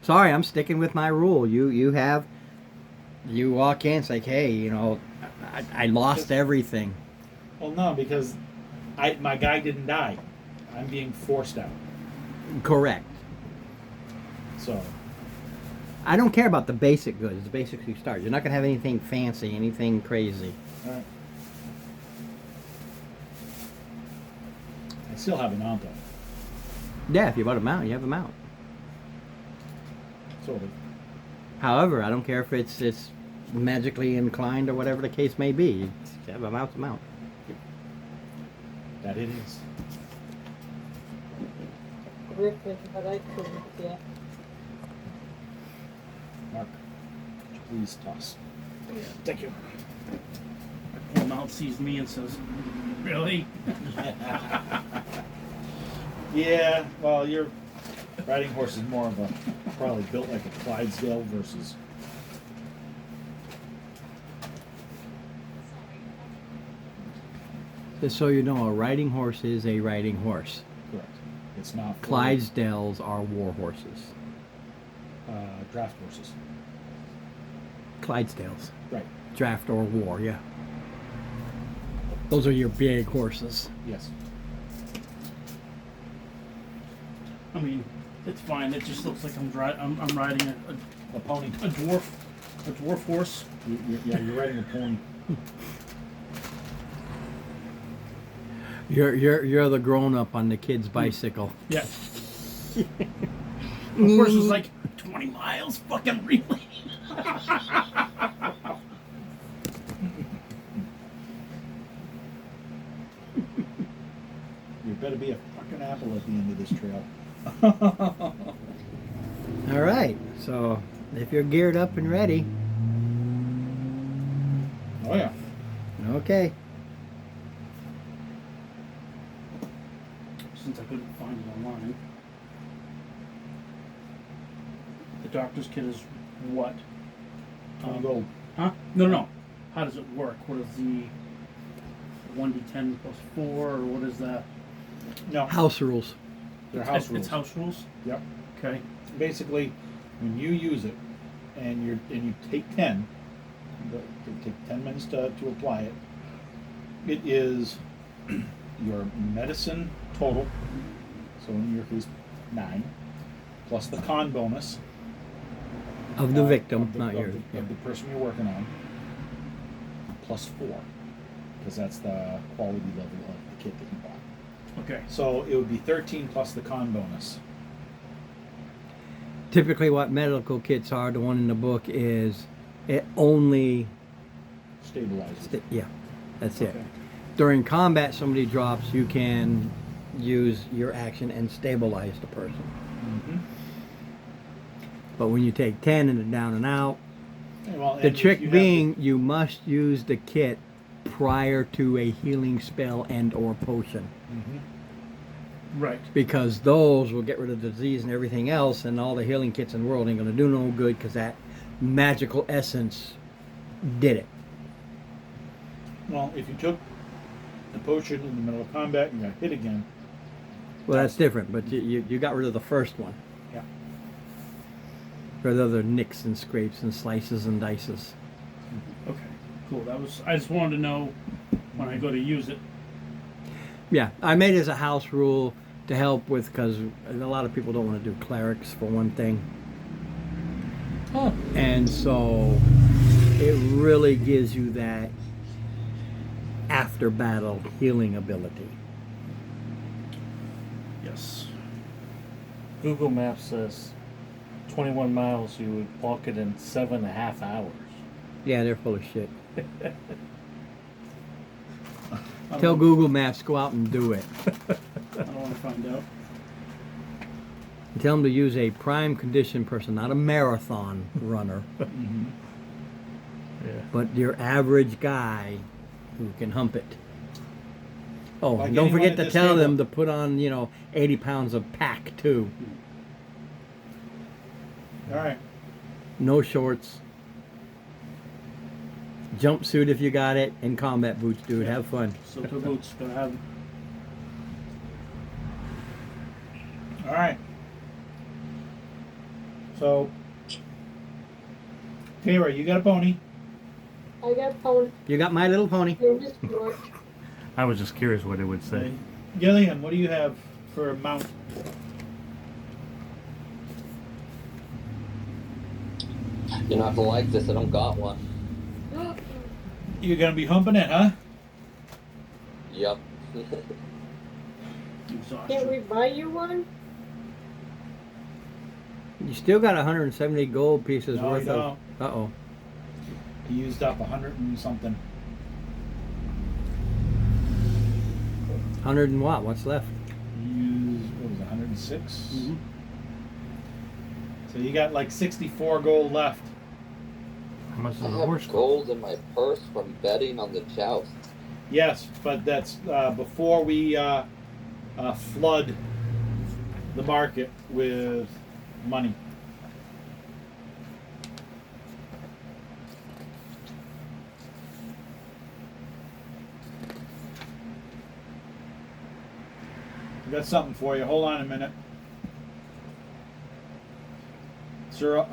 Sorry, I'm sticking with my rule. You walk in, it's like, hey, you know, I lost everything.
Well, no, because my guy didn't die. I'm being forced out.
Correct.
So,
I don't care about the basic goods, the basics you start. You're not going to have anything fancy, anything crazy.
alright. I still have a mount though.
Yeah, if you bought a mount, you have a mount.
Sort of.
However, I don't care if it's magically inclined or whatever the case may be. You have a mount's a mount.
That it is.
Griffin, but I couldn't get.
Mark. please toss.
Thank you. My poor mouth sees me and says, "Really?"
Yeah, well, your riding horse is more of a, probably built like a Clydesdale versus.
Just so you know, a riding horse is a riding horse.
Correct. It's not. for,
Clydesdales are war horses.
Draft horses.
Clydesdales.
Right.
Draft or war, yeah. Those are your big horses.
Yes.
I mean, it's fine. It just looks like I'm riding
A pony.
a dwarf horse.
Yeah, you're riding a pony.
You're the grown up on the kid's bicycle.
Yeah. The horse is like 20 miles. Fucking really.
You better be a fucking apple at the end of this trail.
All right. So if you're geared up and ready,
Oh yeah.
okay.
Since I couldn't find it online. The doctor's kit is what?
20 gold.
Huh? No. How does it work? What is the 1d10 plus 4, or what is that?
No,
House rules.
they're house rules.
It's house rules?
Yep.
Okay.
Basically, when you use it, and you take 10, it take 10 minutes to apply it. It is your medicine total. So in your case, 9, plus the con bonus
Of the victim,
of the,
not
of
yours.
the, of the person you're working on, plus 4, because that's the quality level of the kit that you bought.
Okay.
So it would be 13 plus the con bonus.
Typically, what medical kits are, the one in the book is it only.
Stabilizes.
Yeah, that's it.
Okay.
During combat, somebody drops, you can use your action and stabilize the person.
Mm-hmm.
But when you take 10 and down and out,
Well,
the
and if
trick
you have
being you must use the kit prior to a healing spell and or potion.
Right.
Because those will get rid of the disease and everything else, and all the healing kits in the world ain't going to do no good because that magical essence did it.
Well, if you took the potion in the middle of combat and got hit again,
Well, that's different, but you got rid of the first one.
yeah.
For the other nicks and scrapes and slices and dices.
Okay. Cool. I just wanted to know when I go to use it.
Yeah, I made it as a house rule to help with, because a lot of people don't want to do clerics for one thing.
Oh.
And so it really gives you that after battle healing ability.
Yes.
Google Maps says 21 miles, you would walk it in 7.5 hours.
Yeah, they're full of shit.
I
Tell
don't,
Google Maps, go out and do it.
I don't want to find out.
Tell them to use a prime condition person, not a marathon runner,
Mm-hmm.
Yeah.
but your average guy who can hump it. Oh,
Like
and don't
anyone
forget
at
to
this
tell them
table.
to put on, 80 pounds of pack too.
All right.
No shorts. Jumpsuit if you got it, and combat boots, dude. Have fun.
Silver boots. Gotta have them.
All right. So, Tara, you got a pony.
I got pony.
You got My Little Pony.
Name is George.
I was just curious what it would say.
Gillian, what do you have for a mount?
You're not gonna like this. I don't got one.
You're gonna be humping it, huh?
Yep.
Exhaustion.
Can't we buy you one?
You still got 170 gold pieces
No,
worth
you
of.
don't.
Uh oh.
He used up 100 and something.
100 and what? What's left?
He used, what was it, 106?
Mhm.
So you got like 64 gold left.
much is
I
a
have
horse cost?
gold in my purse from betting on the joust.
Yes, but that's before we flood the market with money. I got something for you. Hold on a minute. Sir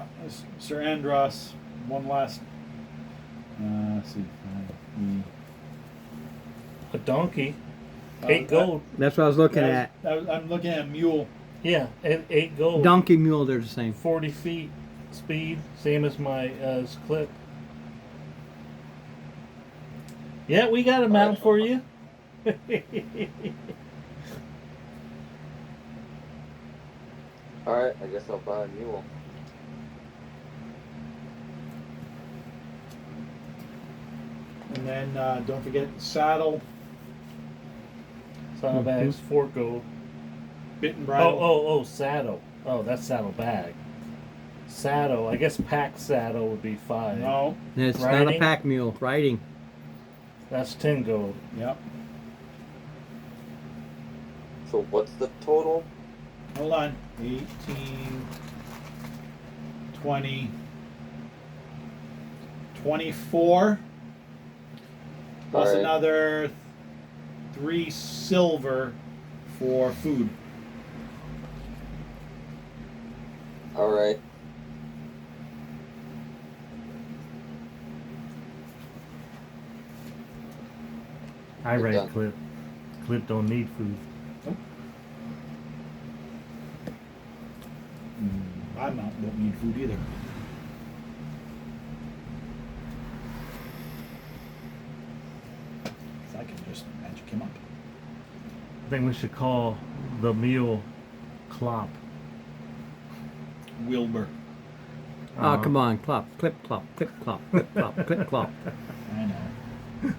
Andros, one last. Let's see.
A donkey.
Uh,
8 gold.
That's what I was looking at.
I'm looking at a mule.
Yeah, 8 gold.
Donkey mule, they're the same.
40 feet speed, same as my clip. Yeah, we got a mount for you.
Alright, I guess I'll buy a mule.
And then don't forget the saddle,
Saddlebags, 4 gold.
bit and bridle.
Oh, saddle. Oh, that's saddle bag. Saddle, I guess pack saddle would be 5.
No.
It's not a
Riding?
pack mule. Riding.
That's 10 gold.
Yep.
So what's the total?
Hold on. 18, 20, 24. Plus
Alright.
another 3 silver for food.
Alright.
I
Good
rate
done.
clip. Clip don't need food.
My mount don't need food either. So I can just magic him up.
I think we should call the mule Clop.
Wilbur.
Oh, come on. Clop. Clip, clop. Clip, clop. Clip, clop. Clip, clop.
I know.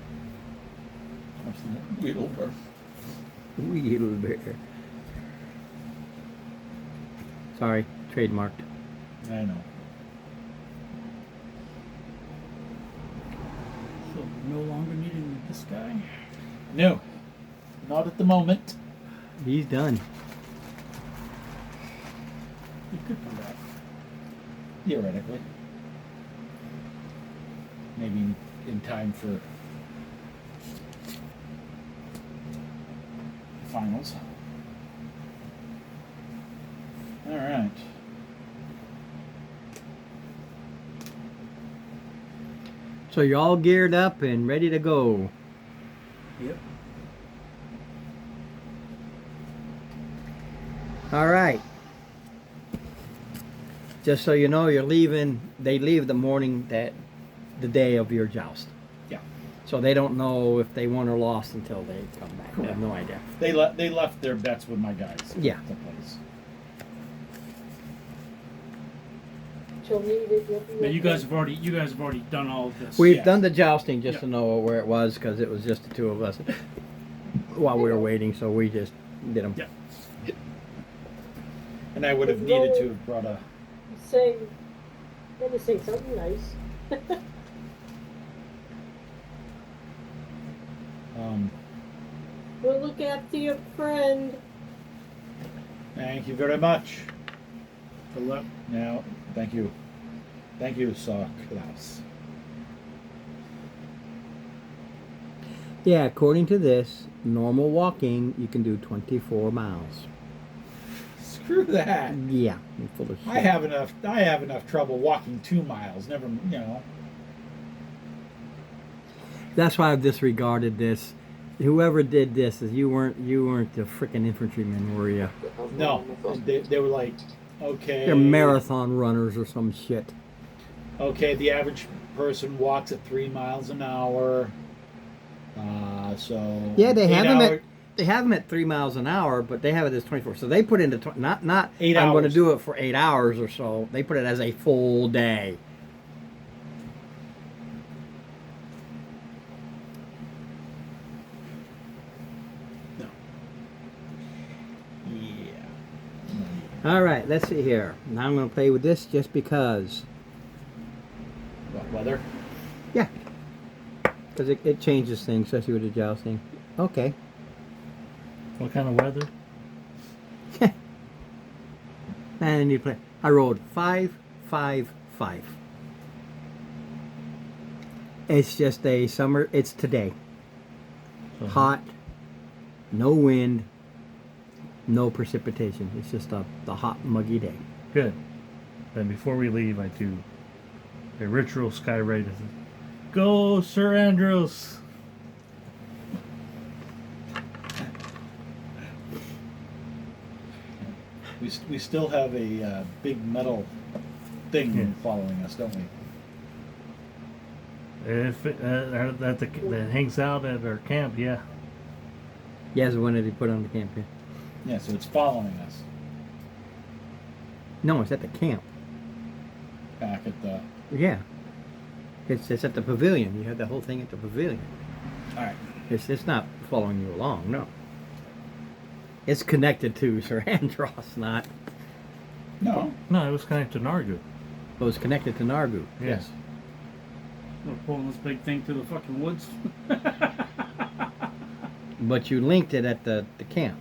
Wilbur.
Wheelbear. Sorry. Trademarked.
I know.
So no longer needing this guy.
No. Not at the moment.
He's done.
He could come back.
Theoretically. Maybe in time for finals. All right.
So you're all geared up and ready to go.
Yep.
All right. Just so you know, you're leaving. They leave the morning that the day of your joust.
Yeah.
So they don't know if they won or lost until they come back. They have no idea.
They left their bets with my guys.
Yeah.
The place.
She'll need it. You'll be
Now you
okay.
guys have already done all of this.
We've
Yes.
done the jousting just
Yeah.
to know where it was because it was just the two of us while we were waiting. So we just did them.
Yeah.
And I would have needed to have brought a.
Saying, gonna say something nice. We'll look after your friend.
Thank you very much.
Good luck.
Now, thank you. Thank you, Sir Klaus.
Yeah, according to this, normal walking you can do 24 miles.
Screw that.
Yeah, you're full of shit.
I have enough trouble walking 2 miles. Never, you know.
That's why I've disregarded this. Whoever did this is you weren't the freaking infantrymen, were you?
The hell's
No,
wrong with them?
they were like, okay.
They're marathon runners or some shit.
Okay, the average person walks at 3 miles an hour. So
Yeah, they
8
have them
hour-
at they have them at 3 miles an hour, but they have it as 24. So they put into not
8
I'm going to
hours.
do it for 8 hours or so. They put it as a full day.
Yeah.
All right, let's see here. Now I'm going to play with this just because.
What, weather?
Yeah. Because it changes things, especially with the jousting. Okay.
What kind of weather?
And you play. I rolled 5, 5, 5. It's just a summer. It's today.
So,
Hot. No wind. No precipitation. It's just the hot, muggy day.
Good. Then before we leave, I do a ritual sky raid. Go, Sir Andros!
We still have a big metal thing
Yeah.
following us, don't we?
If that hangs out at our camp, yeah.
Yeah, it's the one that they put on the camp here.
Yeah, so it's following us
No, it's at the camp.
back at the.
Yeah. It's at the pavilion. You have the whole thing at the pavilion.
All right.
It's not following you along, no. It's connected to Sir Andros, not.
No.
No, it was connected to Nargu.
It was connected to Nargu.
Yes.
We're pulling this big thing through the fucking woods.
But you linked it at the camp.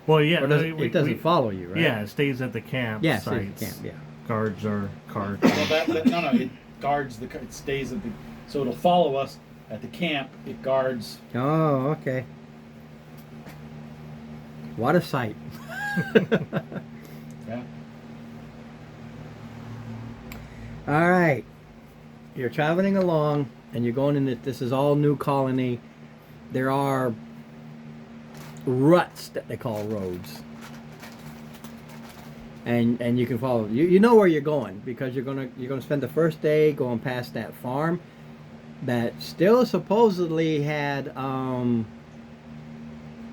Well, yeah.
Or it doesn't follow you, right?
Yeah, it stays at the camp.
Yeah, it stays
sites.
at the camp, yeah.
Guards are cards.
Well, no. It guards the. It stays at the. So it'll follow us at the camp. It guards.
Oh, okay. What a sight.
Yeah.
All right. You're traveling along and you're going in this is all new colony. There are ruts that they call roads. And you can follow. You know where you're going because you're gonna spend the first day going past that farm that still supposedly had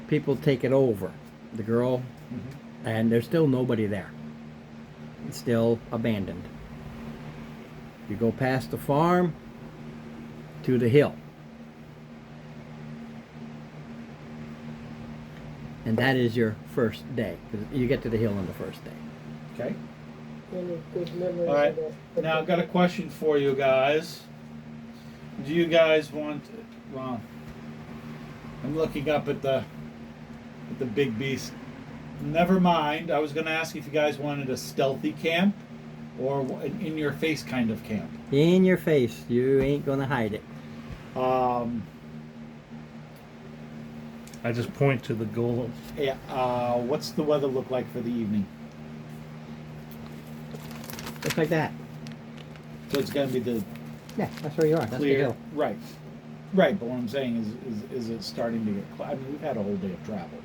people take it over. The girl, and there's still nobody there. It's still abandoned. You go past the farm to the hill. And that is your first day. 'Cause you get to the hill on the first day.
Okay.
Any good memories
All right.
of that?
Now I've got a question for you guys. Do you guys want? Well, I'm looking up at the big beast. Never mind. I was going to ask if you guys wanted a stealthy camp or an in-your-face kind of camp.
In your face. You ain't gonna hide it.
I just point to the golem.
Yeah. What's the weather look like for the evening?
Just like that.
So it's going to be the
Yeah, that's where you are. That's the
clear.
hill.
Right. Right. But what I'm saying is it starting to get? I mean, we've had a whole day of travel.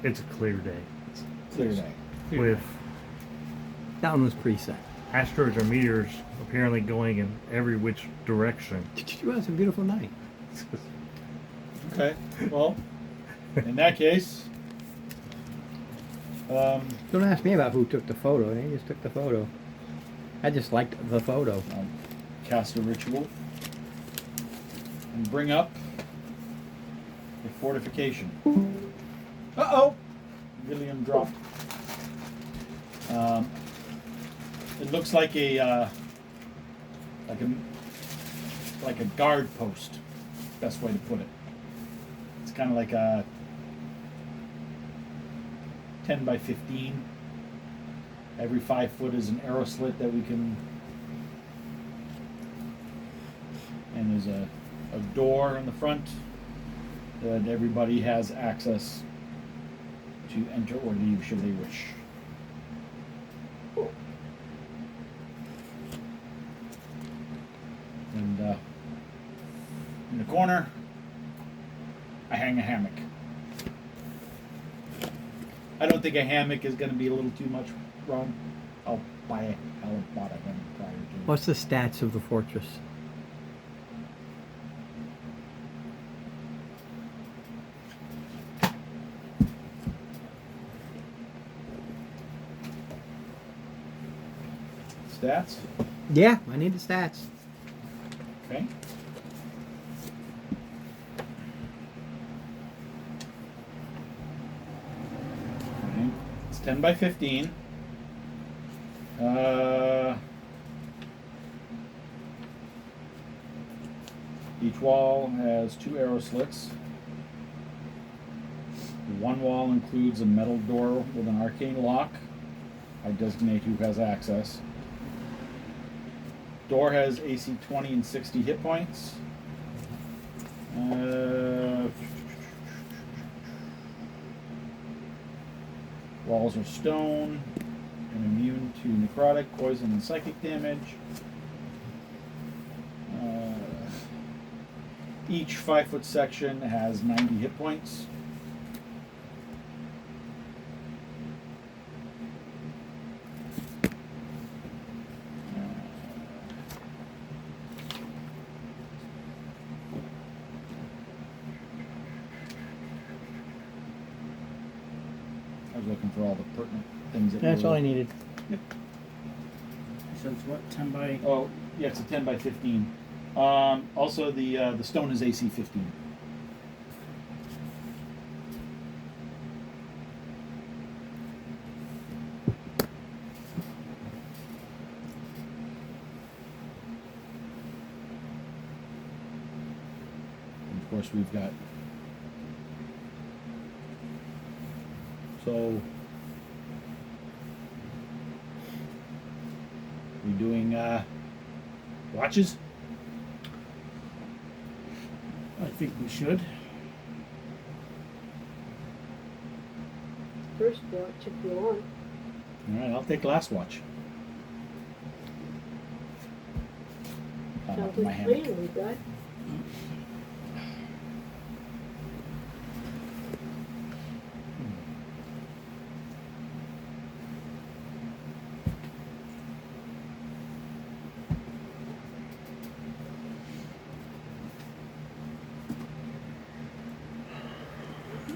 It's a clear day.
It's clear day.
With
That one was preset.
asteroids or meteors apparently going in every which direction.
Well, it's a beautiful night.
Okay. Well, in that case,
Don't ask me about who took the photo. They just took the photo. I just liked the photo.
I'll cast a ritual and bring up a fortification. Uh-oh! William dropped. It looks like a guard post. Best way to put it. It's kind of like a 10 by 15. Every 5 foot is an arrow slit that we can. And there's a door in the front that everybody has access to enter or leave should they wish. And in the corner, I hang a hammock. I don't think a hammock is going to be a little too much, Ron. I'll buy a bought a hammock prior to.
What's the stats of the fortress?
Stats?
Yeah, I need the stats.
Okay. Alright. It's 10 by 15. Each wall has 2 arrow slits. One wall includes a metal door with an arcane lock. I designate who has access. Door has AC 20 and 60 hit points. Walls are stone and immune to necrotic, poison, and psychic damage. Each 5-foot section has 90 hit points. I was looking for all the pertinent things that
That's
were-
all I needed.
So it's what, 10 by.
Oh, yeah, it's a 10 by 15. Also, the stone is AC 15. And of course, we've got. So, we doing watches?
I think we should.
First watch if you want.
All right, I'll take last watch.
Sounds
My
like
hammock.
plan we got.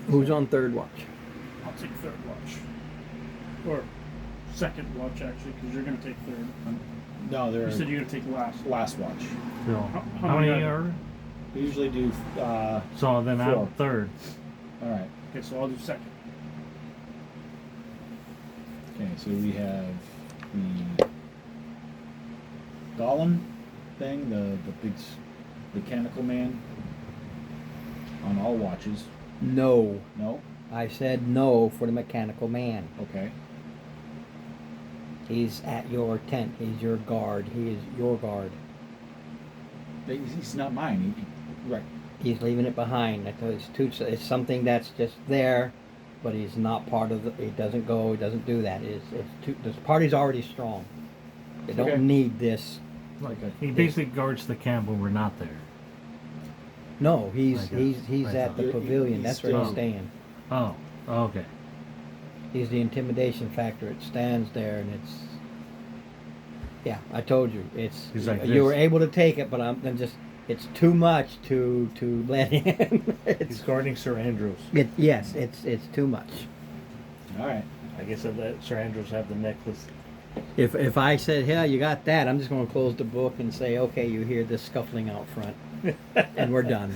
Who's on third watch?
I'll take third watch. Or second watch, actually, because you're going to take third.
No,
You
they're
said you're going to take last.
last watch.
So,
How
how
many
many
are
are?
We usually do.
So then
4.
I'm third.
All right.
Okay, so I'll do second.
Okay, so we have the Golem thing, the big mechanical man on all watches.
No.
No?
I said no for the mechanical man.
Okay.
He's at your tent. He's your guard. He is your guard.
He's not mine. Right.
He's leaving it behind. It's something that's just there, but he's not part of the. He doesn't go. He doesn't do that. This party's already strong. They don't
Okay.
need this.
Okay.
He basically guards the camp when we're not there.
No, he's
Like
he's
I
at
thought.
the pavilion. That's where he's
still-
staying.
Oh, okay.
He's the intimidation factor. It stands there, and it's. Yeah, I told you. It's
He's like
you
this.
were able to take it, but I'm just. It's too much to let in.
He's
it's
guarding Sir Andros.
yes, it's too much.
All right.
I guess I'd let Sir Andros have the necklace.
If I said, "Yeah, you got that," I'm just going to close the book and say, "Okay, you hear this scuffling out front," and we're done.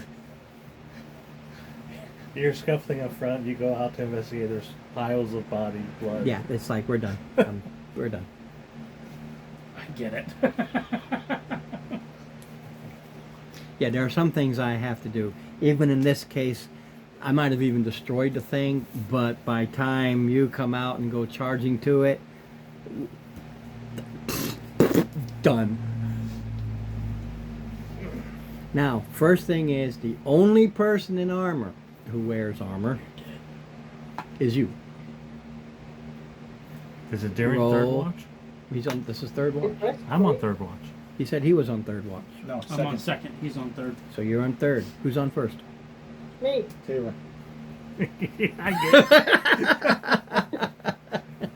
You're scuffling up front. You go out to investigate. There's piles of body blood.
Yeah, it's like we're done. We're done.
I get it.
Yeah, there are some things I have to do. Even in this case, I might have even destroyed the thing, but by time you come out and go charging to it, done. Now, first thing is, the only person in armor who wears armor is you.
Is it during third
Roll.
watch?
He's on. This is third watch.
I'm on third watch.
He said he was on third watch.
No,
I'm
second.
on second. He's on third.
So you're on third. Who's on first?
Me.
Taylor.
I get it.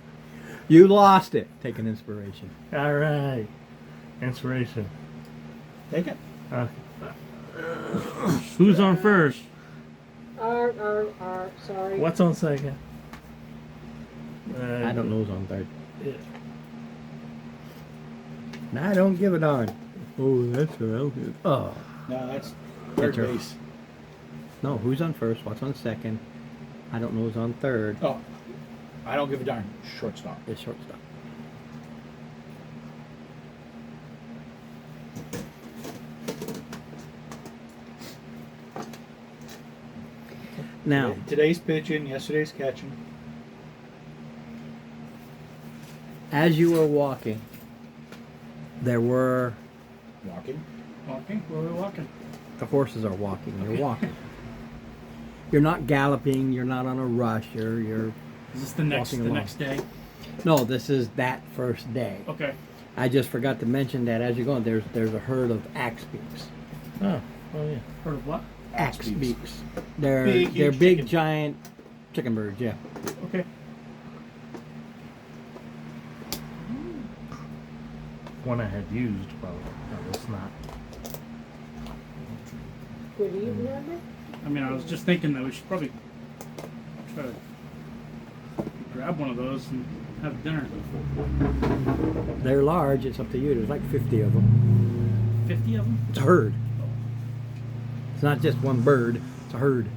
You lost it. Take an inspiration.
All right. Inspiration.
Take it.
Who's on first?
Sorry.
What's on second?
I don't know who's on third.
Yeah.
Nah, I don't give a darn. Oh, that's good. Oh.
No, that's third
Pitcher.
base.
No, who's on first? What's on second? I don't know who's on third.
Oh, I don't give a darn. Shortstop.
It's shortstop. Now,
Today's pitching, yesterday's catching.
as you were walking, there were
Walking.
Walking? Where are we walking?
the horses are walking. You're walking. You're not galloping. You're not on a rush. You're.
Is this the next
Walking along.
day?
No, this is that first day.
Okay.
I just forgot to mention that as you're going, there's a herd of axe beaks.
Oh, yeah.
Heard of what?
Axe
Axe beaks.
beaks. They're
Big,
they're
huge
big
chicken.
giant chicken birds. Yeah.
Okay.
One I had used, but that was not.
Good evening.
I mean, I was just thinking that we should probably try to grab one of those and have dinner.
They're large. It's up to you. There's like 50 of them.
50 of them?
It's a herd. It's not just one bird. It's a herd.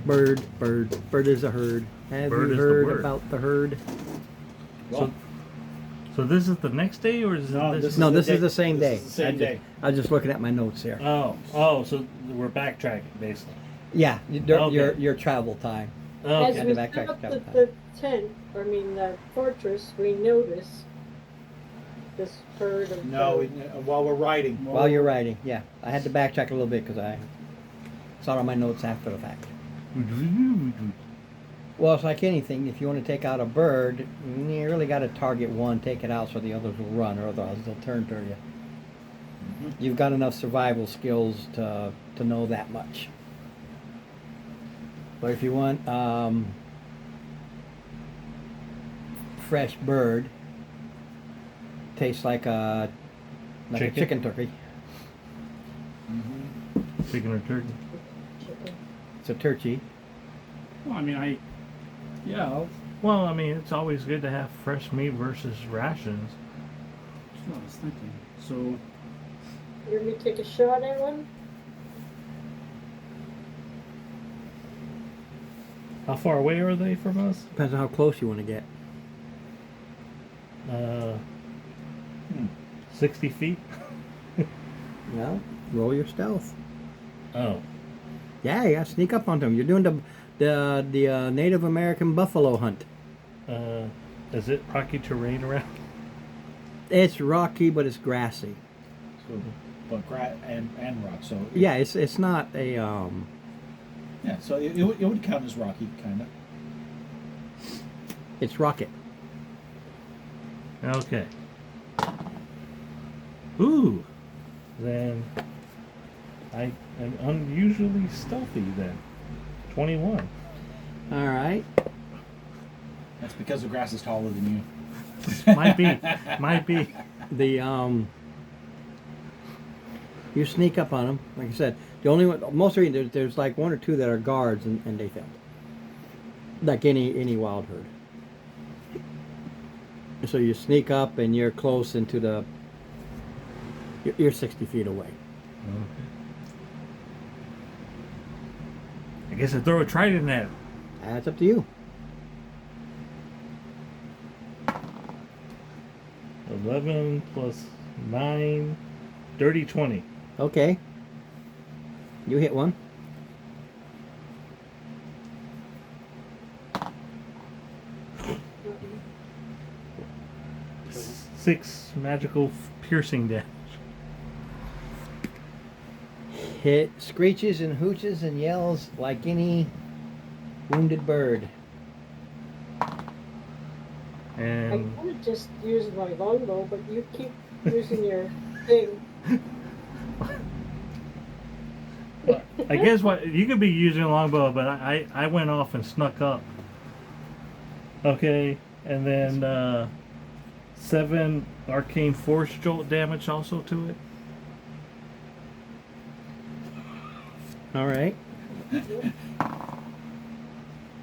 Bird is a herd. Have
Bird
you
is the
heard
word.
about the herd?
Well,
So this is the next day, or is
No,
it
this
No,
the
this
day-
is the same day.
this is the same day.
I was just looking at my notes here.
Oh, so we're backtracking basically.
Yeah,
Okay.
your travel time.
As
Okay.
we
Back,
set
back,
up
back,
the,
back.
the tent, the fortress, we notice this herd of
no,
birds.
while we're riding.
While you're riding, yeah. I had to backtrack a little bit because I saw it on my notes after the fact. Well, it's like anything. If you want to take out a bird, you really got to target one, take it out so the others will run, or otherwise they'll turn to you. You've got enough survival skills to know that much. But if you want fresh bird, tastes like a chicken turkey.
Chicken or turkey?
Chicken.
It's a turkey.
Well, I mean, I'll,
Well, I mean, it's always good to have fresh meat versus rations.
that's what I was thinking. So,
You want me to take a shot at one?
How far away are they from us?
Depends on how close you want to get.
60 feet.
Well, roll your stealth.
Oh,
Yeah, you got to sneak up on them. You're doing the Native American buffalo hunt.
is it rocky terrain around?
It's rocky, but it's grassy.
So, but and rock. So
Yeah, it's not a
yeah. So it would count as rocky, kind of.
it's rocket.
Okay. Ooh, then I am unusually stealthy then. 21.
All right.
That's because the grass is taller than you.
Might be.
The you sneak up on them. Like I said, the only one, most of them, there's like one or two that are guards, and they failed. Like any wild herd. So you sneak up, and you're close into the. You're 60 feet away.
I guess I throw a trident at it.
That's up to you.
11 plus 9, dirty 20.
Okay. You hit one.
Six magical piercing damage.
It screeches and hooches and yells like any wounded bird.
I
And
could have just used my longbow, but you keep using your thing.
I guess what you could be using a longbow, but I went off and snuck up. Okay, and then 7 arcane force jolt damage also to it.
All right.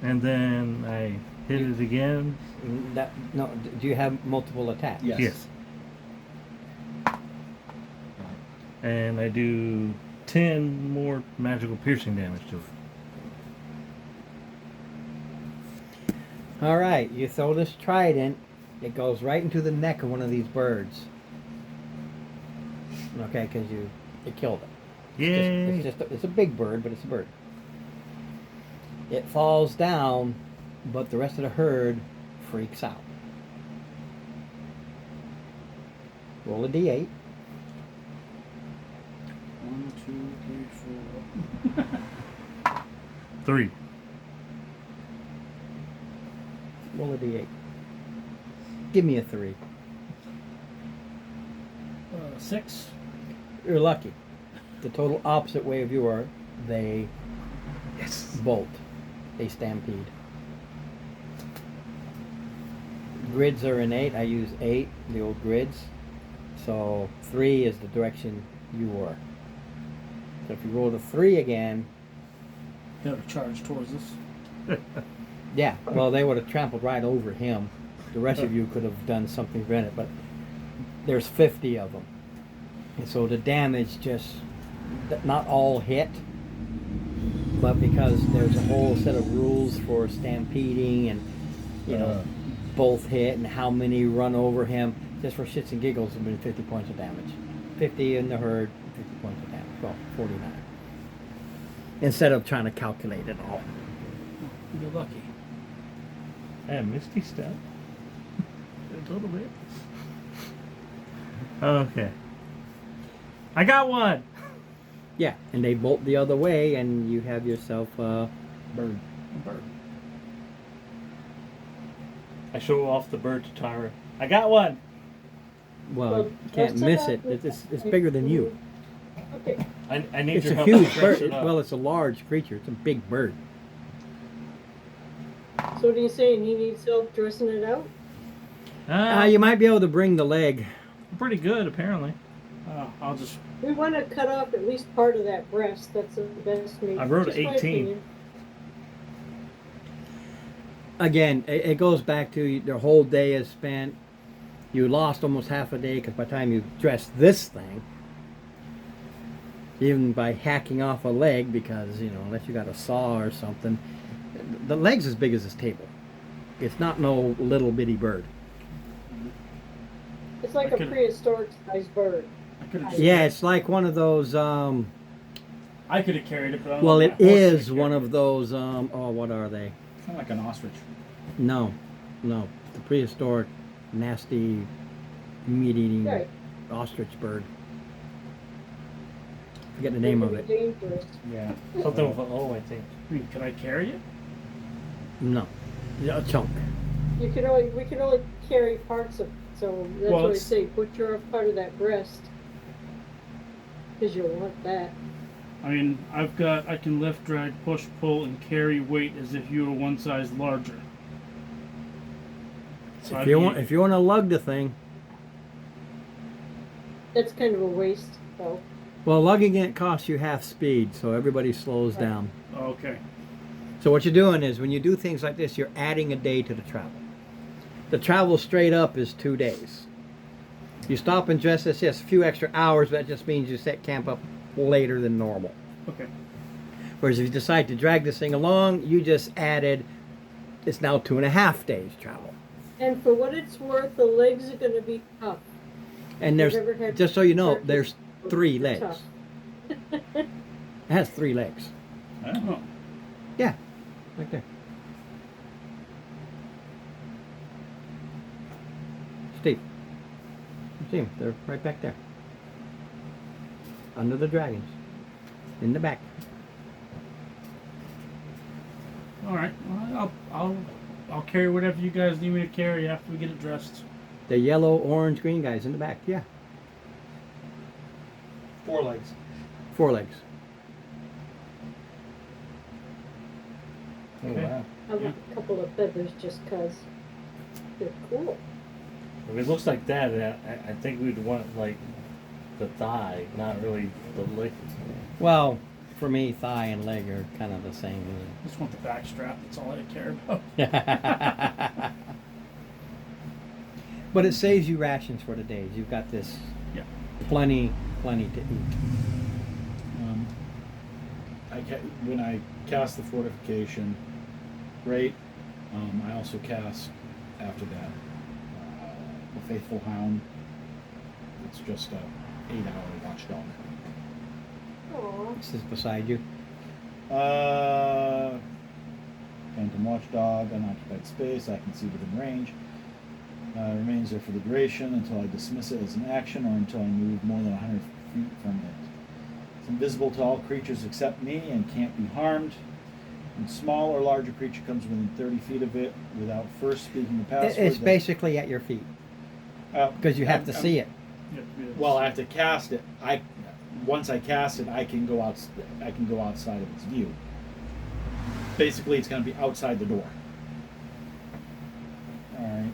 And then I hit it again.
No, do you have multiple attacks?
Yes.
And I do 10 more magical piercing damage to it.
All right, you throw this trident. It goes right into the neck of one of these birds. Okay, because it killed it.
Yay!
It's a big bird, but it's a bird. It falls down, but the rest of the herd freaks out. Roll a d8.
1, 2, 3, 4.
3.
Roll a d8. Give me a 3.
6.
You're lucky. The total opposite way of you are. They bolt. They stampede. Grids are an 8. I use 8, the old grids. So 3 is the direction you were. So if you roll a 3 again,
They have a charge towards us.
yeah, well, they would have trampled right over him. The rest of you could have done something to prevent it, but there's 50 of them. And so the damage just, not all hit, but because there's a whole set of rules for stampeding and, you know, both hit and how many run over him, just for shits and giggles, have been 50 points of damage. 50 in the herd, 50 points of damage. Well, 49. Instead of trying to calculate it all.
You're lucky.
And Misty Step. A little bit. Okay. I got one.
Yeah, and they bolt the other way, and you have yourself a bird.
I show off the bird to Tara. I got one.
Well, you can't miss it. It's bigger than you.
Okay,
I need
It's
your
a
help to
huge
dress
bird.
it up.
Well, it's a large creature. It's a big bird.
so what are you saying? He needs help dressing it out?
You might be able to bring the leg.
Pretty good, apparently.
I'll just.
We want to cut off at least part of that breast. That's the best meat.
I wrote
Just my
18.
opinion.
Again, it goes back to the whole day is spent. You lost almost half a day because by the time you dressed this thing, even by hacking off a leg, because, you know, unless you got a saw or something, the leg's as big as this table. It's not no little bitty bird.
It's like
I
a
could-
prehistoric sized bird.
I could have.
Yeah, it's like one of those.
I could have carried it, but I don't
Well,
know
it
if my horse
is
could
one
carry
of those. Oh, what are they?
It's not like an ostrich.
No, the prehistoric, nasty, meat-eating
Right.
ostrich bird. Forget the name
It
of
can
it.
be dangerous.
Yeah.
Something with an O, I think.
I mean, can I carry it?
No, a chunk.
We can only carry parts of. So that's
Well,
what I
it's-
say. Butcher off part of that breast, because you'll want that.
I mean, I can lift, drag, push, pull, and carry weight as if you were one size larger. So
If you want to lug the thing,
That's kind of a waste, though.
well, lugging it costs you half speed, so everybody slows
Right.
down.
Okay.
So what you're doing is when you do things like this, you're adding a day to the travel. The travel straight up is 2 days. You stop and dress this, yes, a few extra hours, but that just means you set camp up later than normal.
Okay.
Whereas if you decide to drag this thing along, you just added, it's now 2.5 days travel.
And for what it's worth, the legs are going to be tough.
And there's,
I've never had
just so you know,
turkey.
there's 3 legs.
Tough.
It has 3 legs.
Oh.
Yeah, right there. Steve, you see them? They're right back there. Under the dragons. In the back.
All right. Well, I'll carry whatever you guys need me to carry after we get it dressed.
The yellow, orange, green guys in the back. Yeah.
4 legs.
4 legs.
Oh,
Okay.
wow.
I want a couple of feathers just 'cause they're cool.
If it looks like that, I think we'd want like the thigh, not really the leg.
Well, for me, thigh and leg are kind of the same.
I just want the back strap. That's all I care about.
But it saves you rations for the days. You've got this
Yeah.
plenty to eat.
When I cast the fortification, right? I also cast after that the Faithful Hound. It's just a 8-hour watchdog.
Aww.
This is beside you.
Phantom watchdog, unoccupied space, I can see within range. Remains there for the duration until I dismiss it as an action or until I move more than 100 feet from it. It's invisible to all creatures except me and can't be harmed. When small or larger creature comes within 30 feet of it without first speaking the password.
It's basically at your feet because you have to see it.
Well, I have to cast it. Once I cast it, I can go out. I can go outside of its view. Basically, it's going to be outside the door. All right.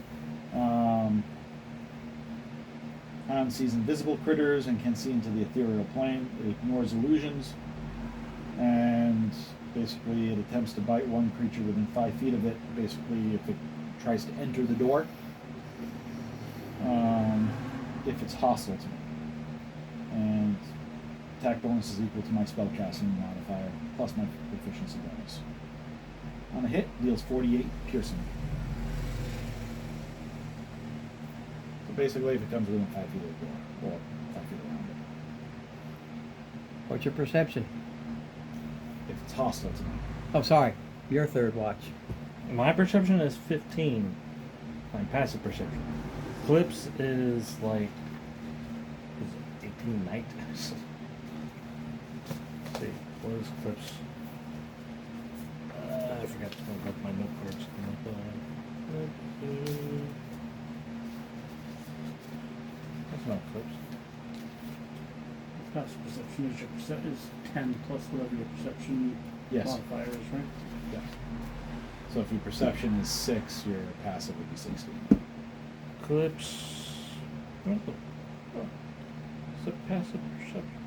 Hound sees invisible critters and can see into the ethereal plane. It ignores illusions, and basically, it attempts to bite one creature within 5 feet of it. Basically, if it tries to enter the door, if it's hostile to me, and attack bonus is equal to my spellcasting modifier plus my proficiency bonus. On a hit, deals 48 piercing. So basically, if it comes within 5 feet of the door, or 5 feet around it,
What's your perception?
if it's hostile to me.
Oh, sorry. Your third watch.
My perception is 15. My passive perception. Clips is like, is it 18 night? Let's see, what is Clips? I forgot to look up my note cards. That's not Clips.
Passive perception is your is 10 plus whatever your perception
Yes.
modifier is, right?
Yeah. So if your perception is 6, your passive would be 16.
Clips. What the? Oh, is it passive perception?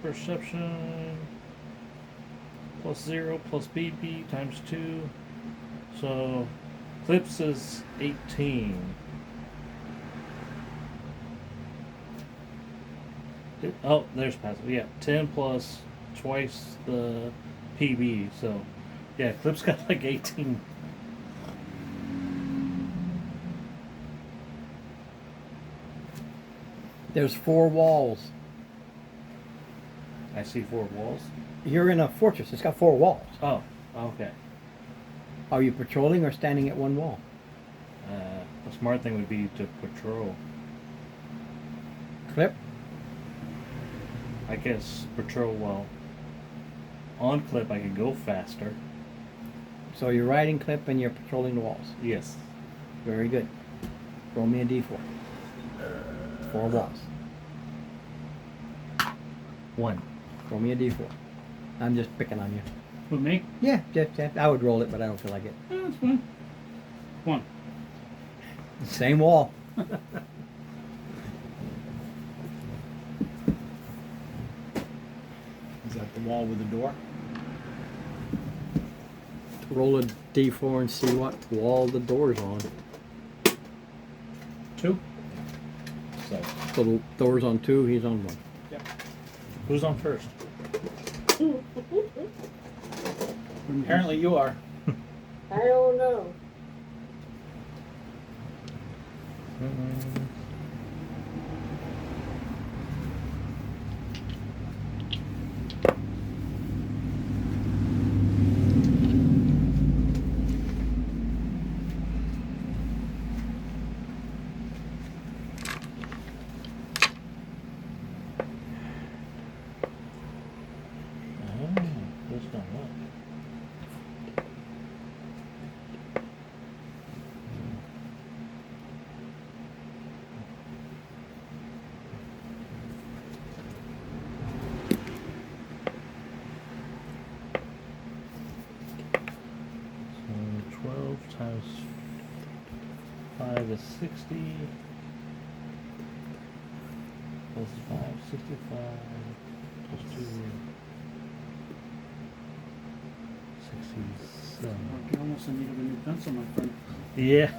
Perception plus 0 plus BB times 2. So Clips is 18. Oh, there's passive. Yeah, 10 plus twice the PB. So, yeah, Clips got like 18.
There's 4 walls.
I see 4 walls.
You're in a fortress. It's got 4 walls.
Oh, okay.
Are you patrolling or standing at one wall?
A smart thing would be to patrol.
Clip.
I guess patrol while on Clip. I can go faster.
So you're riding Clip and you're patrolling the walls.
Yes.
Very good. Roll me a d4. 4 walls.
1.
Roll me a d4. I'm just picking on you.
With me?
Yeah, I would roll it, but I don't feel like it.
Yeah, that's fine. 1.
Same wall.
Is that the wall with the door?
Roll a d4 and see what wall the door's on.
2.
So,
So the door's on 2, he's on 1.
yep.
Who's on first?
Apparently you are.
I don't know.
Who's done what? So 12 times 5 is 60. Plus 5, 65. Plus 2, 67.
You're almost in need of a new pencil, my friend.
Yeah.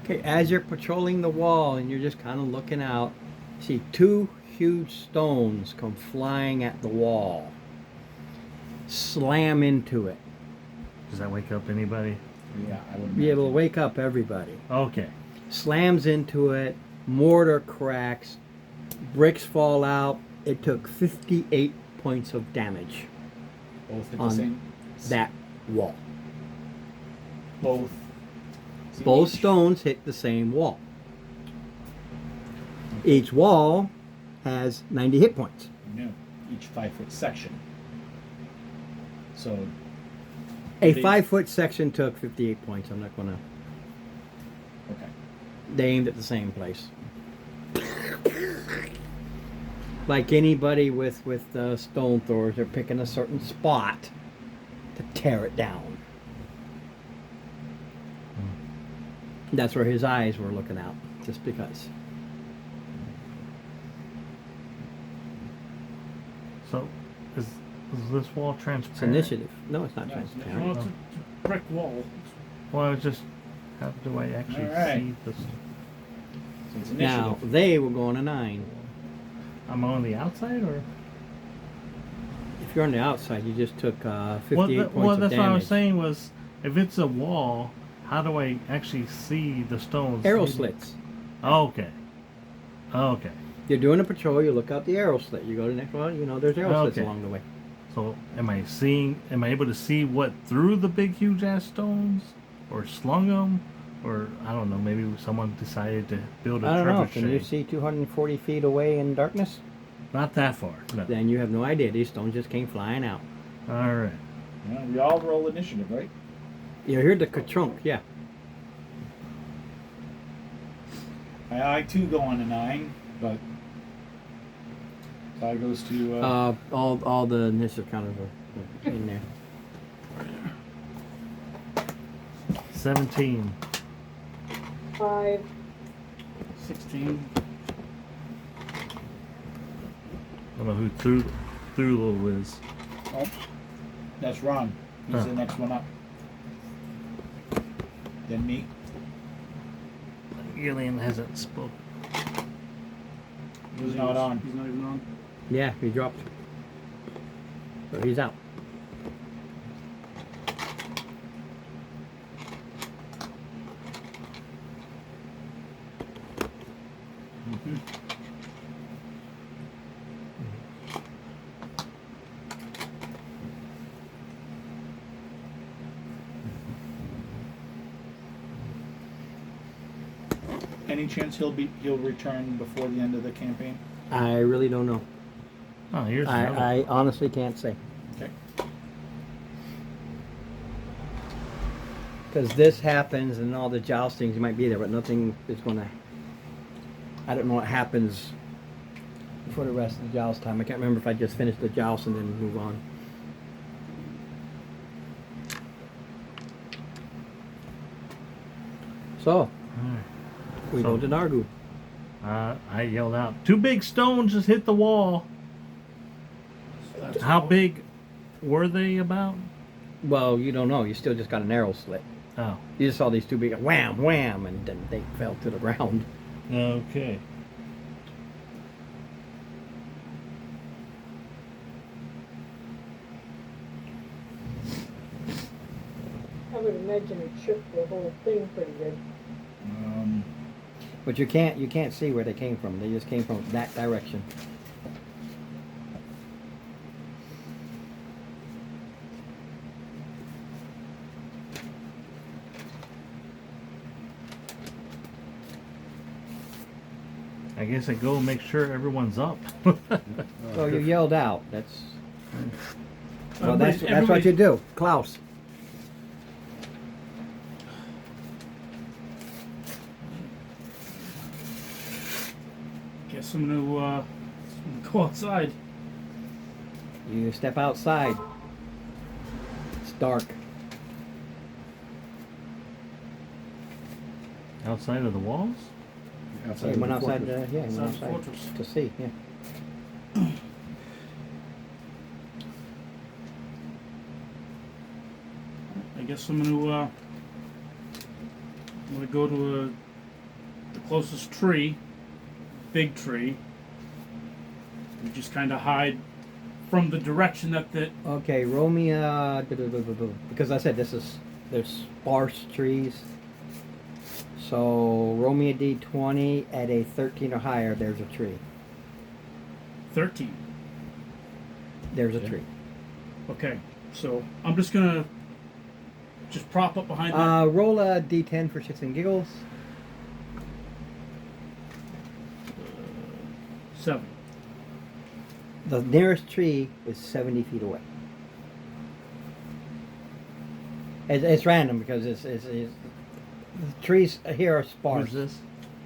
Okay, as you're patrolling the wall and you're just kind of looking out, see 2 huge stones come flying at the wall. Slam into it.
Does that wake up anybody?
Yeah, I wouldn't
Be able to wake up everybody.
Okay.
Slams into it, mortar cracks, bricks fall out. It took 58 points of damage.
Both hit the
On
same.
that wall.
Both.
Both
each-
stones hit the same wall. Each wall has 90 hit points.
No, each 5-foot section. So
A
They-
5-foot section took 58 points. I'm not gonna.
okay.
They aimed at the same place. Like anybody with stone throwers, they're picking a certain spot to tear it down. That's where his eyes were looking out, just because.
So, is this wall transparent?
It's initiative. No, it's not
No, it's
transparent.
Well, it's a brick wall.
Well, it's just how do I actually
Alright.
see this?
So it's
Now
initiative.
they will go on a 9.
I'm on the outside, or
If you're on the outside, you just took 58
well,
points
well,
of
that's
damage.
what I was saying was, if it's a wall, how do I actually see the stones?
Arrow
Maybe-
slits.
Okay. Okay.
You're doing a patrol. You look out the arrow slit. You go to the next one. You know there's arrow slits
Okay.
along the way.
So, am I able to see what through the big, huge ass stones, or slung them, or I don't know? Maybe someone decided to build a
I don't know. Can you
trebuchet.
see 240 feet away in darkness?
Not that far. No.
Then you have no idea. These stones just came flying out.
All right.
Yeah, we all roll initiative, right?
You heard the ka-chunk, yeah.
I too go on a 9, but Ty goes to.
All the initiative counters are in there.
17.
5.
16.
I don't know who threw little Wiz.
Oh, that's Ron. He's
Huh.
the next one up. Then me.
Gillian hasn't spoken.
Who's not on?
He's not even on.
Yeah, he dropped. So he's out.
Any chance he'll return before the end of the campaign?
I really don't know.
Oh, here's another.
I honestly can't say.
Okay.
Because this happens and all the joustings might be there, but nothing is going to. I don't know what happens for the rest of the joust time. I can't remember if I just finished the joust and then move on. So,
Alright.
we
So-
go to Nargu.
I yelled out, 2 big stones just hit the wall.
That's
How
all.
big were they about?
Well, you don't know. You still just got an arrow slit.
Oh.
You just saw these two big wham, wham, and then they fell to the ground.
Okay.
I would imagine it shook the whole thing pretty good.
But you can't see where they came from. They just came from that direction.
I guess I go make sure everyone's up.
So you yelled out. That's well,
Everybody-
that's what you do, Klaus.
Guess I'm gonna go outside.
You step outside. It's dark.
Outside of the walls?
Outside
He
of
went
the
outside.
fortress.
Yeah, he went
Outside the
outside
fortress.
to see. Yeah.
I guess I'm gonna go to the closest tree, big tree, and just kind of hide from the direction that
Okay, roll me because I said there's sparse trees. So roll me a d20 at a 13 or higher. There's a tree.
13.
There's a
Okay.
tree.
Okay, So I'm just gonna just prop up behind that.
Roll a d10 for shits and giggles.
7.
The nearest tree is 70 feet away. It's random because the trees here are sparse.
Who's this?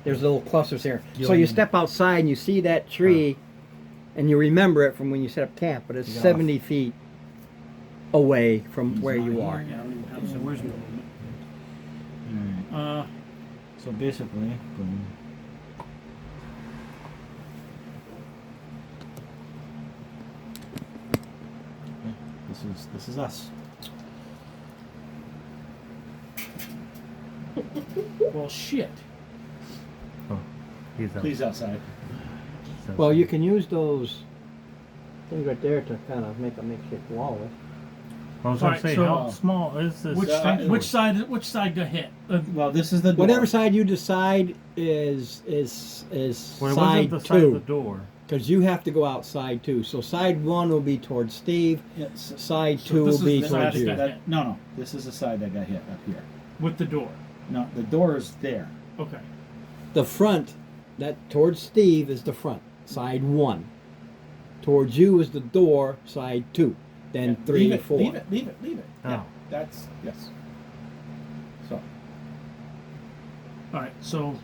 There's little clusters here.
You
So you
and-
step outside and you see that tree, and you remember it from when you set up camp, but it's
You get
70 feet away from
He's
where
not
you
here.
are.
Yeah, I don't even have, so where's my movement?
Alright. So basically, boom. Yeah, this is us.
Well, shit.
He's out.
Please outside.
Well, you can use those things right there to kind of make a makeshift wall with.
I was gonna
Alright,
say,
so,
how small is this?
Which which side got hit?
Well, this is the door.
Whatever side you decide is
Well, it
side
wasn't the side of the
two,
door.
because you have to go outside too. So side one will be towards Steve.
Yeah, so-
Side
So
two
this
will
is
be
the
towards
side
you.
that got hit.
No, this is the side that got hit up here.
With the door.
No, the door is there.
Okay.
The front, that towards Steve is the front, side one. Towards you is the door, side two. Then
Yeah,
3
leave
and
it,
4.
Leave it. Yeah,
Oh.
that's yes. So
All right. So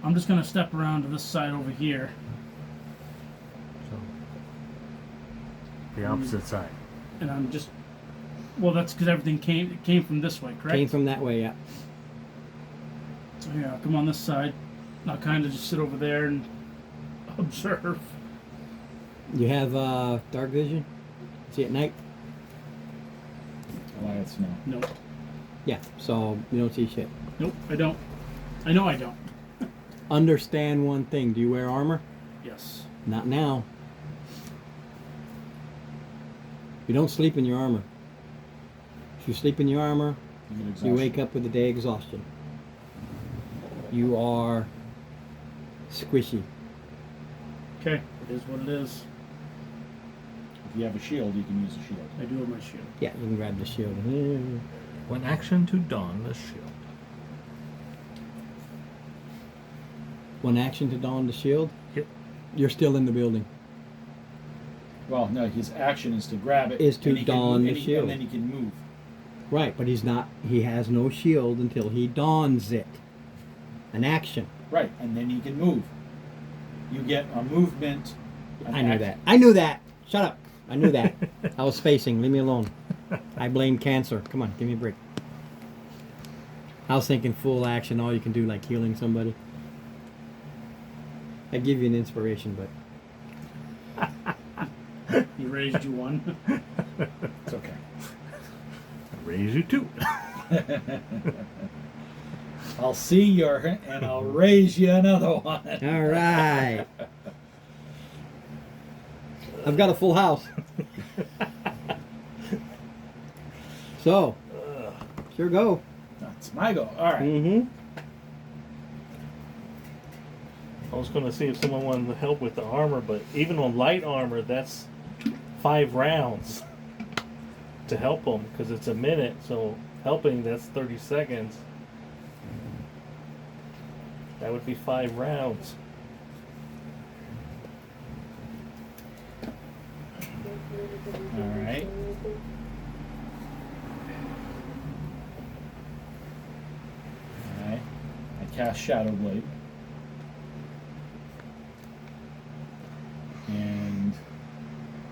I'm just gonna step around to this side over here.
So, the opposite side.
And I'm just, well, that's because everything came from this way, correct?
Came from that way, yeah.
So yeah, I'll come on this side. I'll kind of just sit over there and observe.
You have dark vision? See at night?
why it's snow.
Nope,
Yeah, so you don't see shit.
nope, I don't. I know I don't.
Understand one thing. Do you wear armor?
Yes.
Not now. You don't sleep in your armor. If you sleep in your armor,
You get
you
exhaustion.
wake up with a day exhaustion. You are squishy.
Okay, it is what it is.
If you have a shield, you can use a shield.
I do have my shield.
Yeah, you can grab the shield.
One action to don the shield.
One action to don the shield.
Yep.
You're still in the building.
Well, no, his action is to grab it.
Is to
and he can
don
move-
the
and he-
shield.
and then he can move.
Right, but he's not. He has no shield until he dons it. An action.
Right, and then he can move. You get a movement. an
I knew
act-
that. I knew that. Shut up. I knew that. I was spacing. Leave me alone. I blame cancer. Come on, give me a break. I was thinking full action. All you can do, like healing somebody. I give you an inspiration, but
He raised you one.
It's okay.
Raise you two.
I'll see your and I'll raise you another one.
all right. I've got a full house. So, sure go.
That's my go. All right.
Mm-hmm.
I was gonna see if someone wanted to help with the armor, but even on light armor, that's 5 rounds to help them because it's a minute. So helping, that's 30 seconds. That would be 5 rounds.
All right. All right. I cast Shadow Blade. And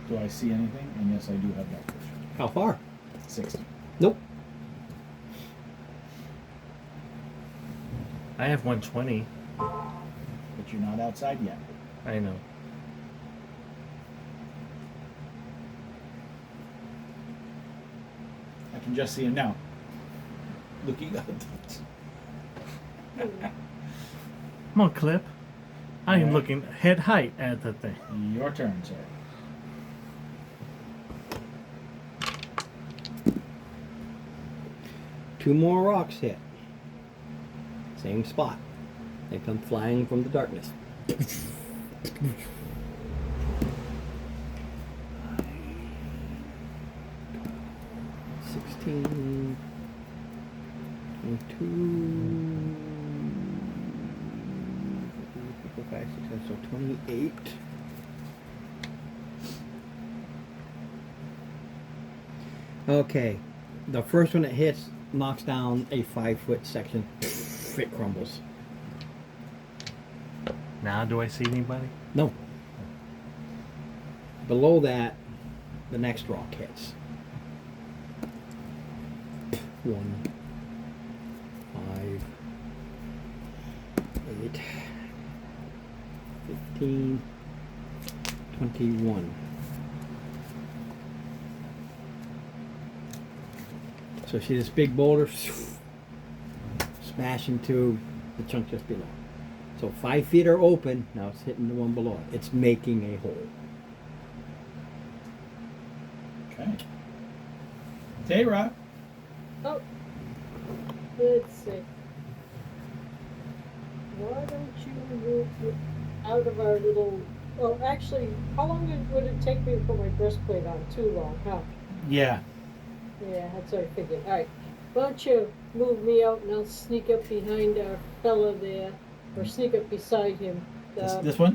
do I see anything? And yes, I do have that vision.
How far?
60.
Nope.
I have 120.
But you're not outside yet.
I know.
I can just see him now. Looking up.
Come on, Clip. I am
Alright.
looking head height at the thing.
Your turn, sir.
Two more rocks hit. Same spot. They come flying from the darkness. 19, 22, 5, 6, 7, so 28. Okay, the first one that hits knocks down a 5-foot section. It crumbles.
Now, do I see anybody?
No. Below that, the next rock hits. 1, 5, 8, 15, 21. So see this big boulder smash into the chunk just below. So 5 feet are open, now it's hitting the one below it. It's making a hole.
Okay. Tay-Rock.
Oh, let's see. Why don't you move it out of our little? Well, actually, how long would it take me to put my breastplate on? Too long, huh?
Yeah.
Yeah, that's what I figured. All right, why don't you move me out and I'll sneak up behind our fella there, or sneak up beside him.
This one?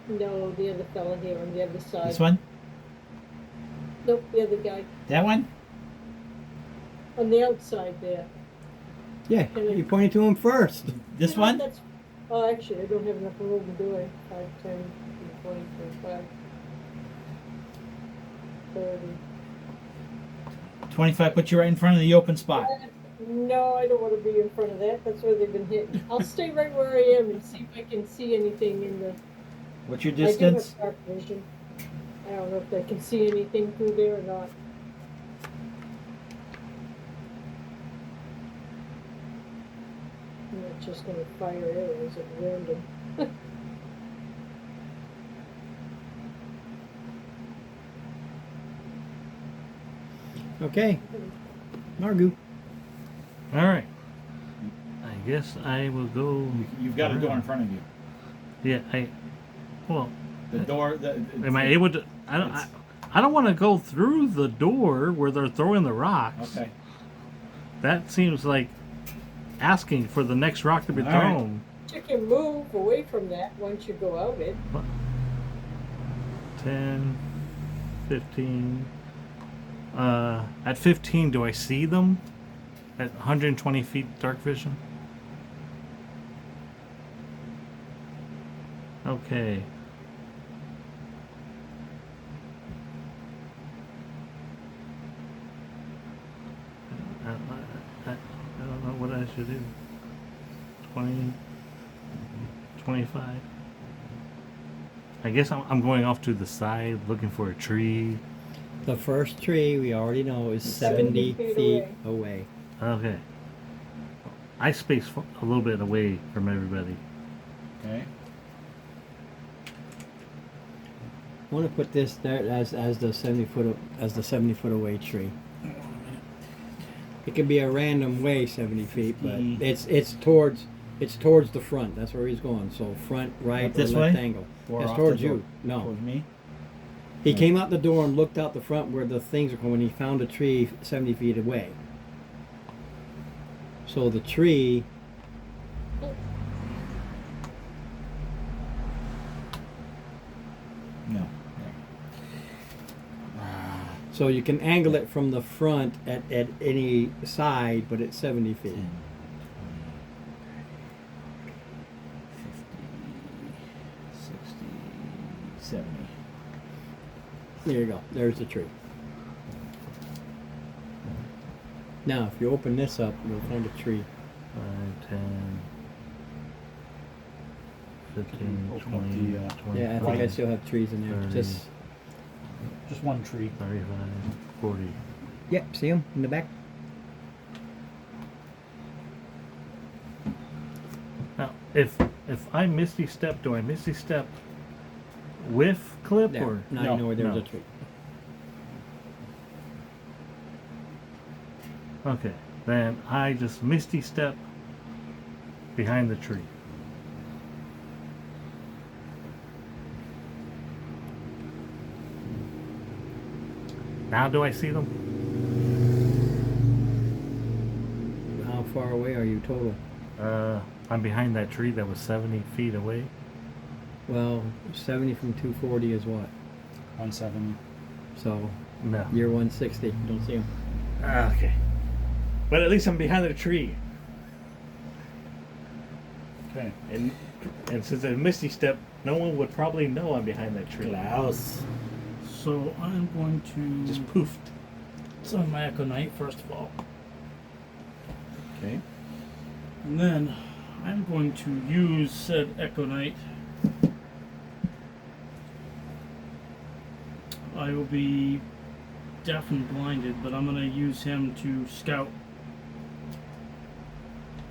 No, the other fella here on the other side.
This one?
Nope, the other guy
That one?
on the outside there.
Yeah, you pointed to him first.
This
No,
one?
That's, oh, actually, I don't have enough room to do it. 5, 10, 20, 25, 30.
25 puts you right in front of the open spot.
No, I don't want to be in front of that. That's where they've been hitting. I'll stay right where I am and see if I can see anything in the.
What's your
I do have
distance?
dark vision. I don't know if I can see anything through there or not. I'm not just gonna fire arrows at random.
Okay, Margu.
All right. I guess I will go.
You've got a door in front of you.
Yeah, well,
The door.
am I able to? I don't want to go through the door where they're throwing the rocks.
Okay.
That seems like asking for the next rock to be
All right.
thrown.
You can move away from that once you go out it.
10, 15. At 15, do I see them? At 120 feet dark vision? Okay. I don't know what I should do. 20, 25. I guess I'm going off to the side looking for a tree.
The first tree we already know is 70 feet away.
Okay. I space a little bit away from everybody.
Okay.
I want to put this there as the 70 foot away tree. It can be a random way 70 feet, but
Mhm.
it's towards the front. That's where he's going. So front, right,
Up this
or left
way?
angle.
Or
It's
off
towards
the door?
you. No,
Towards me?
he came out the door and looked out the front where the things are going. He found a tree 70 feet away. So the tree.
No.
So you can angle it from the front at any side, but it's 70 feet.
10, 20, 50, 60, 70.
There you go. There's the tree. Now, if you open this up, you'll find a tree.
5, 10, 15,
Open up
20,
the,
20,
Yeah, I think I still have trees in there.
30.
Just
Just one tree.
35, 40.
yep, see them in the back.
Now, if I misty step, do I misty step with clip
There.
or
Now
No,
you know where there's
no.
a tree.
Okay, then I just misty step behind the tree. Now do I see them?
far away are you total?
I'm behind that tree that was 70 feet away.
Well, 70 from 240 is what?
170.
So
No.
you're 160. Don't see him.
Okay. But at least I'm behind the tree.
Okay.
And since it's a misty step, no one would probably know I'm behind that tree.
Klaus.
So I'm going to
Just poofed.
summon my Echo Knight first of all.
Okay.
And then I'm going to use said Echo Knight. I will be deaf and blinded, but I'm going to use him to scout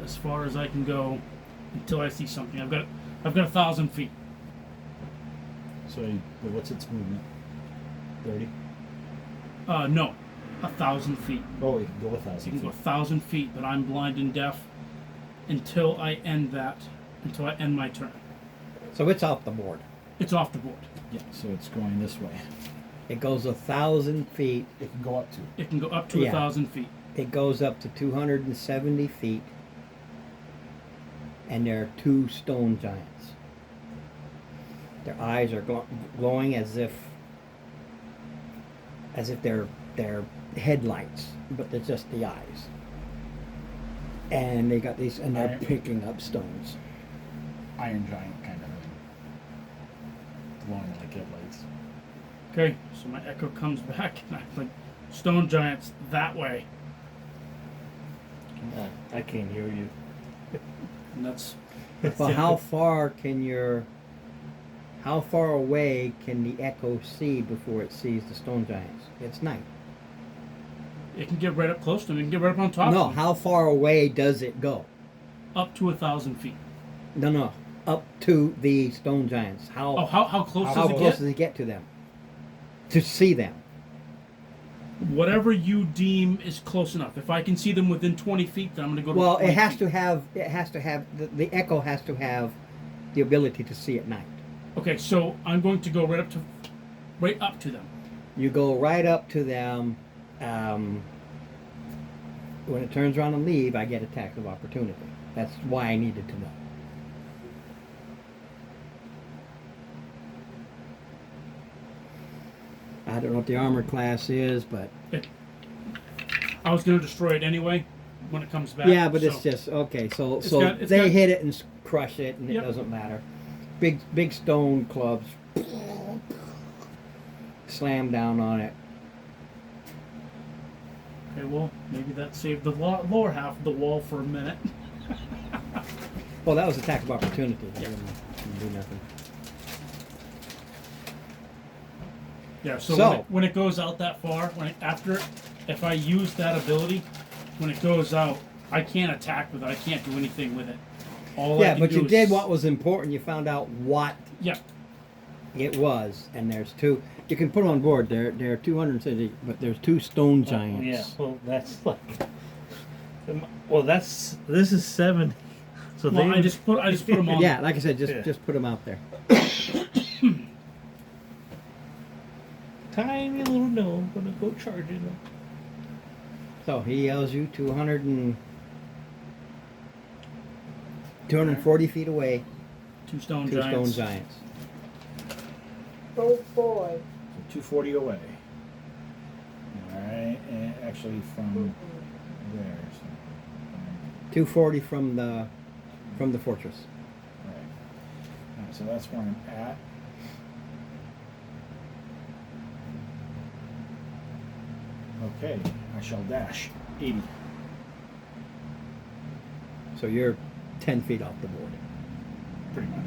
as far as I can go until I see something. I've got 1,000 feet.
So what's its movement? 30.
No, 1,000 feet.
Oh, you can go
You
1,000
can go
feet.
1,000 feet, but I'm blind and deaf until I end my turn.
So it's off the board.
It's off the board.
Yeah. So it's going this way.
It goes 1,000 feet.
It can go up to.
It can go up to
Yeah.
1,000 feet.
It goes up to 270 feet. And there are two stone giants. Their eyes are glowing as if they're headlights, but they're just the eyes. And they got these, and they're
Alright.
picking up stones.
Iron giant kind of thing. Glowing like headlights.
Okay, so my echo comes back, and I'm like, stone giants that way,
I can't hear you.
and that's
Well, how far away can the echo see before it sees the stone giants? It's night.
it can get right up close to them. It can get right up on top.
No,
of them.
how far away does it go?
Up to 1,000 feet.
No, up to the stone giants.
Oh, how close
How
does it
close
get?
does it get to them? To see them.
Whatever you deem is close enough. If I can see them within 20 feet, then I'm going to go to
Well,
20
it has
feet.
to have. The echo has to have the ability to see at night.
Okay, so I'm going to go right up to them.
You go right up to them. When it turns around and leave, I get attacks of opportunity. That's why I needed to know. I don't know what the armor class is, but
I was going to destroy it anyway when it comes back.
yeah, but it's
so-
just okay. So
It's
so
got- it's
they
got-
hit it and crush it, and
Yep.
it doesn't matter. Big stone clubs slam down on it.
Okay, well, maybe that saved the lower half of the wall for a minute.
Well, that was attack of opportunity. I
Yeah.
didn't do nothing.
Yeah, so,
So-
when it goes out that far, if I use that ability, when it goes out, I can't attack with it. I can't do anything with it. All I
Yeah,
can
but
do
you
is-
did what was important. You found out what
Yeah,
it was, and there's two. You can put on board. There are 260, but there's two stone giants.
Yeah, well, that's like. Well, this is 70. So
well,
they
I just put them on.
Yeah, like I said,
Yeah.
just put them out there.
tiny little gnome gonna go charging them.
So he yells you 240 feet away.
Two stone
Two
giants.
stone giants.
Oh boy.
So 240 away. Alright, and actually from where? So,
240 from the fortress.
Alright, so that's where I'm at. Okay, I shall dash 80.
So you're 10 feet off the board.
Pretty much.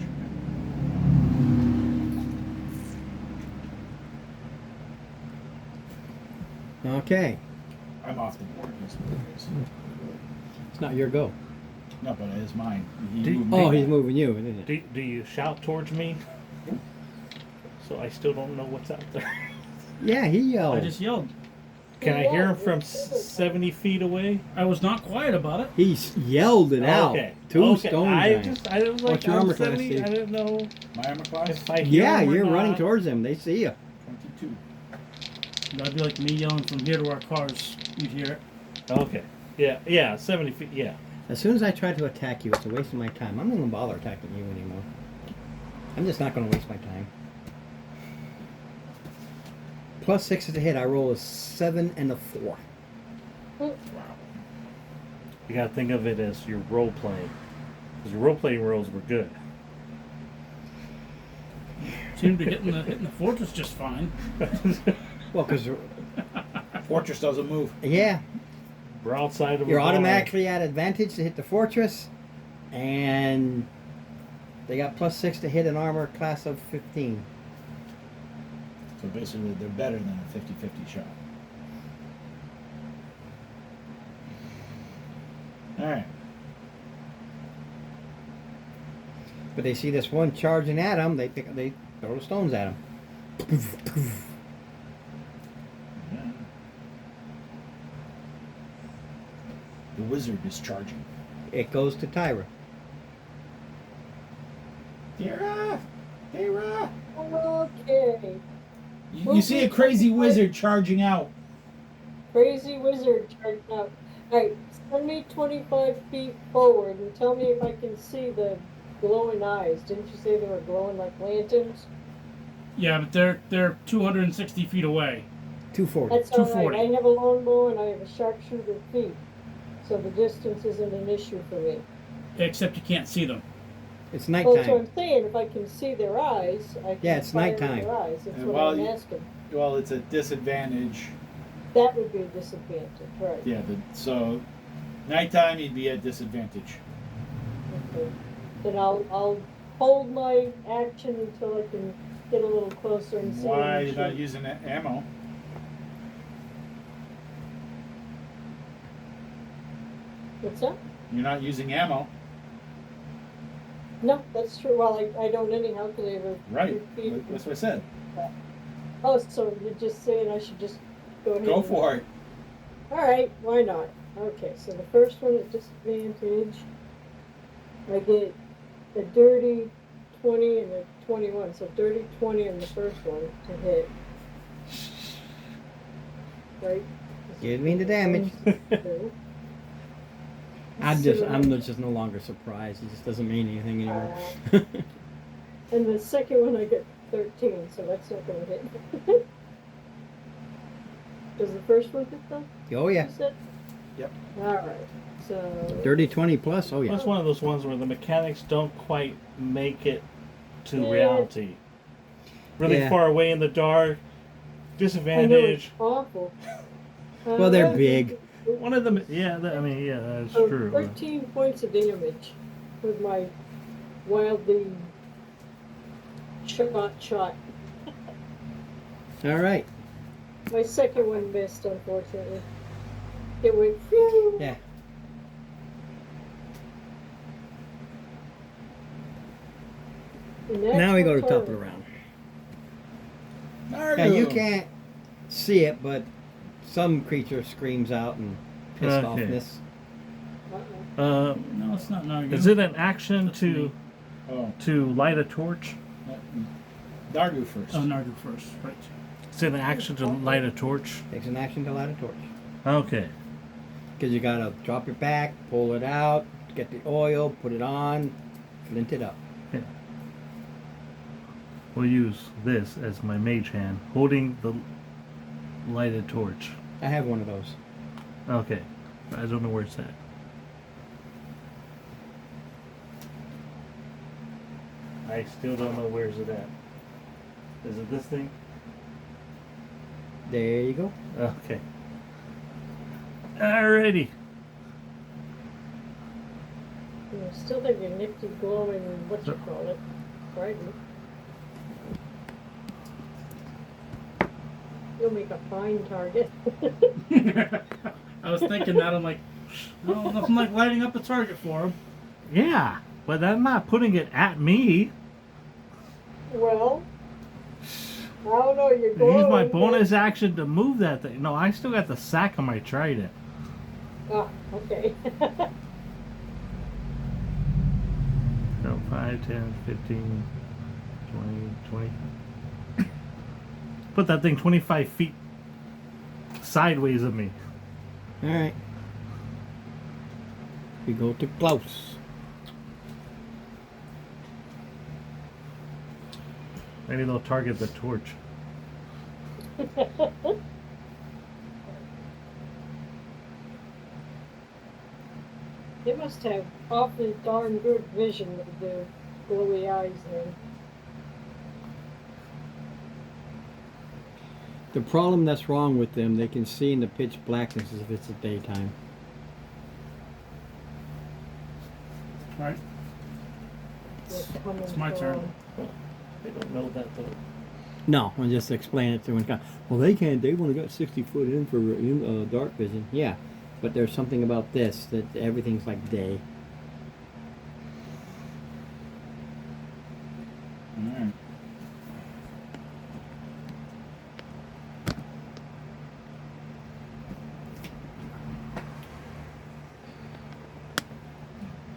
Okay,
I'm off the board. Is what it is.
it's not your go.
No, but it is mine. He
Do-
moved
Oh,
me
he's
back.
moving you, isn't it?
Do you shout towards me? So I still don't know what's out there.
Yeah, he yelled.
I just yelled.
Can I hear him from 70 feet away?
I was not quiet about it.
He yelled it out.
Okay.
Two
okay.
stone
I
giants.
was like,
What's your
I'm
armor class,
70.
Steve?
I didn't know
My armor class?
if I hear
Yeah,
him or
you're running
not.
towards them. They see you.
22.
That'd be like me yelling from here to our cars. You'd hear it.
Okay. Yeah, 70 feet. Yeah.
As soon as I try to attack you, it's a waste of my time. I'm not gonna bother attacking you anymore. I'm just not gonna waste my time. +6 is a hit. I roll a 7 and a 4.
You gotta think of it as your role playing. Because your role playing rolls were good.
Seem to be hitting the fortress just fine.
Well, because
Fortress doesn't move.
yeah,
We're outside of
you're
a bar.
automatically at advantage to hit the fortress, and they got +6 to hit an armor class of 15.
So basically, they're better than a 50-50 shot. All right.
But they see this one charging at them, they throw the stones at him.
Yeah. The wizard is charging.
It goes to Tyra.
Tira! Tira!
Okay.
You see a crazy wizard charging out.
Crazy wizard charging out. Alright, send me 25 feet forward and tell me if I can see the glowing eyes. Didn't you say they were glowing like lanterns?
Yeah, but they're 260 feet away.
240.
That's alright.
240.
I have a longbow and I have a sharpshooter feet. So the distance isn't an issue for me.
Except you can't see them.
It's
Well, so
nighttime.
I'm saying if I can see their eyes, I can
Yeah, it's
fire
nighttime.
their eyes. That's
And
what
while
I'm
you-
asking.
Well, it's a disadvantage.
That would be a disadvantage, right?
Yeah, so nighttime you'd be at disadvantage.
Okay. Then I'll hold my action until I can get a little closer and see.
Why
them
are you not
shoot.
using ammo?
What's that?
You're not using ammo.
No, that's true. Well, I don't anyhow because I have a
Right.
repeat.
That's what I said.
Oh, so you're just saying I should just go ahead.
Go
and-
for it.
All right, why not? Okay, so the first one at disadvantage, I get a dirty 20 and a 21. So dirty 20 on the first one to hit. Right?
Give me the damage.
Two.
I'm just no longer surprised. It just doesn't mean anything anymore.
And the second one I get 13, so that's not going to hit. Does the first one hit though?
Oh yeah.
You said?
Yep.
All right. So
Dirty 20 plus. Oh yeah.
That's one of those ones where the mechanics don't quite make it to
Yeah.
reality. Really
Yeah.
far away in the dark,
I know it's
disadvantage.
awful.
Well, they're
well,
big.
One of them, yeah, that's
So
true.
13 points of damage with my wildly shot.
All right.
My second one missed, unfortunately. It went phew.
Yeah.
And that's
Now we
my
go to top of
turn.
the round.
Nardo.
Yeah, you can't see it, but some creature screams out in pissed
Okay.
offness.
Uh-uh.
No, it's not Nargu.
Is it an action
That's me.
Oh,
to light a torch?
Nardu first.
Oh, Nargu first, right.
Is it an action to light a torch?
Takes an action to light a torch.
Okay.
Because you gotta drop your back, pull it out, get the oil, put it on, flint it up.
We'll use this as my mage hand, holding the lighted torch.
I have one of those.
Okay. I don't know where it's at. I still don't know where's it at. Is it this thing?
There you go.
Okay. Alrighty.
Still have your nifty glowing, what you call it, trident. You'll make a fine target.
I was thinking that. I'm like, no, nothing like lighting up a target for him.
Yeah, but I'm not putting it at me.
Well, I don't know, you're glowing.
Use my
but-
bonus action to move that thing. No, I still got the sack on my trident.
Ah, okay.
So 5, 10, 15, 20, 20. Put that thing 25 feet sideways of me.
All right. We go to Klaus.
Maybe they'll target the torch.
They must have awfully darn good vision with their glowy eyes there.
The problem that's wrong with them, they can see in the pitch blackness as if it's the daytime.
Right.
They're coming
It's my turn.
from-
They don't know that though.
No, I'm just explaining it to them. Well, they can't. They've only got 60 foot in for dark vision. Yeah, but there's something about this that everything's like day.
Alright.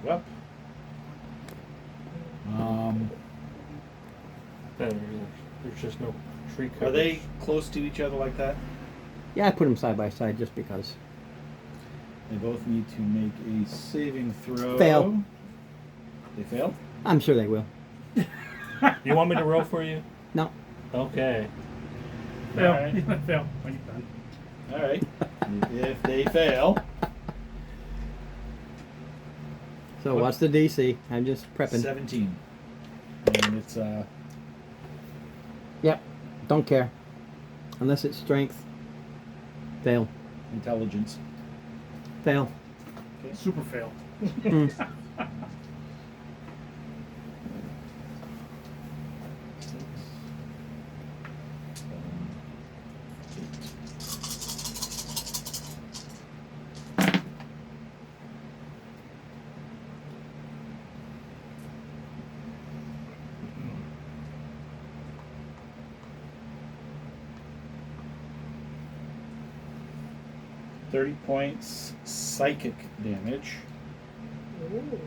Well.
There's just no tree
Are
cover.
they close to each other like that?
Yeah, I put them side by side just because.
They both need to make a saving throw.
Fail.
They fail?
I'm sure they will.
You want me to roll for you?
No.
Okay.
Fail.
Alright.
Fail. When you're done.
Alright. If they fail,
So what's the DC? I'm just prepping.
17. And it's
Yep. Don't care. Unless it's strength. Fail.
intelligence.
Fail.
Super fail.
Mm.
$30 points psychic damage.
Ooh.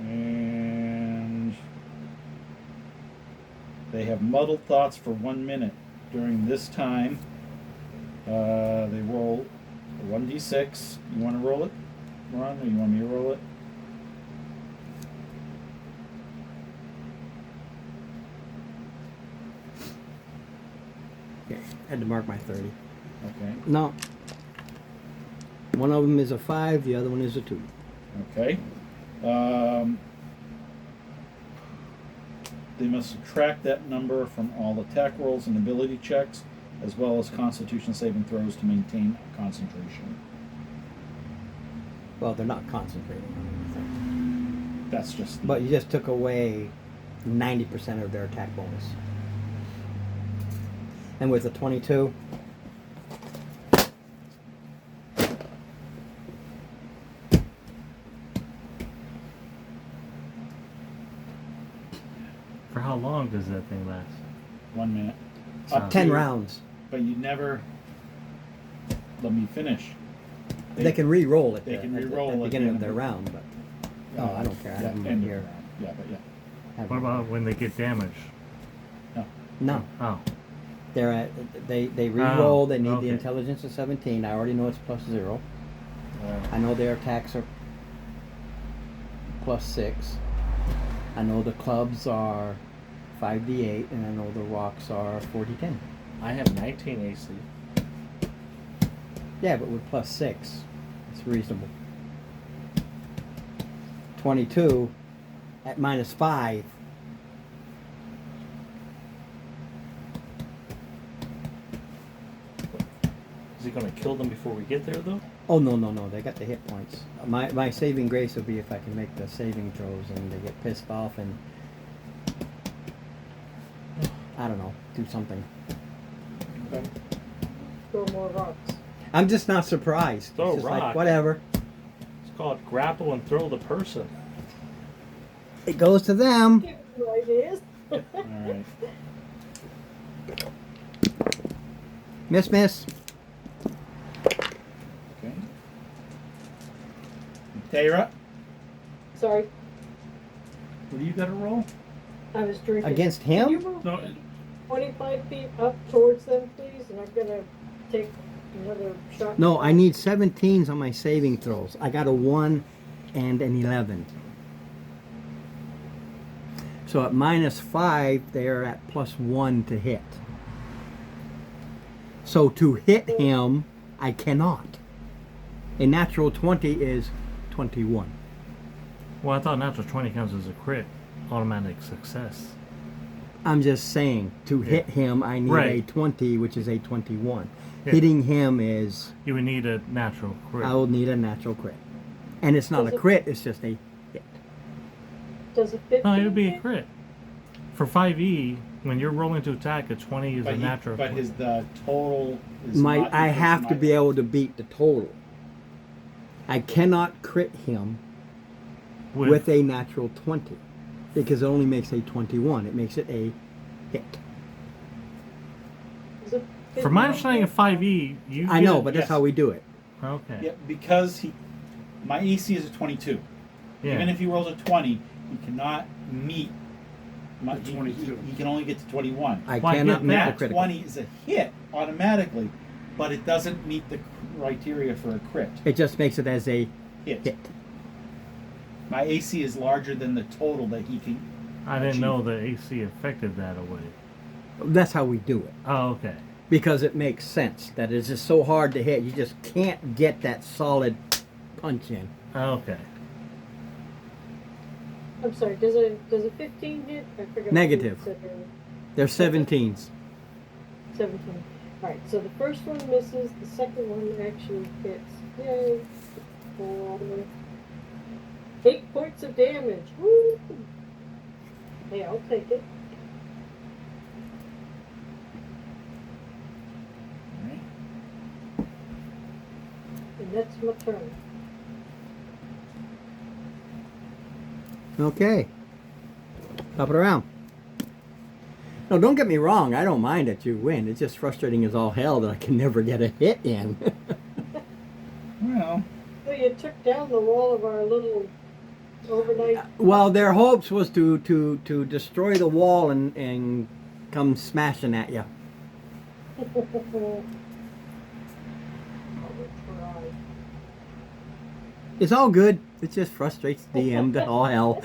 And they have muddled thoughts for 1 minute. During this time, they roll a 1d6. You want to roll it, Ron, or you want me to roll it?
Okay. Had to mark my 30.
Okay.
No. One of them is a 5, the other one is a 2.
Okay. They must subtract that number from all attack rolls and ability checks, as well as Constitution saving throws to maintain concentration.
Well, they're not concentrating on anything.
That's just.
But you just took away 90% of their attack bonus. And with a 22,
For how long does that thing last?
1 minute.
Sounds-
10
to-
rounds.
But you never let me finish.
They can re-roll it
They
at
can
the-
re-roll
at
at
the
the
beginning
end
of their
of the-
round, but oh, I don't care. I have them
end of
here.
the round. Yeah, but yeah.
Have
What
them.
about when they get damaged?
No,
Oh,
they're at they re-roll. They need
okay.
the intelligence of 17. I already know it's +0. I know their attacks are +6. I know the clubs are 5d8, and I know the rocks are 4d10.
I have 19 AC.
Yeah, but with +6, it's reasonable. 22 at -5.
Is he gonna kill them before we get there though?
Oh no! They got the hit points. My saving grace would be if I can make the saving throws and they get pissed off and I don't know, do something.
Okay.
Throw more rocks.
I'm just not surprised.
Throw
It's
a
just like
rock.
whatever.
It's called grapple and throw the person.
It goes to them.
Give you ideas.
Alright.
Miss.
Okay. Tara,
Sorry,
what do you got to roll?
I was drinking.
Against
Can you
him?
move
No,
25 feet up towards them, please? And I'm gonna take Another shot.
No, I need 17s on my saving throws. I got a 1 and an 11. So at -5, they're at +1 to hit. So to hit him, I cannot. A natural 20 is 21.
Well, I thought natural 20 counts as a crit, automatic success.
I'm just saying, to hit him, I need a
Right.
20, which is a 21.
Yeah.
Hitting him is,
You would need a natural crit.
I will need a natural crit. And it's not
Does
a
it-
crit, it's just a hit.
Does a 15
No, it would be a
hit?
crit. For 5e, when you're rolling to attack, a 20 is a natural
but
crit.
the total is
My,
not
I
equal
have to
my-
be able to beat the total. I cannot crit him with a natural 20 because it only makes a 21. It makes it a hit.
Is it
For my
15
understanding of
hit?
5e, you
I know,
get-
but that's
yes.
how we do it.
Okay.
Yeah, because my AC is a 22.
Yeah.
Even if he rolls a 20, he cannot meet my
The 22.
He can only get to 21.
I
Well, I
cannot
get
meet the
that.
critical.
20 is a hit automatically, but it doesn't meet the criteria for a crit
It just makes it as a
hit.
hit.
My AC is larger than the total that he can.
I didn't
achieve.
know the AC affected that away.
That's how we do it.
Oh, okay.
Because it makes sense that it's just so hard to hit. You just can't get that solid punch in.
Oh, okay.
I'm sorry, does a 15 hit? I forgot. what
Negative.
you said earlier.
They're 17s.
17. Alright, so the first one misses, the second one actually hits. Yay! 8 points of damage. Woo! Hey, I'll take it.
Alright.
And that's my turn.
Okay. Top it around. No, don't get me wrong. I don't mind that you win. It's just frustrating as all hell that I can never get a hit in.
Well,
So you took down the wall of our little overnight.
Well, their hopes was to destroy the wall and come smashing at you.
I will try.
It's all good. It just frustrates DM to all hell.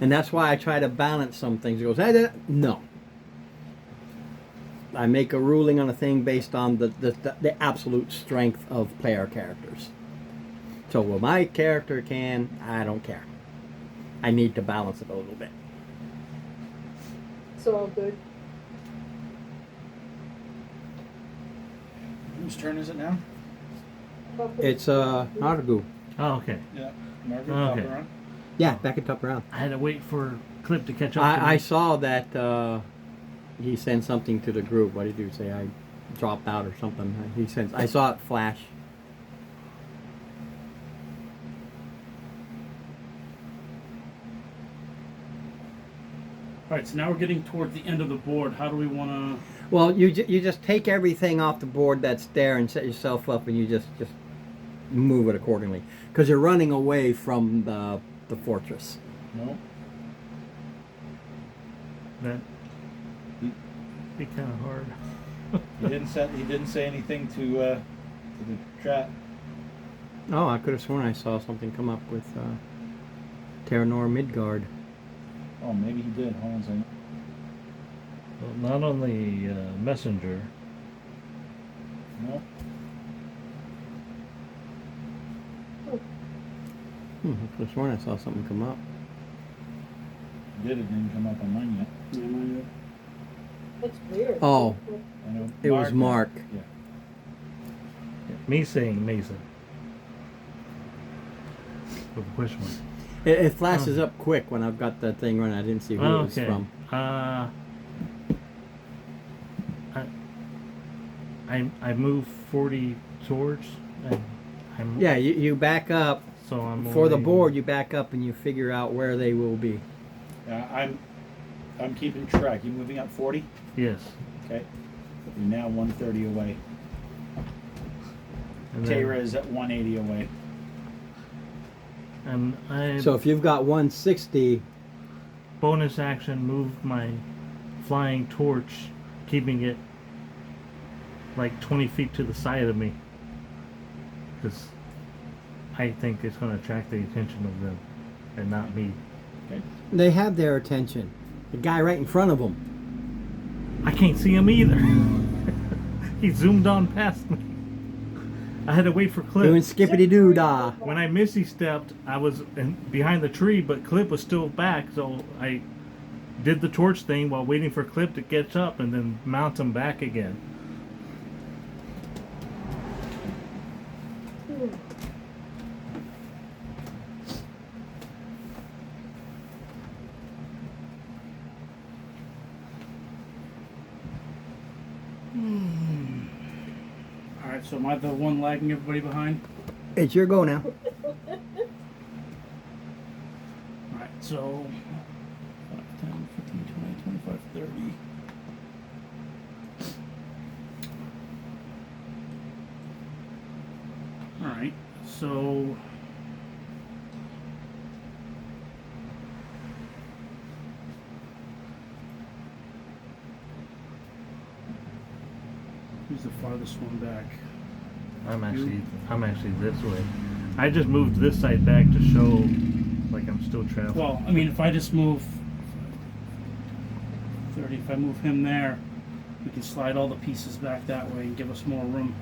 And that's why I try to balance some things. It goes, hey, no. I make a ruling on a thing based on the absolute strength of player characters. So, well, my character can, I don't care. I need to balance it a little bit.
It's all good.
whose turn is it now?
It's Nargu.
Oh, okay.
Yeah, Margaret
Okay.
Calderon.
Yeah, back at top round.
I had to wait for Clip to catch up to
I
me.
saw that he sent something to the group. What did you say? I dropped out or something. He sent. I saw it flash.
Alright, so now we're getting toward the end of the board. How do we want to...
Well, you just take everything off the board that's there and set yourself up, and you just move it accordingly because you're running away from the fortress.
No.
That be kind of hard.
He didn't say anything to the chat.
Oh, I could have sworn I saw something come up with Terranor Midgard.
Oh, maybe he did. Hold on a second.
Well, not on the messenger.
No.
I could have sworn I saw something come up.
He did. It didn't come up on mine yet.
Yeah, mine
That's weird.
Oh.
I know.
It was Mark.
Yeah.
Me saying Mesa. With the push one.
It flashes
Oh.
up quick when I've got the thing running. I didn't see who it was
Okay.
from.
I move 40 towards. And I'm,
Yeah, you back up.
So I'm
For the
only-
board, you back up and you figure out where they will be.
I'm keeping track. You moving up 40?
Yes.
Okay. You're now 130 away.
And then,
Tara is at 180 away.
And I
So if you've got 160,
bonus action moved my flying torch, keeping it like 20 feet to the side of me, because I think it's going to attract the attention of them and not me.
Okay.
they have their attention. The guy right in front of them.
I can't see him either. He zoomed on past me. I had to wait for Clip.
Doing skippity doo dah.
When I Missy stepped, I was behind the tree, but Clip was still back, so I did the torch thing while waiting for Clip to catch up and then mount him back again.
All right, so am I the one lagging everybody behind?
It's your go now.
All right, so 5, 10, 15, 20, 25, 30. All right, so who's the farthest one back?
I'm actually this way. I just moved this side back to show like I'm still traveling.
Well, I mean, if I just move 30, if I move him there, we can slide all the pieces back that way and give us more room.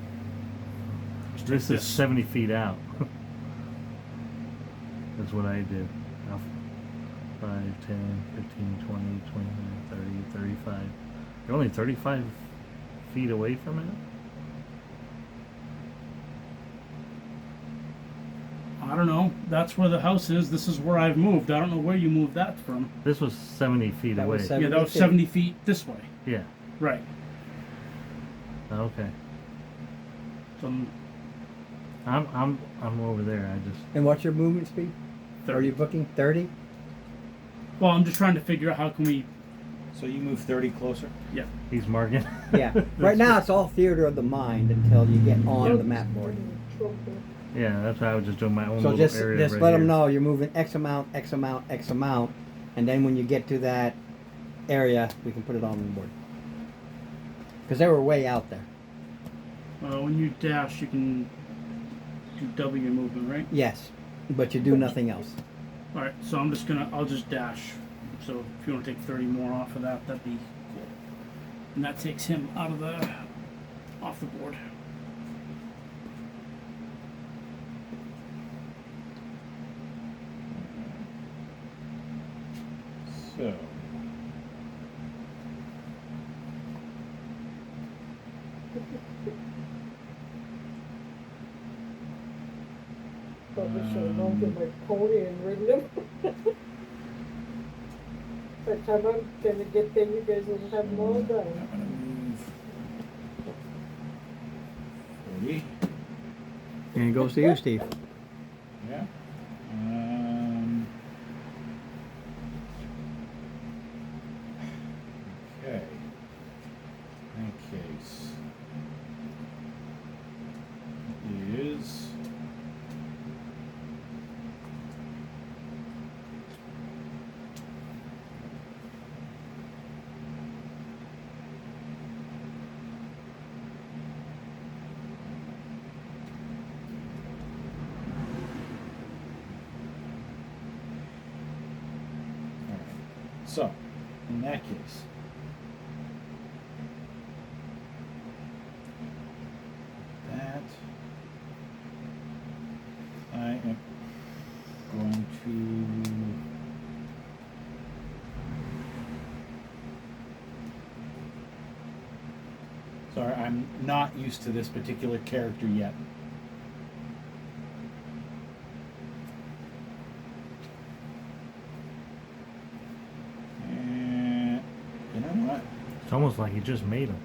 This is 70 feet out. That's what I did. 5, 10, 15, 20, 29, 30, 35. You're only 35 feet away from it?
I don't know. That's where the house is. This is where I've moved. I don't know where you moved that from.
This was 70 feet
That
away.
was
Yeah, that was 70 feet this way.
Yeah.
Right.
Okay.
So
I'm over there. I just
And what's your movement speed? Are
30.
you booking 30?
Well, I'm just trying to figure out how can we.
So you move 30 closer?
Yeah.
he's marking.
Yeah. Right now it's all theater of the mind until you get on the map board.
Yeah, that's why I was just doing my own
So
little
just
area
just
right
let
here.
them know you're moving X amount, X amount, X amount, and then when you get to that area, we can put it on the board. Because they were way out there.
When you dash, you can do double your movement, right?
Yes, but you do nothing else.
All right. So I'll just dash. So if you want to take 30 more off of that, that'd be cool. And that takes him off the board.
So.
Probably should have mounted my pony and ridden him. By the time I'm gonna get there, you guys will have them all
I'm
done.
gonna move 40.
And it goes to you, Steve.
Yeah. Okay. In that case, is alright. So, in that case, that I am going to sorry, I'm not used to this particular character yet. And you know what?
It's almost like you just made him.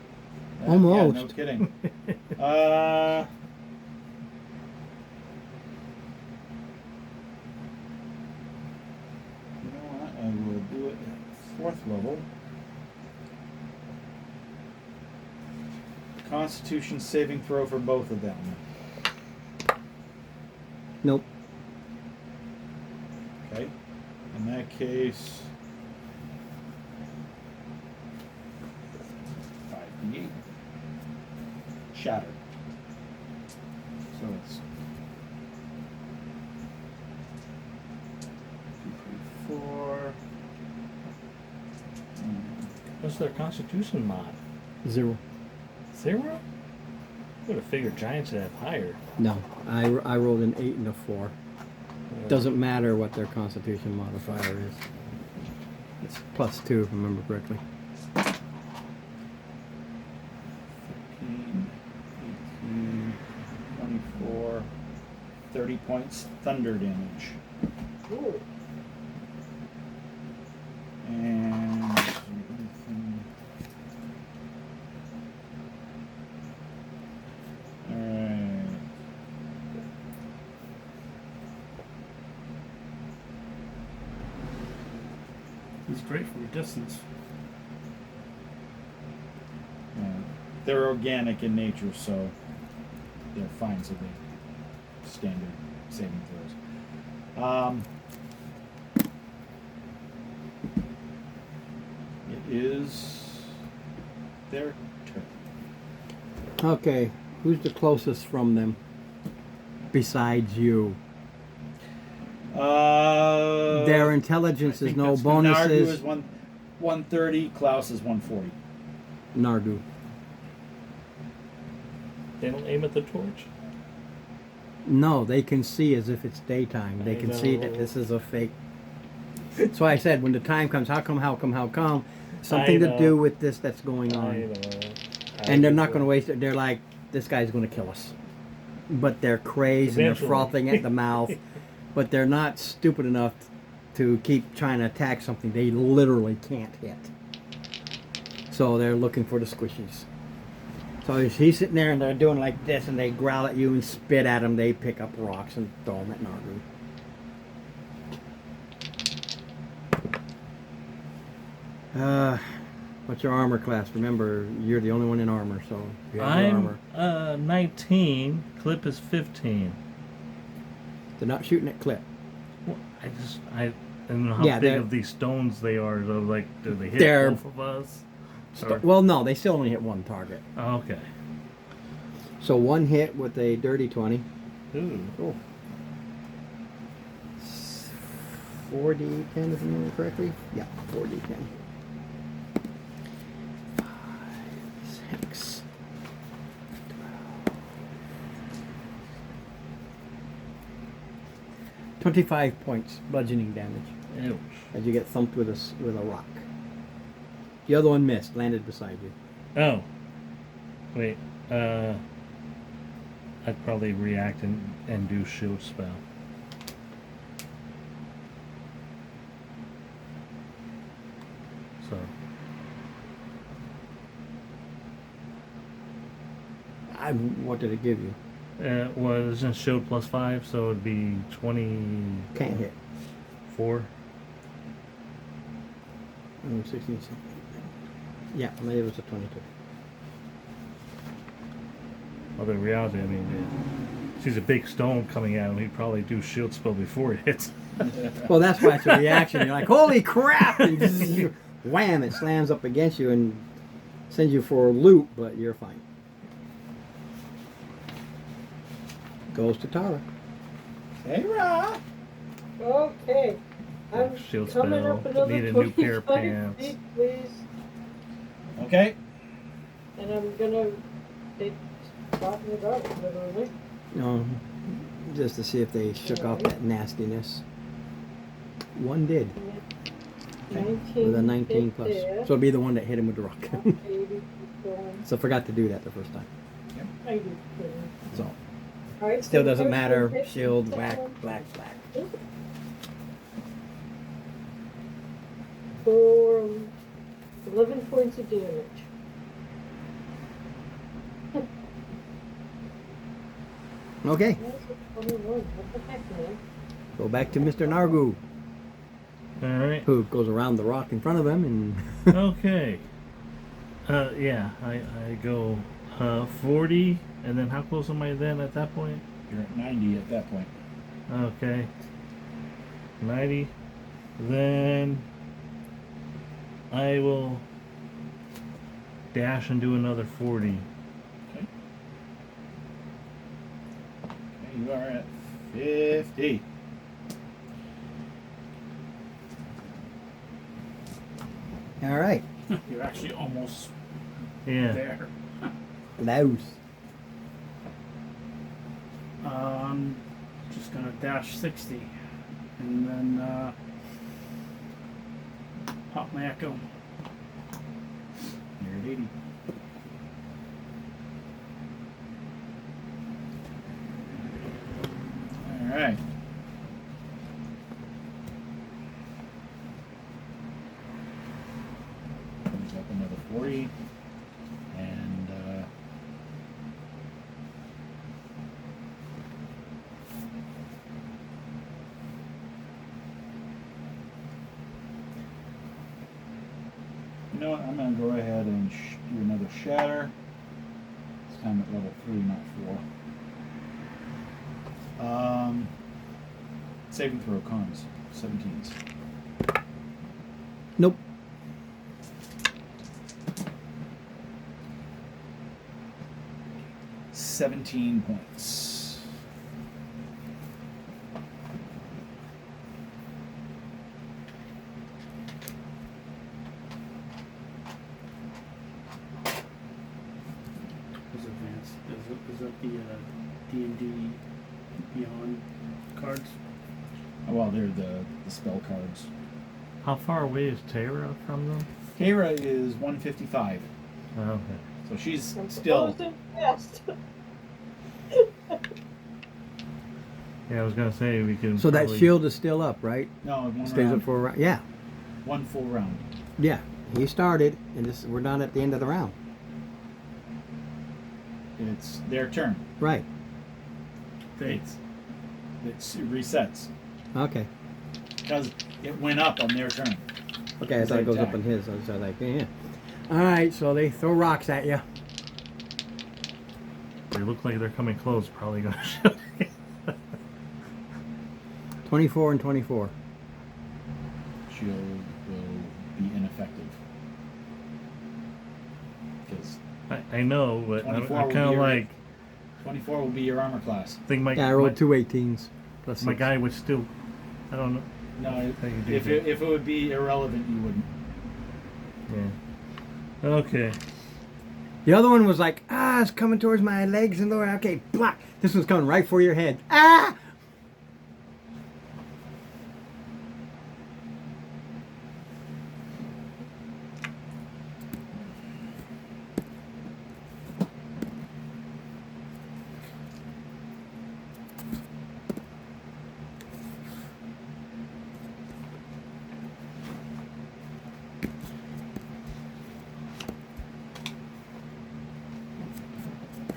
Almost.
Yeah, no kidding. You know what? I will do it at 4th level. Constitution saving throw for both of them.
Nope.
Okay. In that case, 5d8. Shattered. So it's 2, 3, 4.
What's their Constitution mod?
0.
0? I would have figured Giants would have higher.
No, I rolled an 8 and a 4. Doesn't matter what their Constitution modifier is. It's +2, if I remember correctly.
15, 18, 24, 30 points thunder damage.
Ooh.
And alright.
He's great from a distance.
They're organic in nature, so they're fine. So they standard saving throws. It is their turn.
Okay, who's the closest from them? Besides you. Their intelligence
I
is
think
no
that's Nargu
bonuses.
is 130. Klaus is 140.
Nargu.
They don't aim at the torch?
No, they can see as if it's daytime. They
I
can see that
know.
this is a fake. That's why I said when the time comes, how come? Something to
know.
do with this that's going on.
I know.
And they're not going to waste it. They're like, this guy's going to kill us. But they're crazed and they're
Eventually.
frothing at the mouth. But they're not stupid enough to keep trying to attack something they literally can't hit. So they're looking for the squishies. So he's sitting there and they're doing like this and they growl at you and spit at him. They pick up rocks and throw them at Nargu. What's your armor class? Remember, you're the only one in armor, so you have your
I'm
armor.
19. Clip is 15.
They're not shooting at clip.
Well, I don't know how
Yeah,
big
they're-
of these stones they are. Though, like, do they hit
They're-
both of us? Or-
Well, no, they still only hit one target.
Oh, okay.
So one hit with a dirty 20.
Ooh.
Oh. 4d10 if I remember correctly. Yeah, 4d10. 5, 6, 25 points bludgeoning damage
Ouch.
as you get thumped with a rock. The other one missed, landed beside you.
Oh. Wait. I'd probably react and do shield spell. So.
What did it give you?
Well, it's just shield +5, so it'd be 24.
Can't hit. 16, 17. Yeah, maybe it was a 22.
Although in reality, I mean, she's a big stone coming at him. He'd probably do shield spell before it hits.
Well, that's why it's a reaction. You're like, holy crap! And you, wham, it slams up against you and sends you for a loop, but you're fine. Goes to Tara.
Hey, Ra!
Okay. I'm
Shield
coming
spell.
up another
Need a new pair of
25
pants.
feet, please.
Okay.
And I'm gonna take spot in the dark, literally.
No, just to see if they shook off that nastiness. One did.
19
With a 19
hit
plus.
there.
So it'll be the one that hit him with the rock.
80 keep going.
So forgot to do that the first time.
80.
So
All right,
still
so the
doesn't
first
matter.
one hits
Shield,
the
black,
second
black, black.
one. For 11 points of damage.
Okay,
That's a 21. What the heck, man?
go back to Mr. Nargu,
Alright.
who goes around the rock in front of him and
Okay. Yeah, I go 40, and then how close am I then at that point?
You're at 90 at that point.
Okay. 90. Then I will dash and do another 40.
Okay. Okay, you are at 50.
All right.
You're actually almost
Yeah.
there.
Close.
Just gonna dash 60, and then pop my echo.
You're at 80. All right. Comes up another 40. And you know what? I'm going to go ahead and do another shatter. This time at level 3, not 4. Saving throw cons. 17s.
Nope.
£17 points.
Is advanced? Is that the D&D Beyond cards?
Oh, well, they're the spell cards.
How far away is Tara from them?
Kara is 155,
Oh, okay.
so she's
I'm
still.
supposed to fast.
Yeah, I was gonna say we can.
So that
probably-
shield is still up, right?
No, one
Stays
round,
up for a round. Yeah.
one full round.
Yeah. He started, and we're not at the end of the round.
It's their turn.
Right.
It resets
Okay.
because it went up on their turn.
Okay, I
As
thought
they
it goes up
attack.
on his. I was like, yeah. All right, so they throw rocks at you.
They look like they're coming close. Probably gonna shoot.
24 and 24.
Shield will be ineffective because
I know, but I'm
24 will
kind
be
of
your-
like
24 will be your armor class.
think my
Yeah, I rolled two 18s. Plus
my
6.
guy would still. I don't know.
No,
How you do
if
that.
it would be irrelevant, you wouldn't.
Yeah. Okay.
The other one was like, it's coming towards my legs and lower. Okay, blah. This one's coming right for your head. Ah!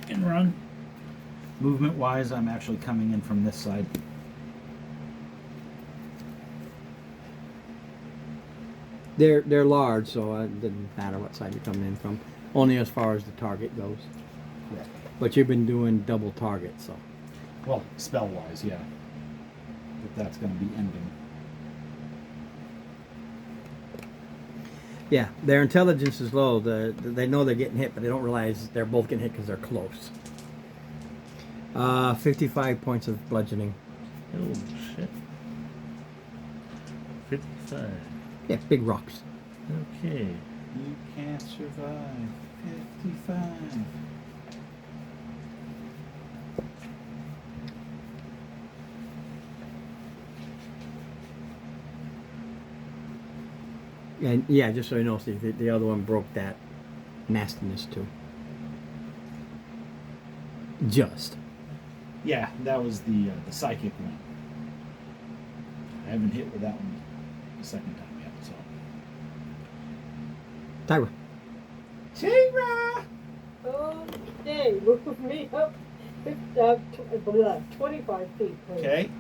Can run.
Movement wise, I'm actually coming in from this side.
They're large, so it didn't matter what side you're coming in from. Only as far as the target goes.
Correct.
But you've been doing double target, so.
Well, spell wise, yeah. But that's going to be ending.
Yeah, their intelligence is low. They know they're getting hit, but they don't realize they're both getting hit because they're close. 55 points of bludgeoning.
Oh shit. 55.
Yeah, big rocks.
Okay.
You can't survive 55.
And yeah, just so you know, Steve, the other one broke that nastiness too. Just.
Yeah, that was the psychic one. I haven't hit with that one the second time yet, so.
Tyra.
Tyra!
Okay, move me up 25 feet. please.
Okay,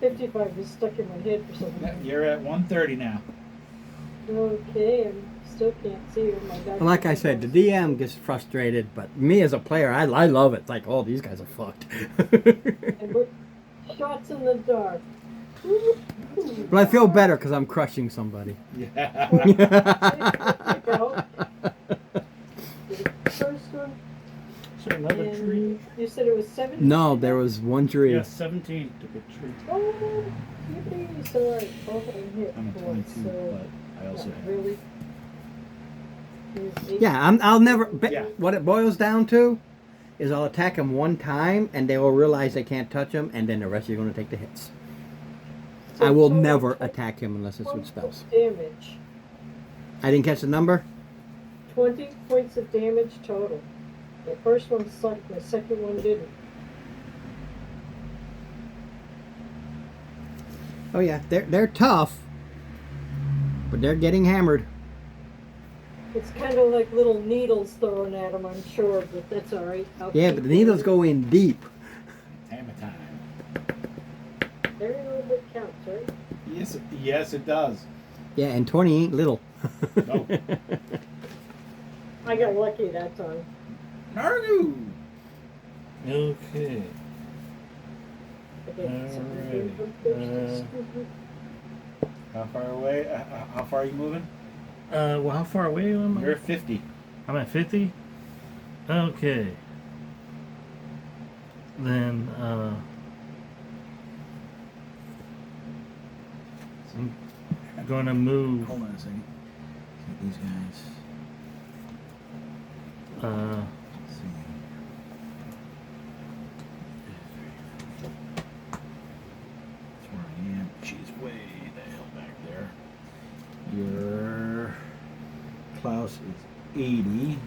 55 is stuck in my head for some reason.
you're at 130 now.
Okay, I still can't see with my back.
Well, like I said, the DM gets frustrated, but me as a player, I love it. It's like, oh, these guys are fucked.
And we're shots in the dark.
But I feel better because I'm crushing somebody.
Yeah.
There you go. First one.
Is there another tree?
And you said it was 17?
No, there was one tree.
Yeah, 17.
Took a tree.
Oh, yippee. So I hit
I'm at
once,
22,
so
but I also
not
have.
really. Here's 8.
Yeah, I'll never.
Yeah.
What it boils down to is I'll attack them one time and they will realize they can't touch them, and then the rest of you are going to take the hits.
So
I will
total
never attack him unless it's with
20
spells.
damage.
I didn't catch the number.
20 points of damage total. The first one sucked, the second one didn't.
Oh yeah, they're tough, but they're getting hammered.
It's kind of like little needles thrown at them, I'm sure, but that's all right. I'll
Yeah,
keep
but the needles
going.
go in deep.
Hammer time.
Every little bit counts, right?
Yes, it does.
Yeah, and 20 ain't little.
No.
I got lucky that time.
Nargu.
Okay.
I did something
Alrighty.
from first, excuse me.
How far away? How far are you moving?
Well, how far away am I?
You're at 50.
I'm at 50? Okay. Then, I'm gonna move,
Hold on a second. These guys.
uh,
Let's see. That's where I am. She's way the hell back there. Your Klaus is 80.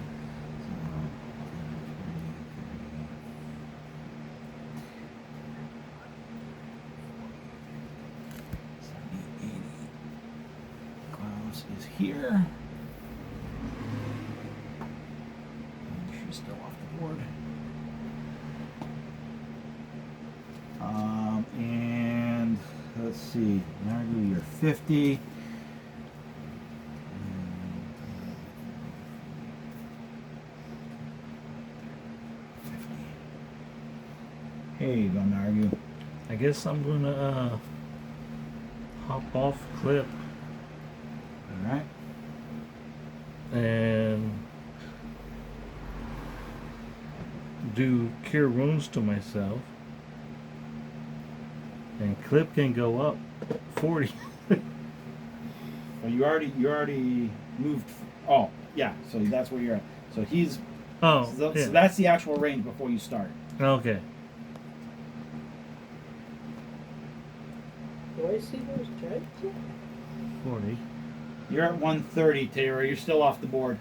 Klaus is here. And she's still off the board. And let's see, Nargu, you're 50. Here you go, Nargu.
I guess I'm gonna, hop off clip
Alright.
and do cure wounds to myself. And clip can go up 40.
Well, you already moved. Oh, yeah. So that's where you're at. So he's.
Oh,
So
yeah.
that's the actual range before you start.
Okay.
Do I see those giants yet?
40.
You're at 130, Tara. You're still off the board.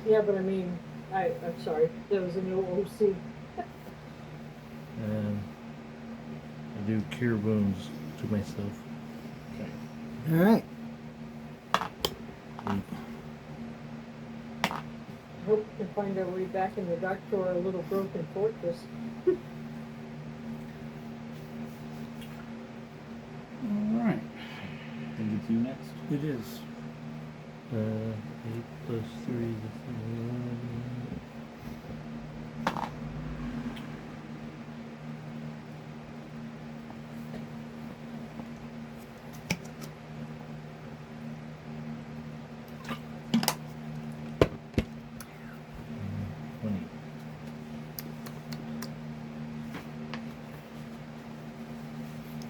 Yeah, but I mean, I'm sorry. There was a new OC.
And I do cure wounds to myself.
Okay.
All right.
Hope we can find our way back in the dark to our little broken fortress.
All right. Think it's you next.
It is. 8 plus 3 is 11.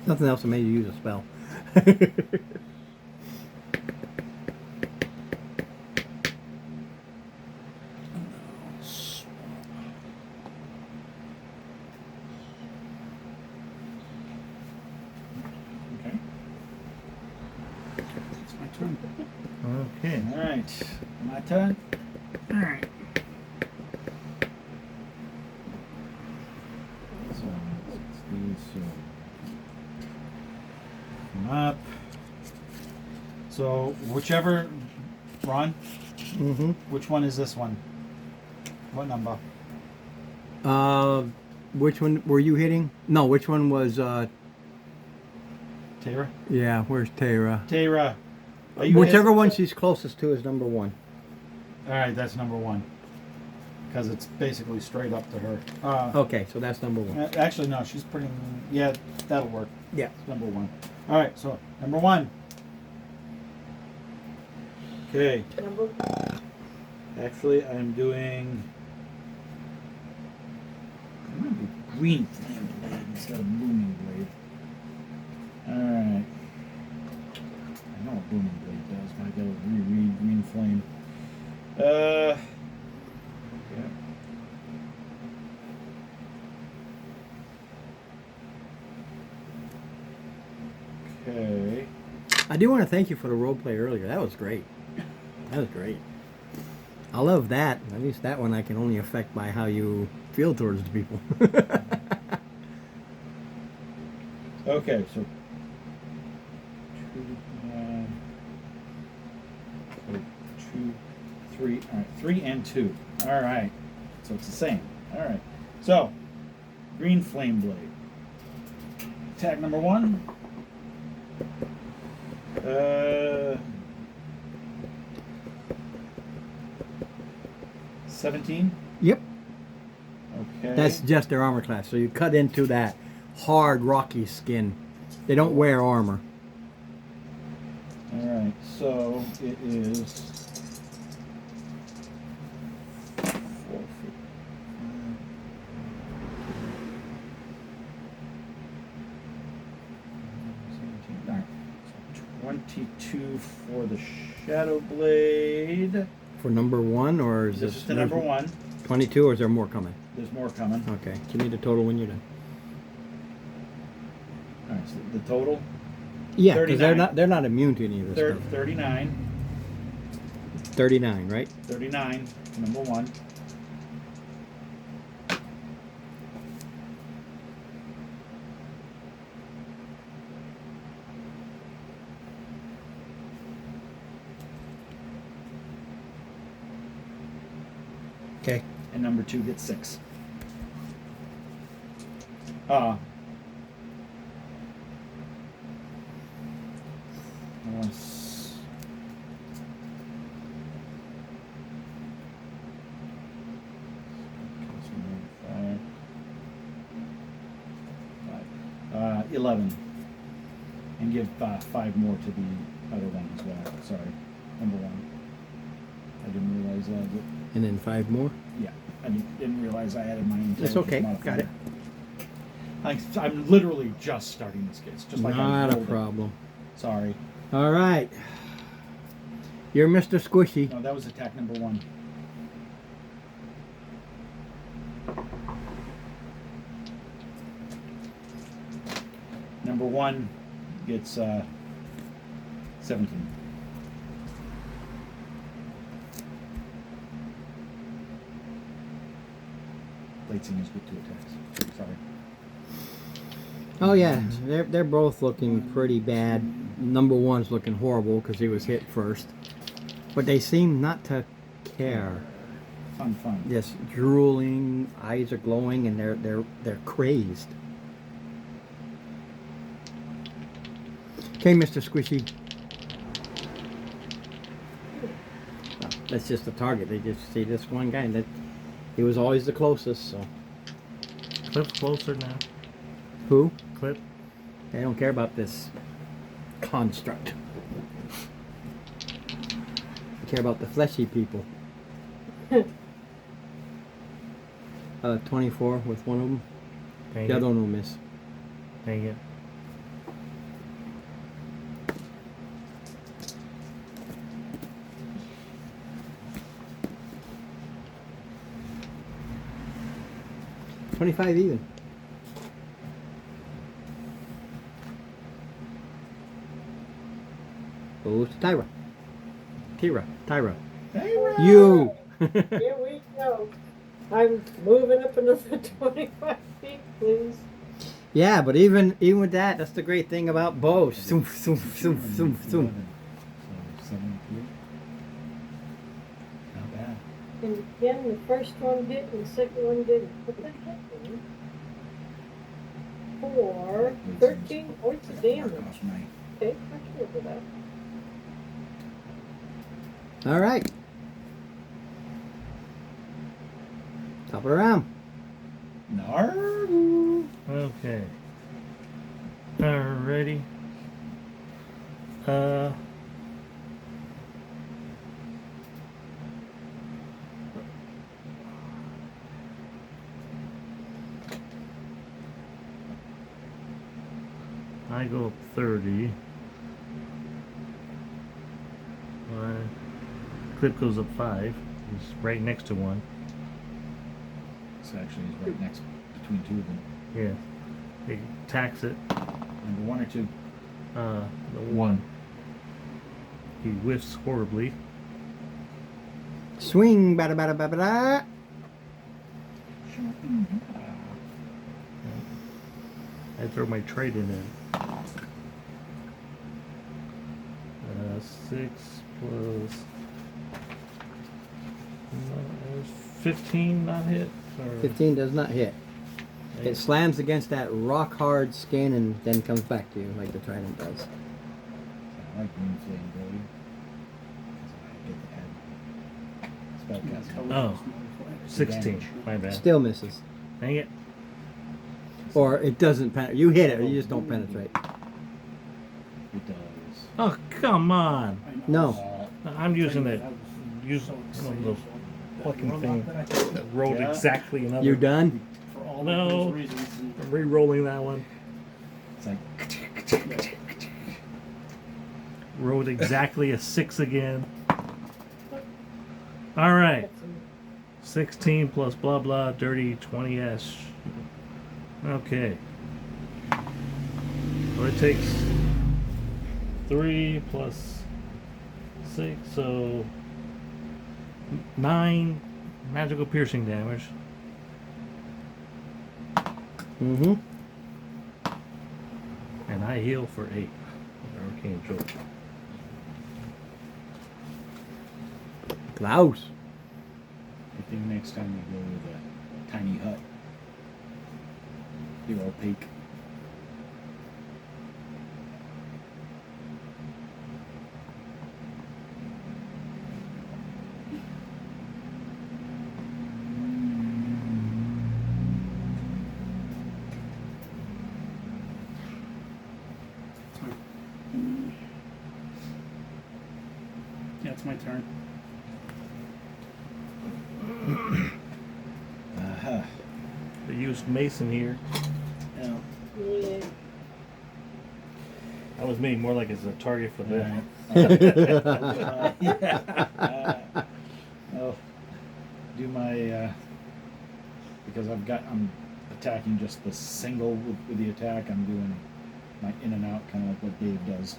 Nothing else that made you use a spell.
Okay. It's my turn.
Okay.
All right. My turn. All right. So let's do so. Come up. So whichever, Ron.
Mm-hmm.
Which one is this one? What number?
Which one were you hitting? No, which one was?
Tara.
Yeah, where's Tara?
Tara. Are you
Whichever
his-
one she's closest to is number 1.
All right, that's number 1. because it's basically straight up to her.
Okay, so that's number one.
Actually, no, she's putting. Yeah, that'll work.
Yeah.
Number one. All right, so number one. Okay.
Number,
Actually, I'm doing. I'm gonna do green flame blade instead of booming blade. Alright. I know what booming blade does, but I gotta reread green flame. Yeah. Okay.
I do want to thank you for the role play earlier. That was great. That was great. I love that. At least that one I can only affect by how you feel towards the people.
Okay, so 2, 3. All right, 3 and 2. All right, so it's the same. All right, so green flame blade. Attack number 1. 17.
Yep.
Okay.
That's just their armor class. So you cut into that hard, rocky skin. They don't wear armor.
All right, so it is 4 feet. 17. All right, so 22 for the Shadow Blade.
For number one, or is
This
this
is the number 1.
22, or is there more coming?
There's more coming.
Okay, give me the total when you're done.
All right, so the total
Yeah, because
39.
they're not immune to any of this stuff.
39.
39, right?
39 for number 1.
Okay.
And number 2 gets 6. Once. Okay, so 11. And give 5 more to the other one as well. Sorry, number 1. I didn't realize that. But
And then 5 more?
yeah, I didn't realize I added my intelligence
It's okay,
modifier.
got it.
I'm literally just starting this case, just like I
Not a
rolled it.
problem.
Sorry.
All right. You're Mr. Squishy.
No, that was attack number 1. Number 1 gets 17. Blade Singers get 2 attacks. Sorry.
Oh yeah, they're both looking pretty bad. Number one's looking horrible because he was hit first, but they seem not to care.
Fun.
Just drooling, eyes are glowing, and they're crazed. Okay, Mr. Squishy. Oh, that's just the target. They just see this one guy, and that he was always the closest. So
Clip closer now.
who?
Clip.
They don't care about this construct. They care about the fleshy people. 24 with one of them.
Dang
The
it.
other one will miss.
Dang it.
$25 even. Goes to Tyra. Tyra. You!
here we go. I'm moving up another 25 feet, please.
Yeah, but even with that, that's the great thing about bows. Zoom, zoom, zoom, zoom, zoom.
So 7 feet. Not bad.
And again, the first one hit and the second one didn't. But that hit me for 13 points of damage.
Knockoff night.
Okay, I can live with that.
All right. Top of the round.
Narg.
Okay. Alrighty. Uh. I go up 30. Clip goes up 5. He's right next to one.
So actually, he's right next between two of them.
Yeah. He attacks it.
Number 1 or 2.
The 1. He whiffs horribly.
Swing, bada bada bada bada.
I throw my trade in. 6 plus 15 not hit? Or
15 does not hit. It slams against that rock hard skin and then comes back to you like the trident does.
So I like green flame blade. Because I get to add spellcasting.
Oh. 16. My bad.
Still misses.
Dang it.
Or it doesn't penetrate. You hit it, or you just don't penetrate.
It does.
Oh, come on.
No.
I'm using it. Use one of those fucking thing that rolled
Yeah.
exactly another.
You done?
For all
No.
those reasons.
I'm re-rolling that one.
It's like
Rolled exactly a 6 again. All right. 16 plus blah blah dirty 20s. Okay. So it takes 3 plus 6, so 9 magical piercing damage.
Mm-hmm.
And I heal for 8. Arcane jolt.
Klaus.
I think next time we go with a tiny hut. You're opaque.
Yeah, it's my turn.
Uh-huh.
They used Mason here.
Yeah.
Yeah.
I was meaning more like as a target for them.
I'll do my because I'm attacking just the single with the attack. I'm doing my in and out, kind of like what Dave does.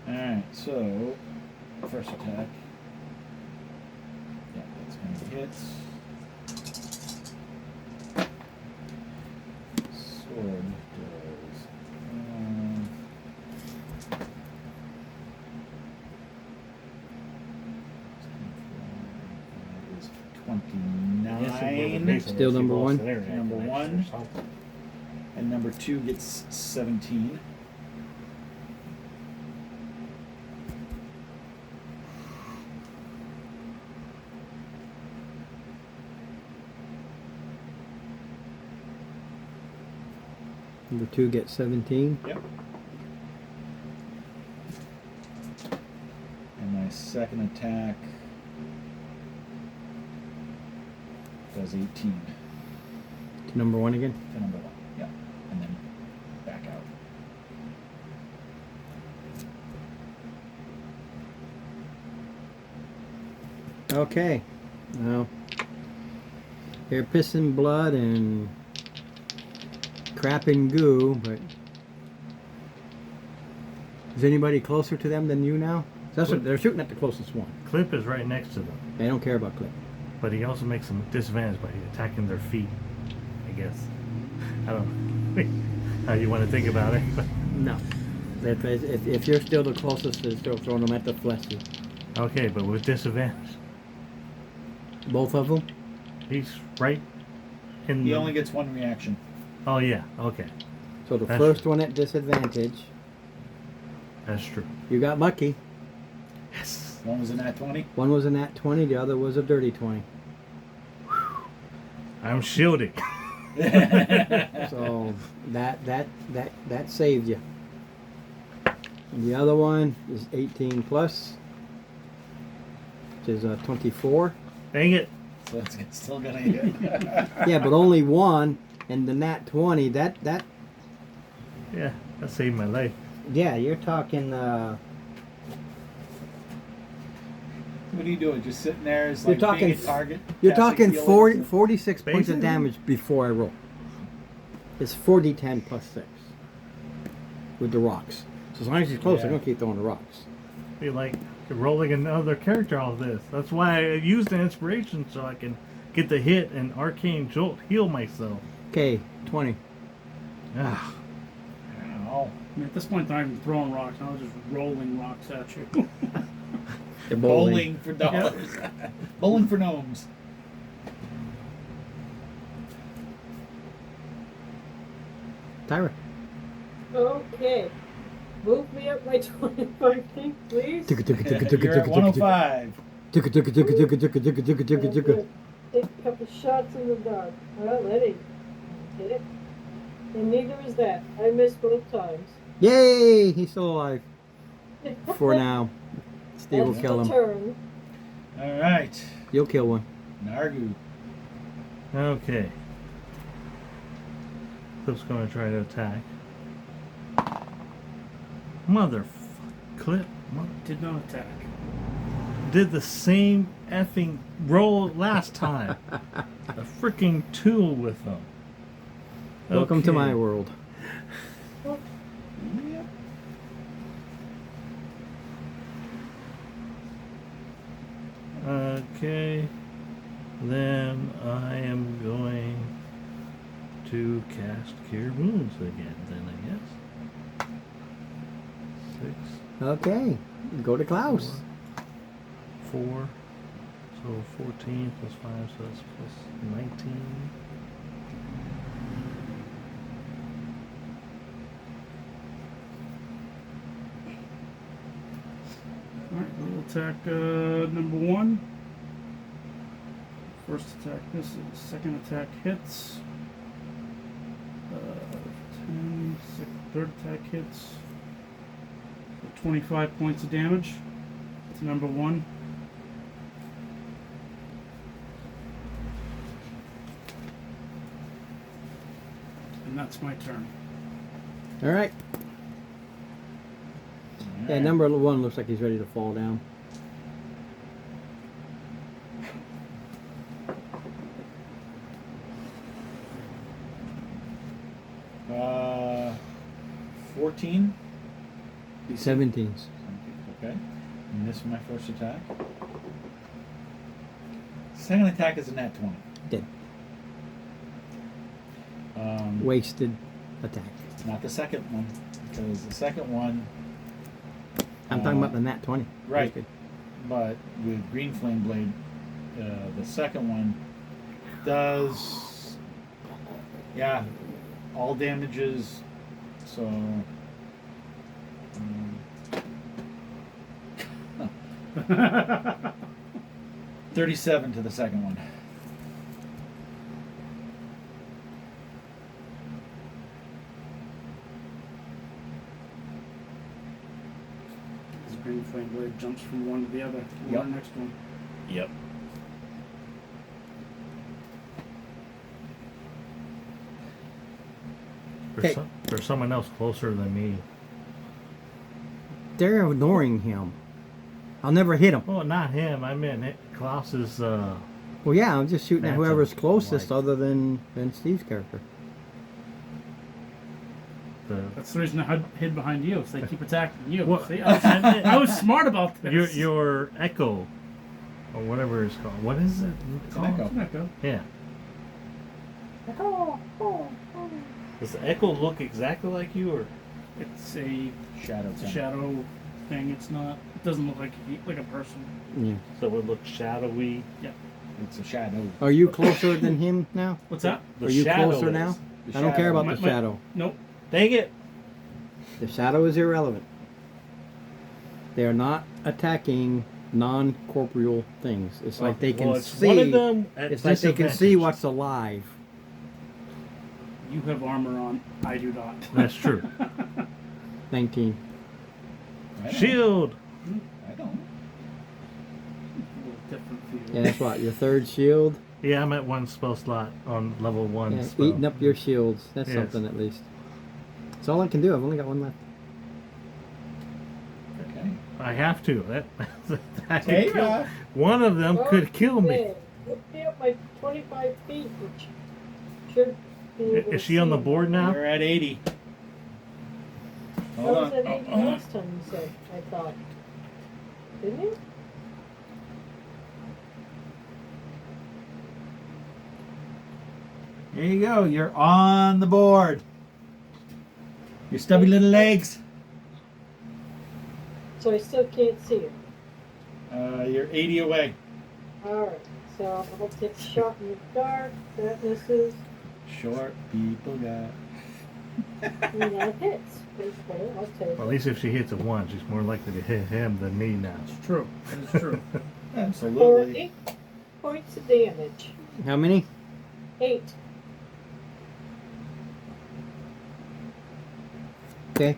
All right, so first attack. Yeah, that's going to hit. Sword does. Is 29,
Still number 1?
Number 1. and number 2 gets 17.
Number 2 gets 17.
Yep. And my second attack does 18
To number 1 again.
to number 1. Yeah. And then back out.
Okay. Now, they're pissing blood and crap and goo, but is anybody closer to them than you now? That's what they're shooting at, the closest one.
Clip is right next to them,
They don't care about Clip.
but he also makes them disadvantaged by attacking their feet, I guess. I don't know how you want to think about it, but
No. If you're still the closest, they're still throwing them at the fleshy.
okay, but with disadvantage.
Both of them?
He's right in
He
the...
only gets 1 reaction.
Oh yeah, okay.
So the
That's
first one at disadvantage.
That's true.
You got lucky.
Yes.
One was a nat 20.
One was a nat 20, the other was a dirty 20.
I'm shielding.
So that saved you. And the other one is 18 plus, which is 24.
Dang it.
So it's still gonna hit.
Yeah, but only one, and the nat 20. That
Yeah, that saved my life.
yeah, you're talking.
What are you doing? Just sitting there as
You're
like
talking
being a target?
You're
casting
talking
healing?
46 points of
Basically.
damage before I roll. It's 4d10 plus 6 with the rocks. So as long as he's close, I'm
Yeah.
going to keep throwing the rocks.
Be like rolling another character off this. That's why I used the inspiration so I can get the hit and arcane jolt heal myself.
Okay, 20.
Ah,
Ow.
I mean, at this point, I'm not even throwing rocks. I was just rolling rocks at you.
They're
Bowling for dollars. Bowling for gnomes.
Tyra.
Okay. Move me up my 25 feet, please.
You're at 105.
Take a couple shots in the dark. Well, that ain't hit it. And neither is that. I missed both times.
Yay! He's still alive. For now. Steve will
That's
kill
the
him.
turn.
All right.
You'll kill one.
Nargu.
okay. Clip's going to try to attack. Clip.
Did not attack.
Did the same effing roll last time. A freaking tool with them.
Welcome to
Okay.
my world.
Yep.
Okay. Then I am going to cast Cure Wounds again, then I guess. 6,
Okay. Go to Klaus.
4. So 14 plus 5, so that's plus 19.
Alright, we'll attack number 1. First attack misses. Second attack hits. 10. Third attack hits. So 25 points of damage to number 1. And that's my turn.
All right. Yeah, number 1 looks like he's ready to fall down.
Uh, 14.
17s.
Okay. And this is my first attack. Second attack is a nat 20.
Dead.
Wasted.
Wasted attack.
Not the second one, because the second one,
I'm talking about the nat 20.
right.
Wasted.
but with Green Flame Blade, the second one does, yeah, all damages. So, 37 to the second one.
This green flame blade jumps from one to the other.
Yep.
One next one.
Yep.
Okay.
There's someone else closer than me.
They're ignoring him. I'll never hit him.
Oh, not him. I meant Klaus's.
Well, yeah, I'm just shooting at
Phantom
whoever's closest,
light.
other than Steve's character.
That's the reason I hid behind you, so they keep attacking you.
What?
See, I was smart about this.
Your echo, or whatever it's called. What is it?
It's an echo.
It's an echo.
Yeah. Does the echo look exactly like you, or?
It's a
Shadow.
shadow thing. It's not. It doesn't look like a person.
Yeah.
So it looks shadowy.
It's a shadow.
Are you closer than him now?
What's that?
The
Are you
shadow
closer
is.
now?
The
I don't care
shadow.
about the shadow.
Nope.
Dang it!
The shadow is irrelevant. They are not attacking non-corporeal things. It's like they can
Well, it's
see.
one of them at
It's like they can see
disadvantage.
what's alive.
You have armor on. I do not.
That's true.
19.
I don't.
Shield.
I don't.
A little different for you.
Yeah, that's what your third shield.
Yeah, I'm at one spell slot on level 1
Yeah,
spell.
eating up your shields. That's
Yes.
something at least. That's all I can do. I've only got one left.
Okay.
I have to. That could
Take
kill-
off.
one of them could kill me.
Okay, look me up my 25 feet, which should be able
Is
to
she on the
see.
board now?
We're at 80.
I
Hold
was
on.
at 80 last time you said, I thought. Didn't you?
Here you go. You're on the board. Your stubby little legs.
So I still can't see it.
You're 80 away.
Alright, so I'll take a shot in the dark. That misses.
Short people got.
And that hits. Basically, I'll take
Well, at
it.
least if she hits it once, she's more likely to hit him than me now.
It's true. It's true.
For
Absolutely.
8 points of damage.
How many?
8.
Okay.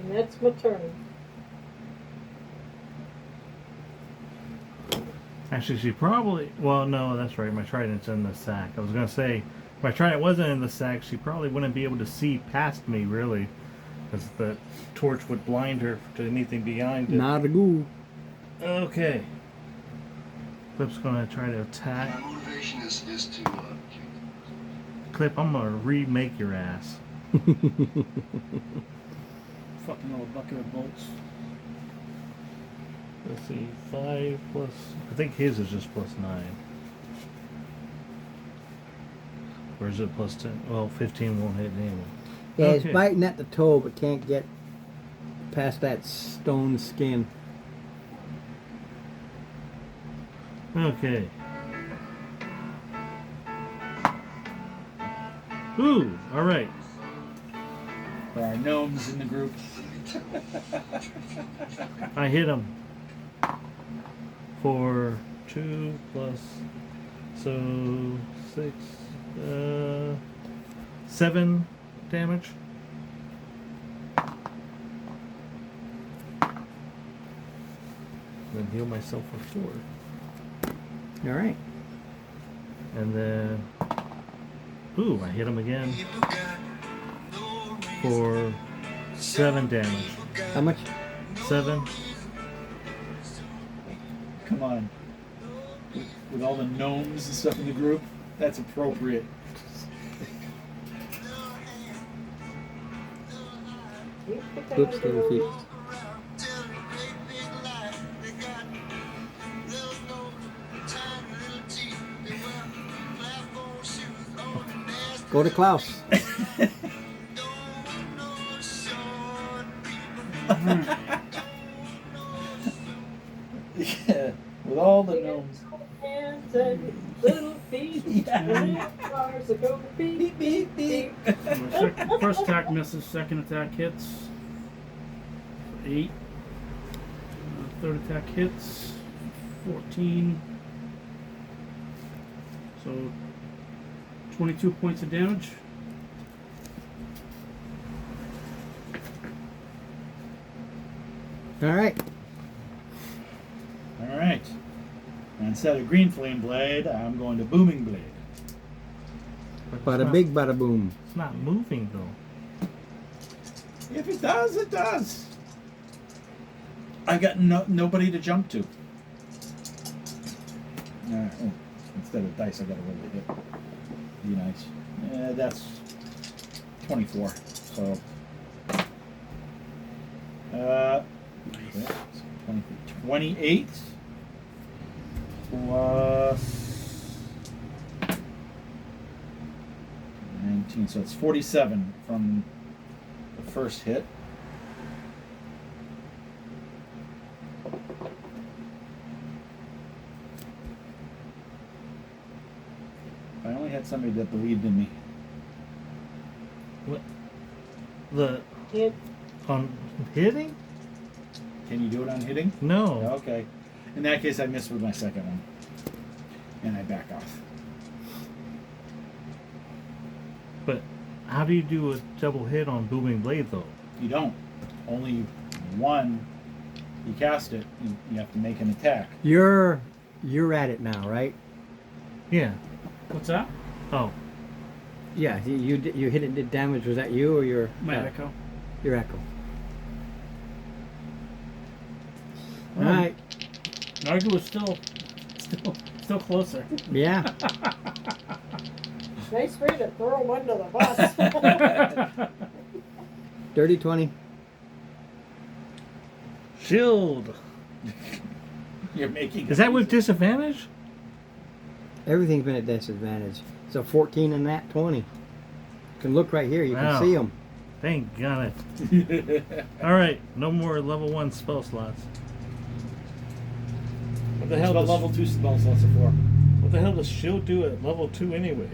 And that's my turn.
Actually, she probably. Well, no, that's right. My trident's in the sack. I was gonna say, if my trident wasn't in the sack, she probably wouldn't be able to see past me, really, because the torch would blind her to anything behind it.
Not a goo.
Okay. Clip's gonna try to
My
attack.
motivation is to
Clip, I'm gonna remake your ass.
Fucking little bucket of bolts.
Let's see, 5 plus. I think his is just plus 9. Or is it plus 10? Well, 15 won't hit anyway.
Yeah,
Okay.
it's biting at the toe, but can't get past that stone skin.
Okay. Ooh, alright.
There are gnomes in the group.
I hit him for 2 plus, so 6, 7 damage. Then heal myself for 4.
All right.
And then, ooh, I hit him again for 7 damage.
How much?
7.
Come on. With all the gnomes and stuff in the group, that's appropriate.
You pick that
Oops,
under
little feet.
those-
Go to Klaus.
Yeah, with all the gnomes.
Hands and little feet.
Yeah.
Cars that go beep, beep, beep.
My first attack misses, second attack hits. 8. Third attack hits. 14. So 22 points of damage.
All right.
All right. And instead of green flame blade, I'm going to booming blade.
But
Bada
it's
big, bada boom.
It's not moving though.
If it does, it does. I got nobody to jump to. All right. Oh, instead of dice, I got to roll the hit. Be nice. That's 24. So. Yeah, 28 plus 19, so it's 47 from the first hit. I only had somebody that believed in me.
The
Hit.
on hitting?
Can you do it on hitting?
No.
Okay. In that case, I missed with my second one. And I back off.
But how do you do a double hit on Booming Blade though?
You don't. Only one. You cast it. You have to make an attack.
You're at it now, right?
Yeah.
What's that?
Oh.
Yeah, you hit it, did damage. Was that you or your
My echo.
Your echo. All right.
Nargu was still closer.
Yeah.
Nice way to throw him under the bus.
Dirty 20.
Shield.
You're making.
Is that with disadvantage?
Everything's been at disadvantage. So 14 and that 20. You can look right here. You
Wow.
can see them.
Thank God. Alright, no more level 1 spell slots. What the
That's
hell
what
does
level 2 spell slots are for.
What the hell does shield do at level 2 anyways?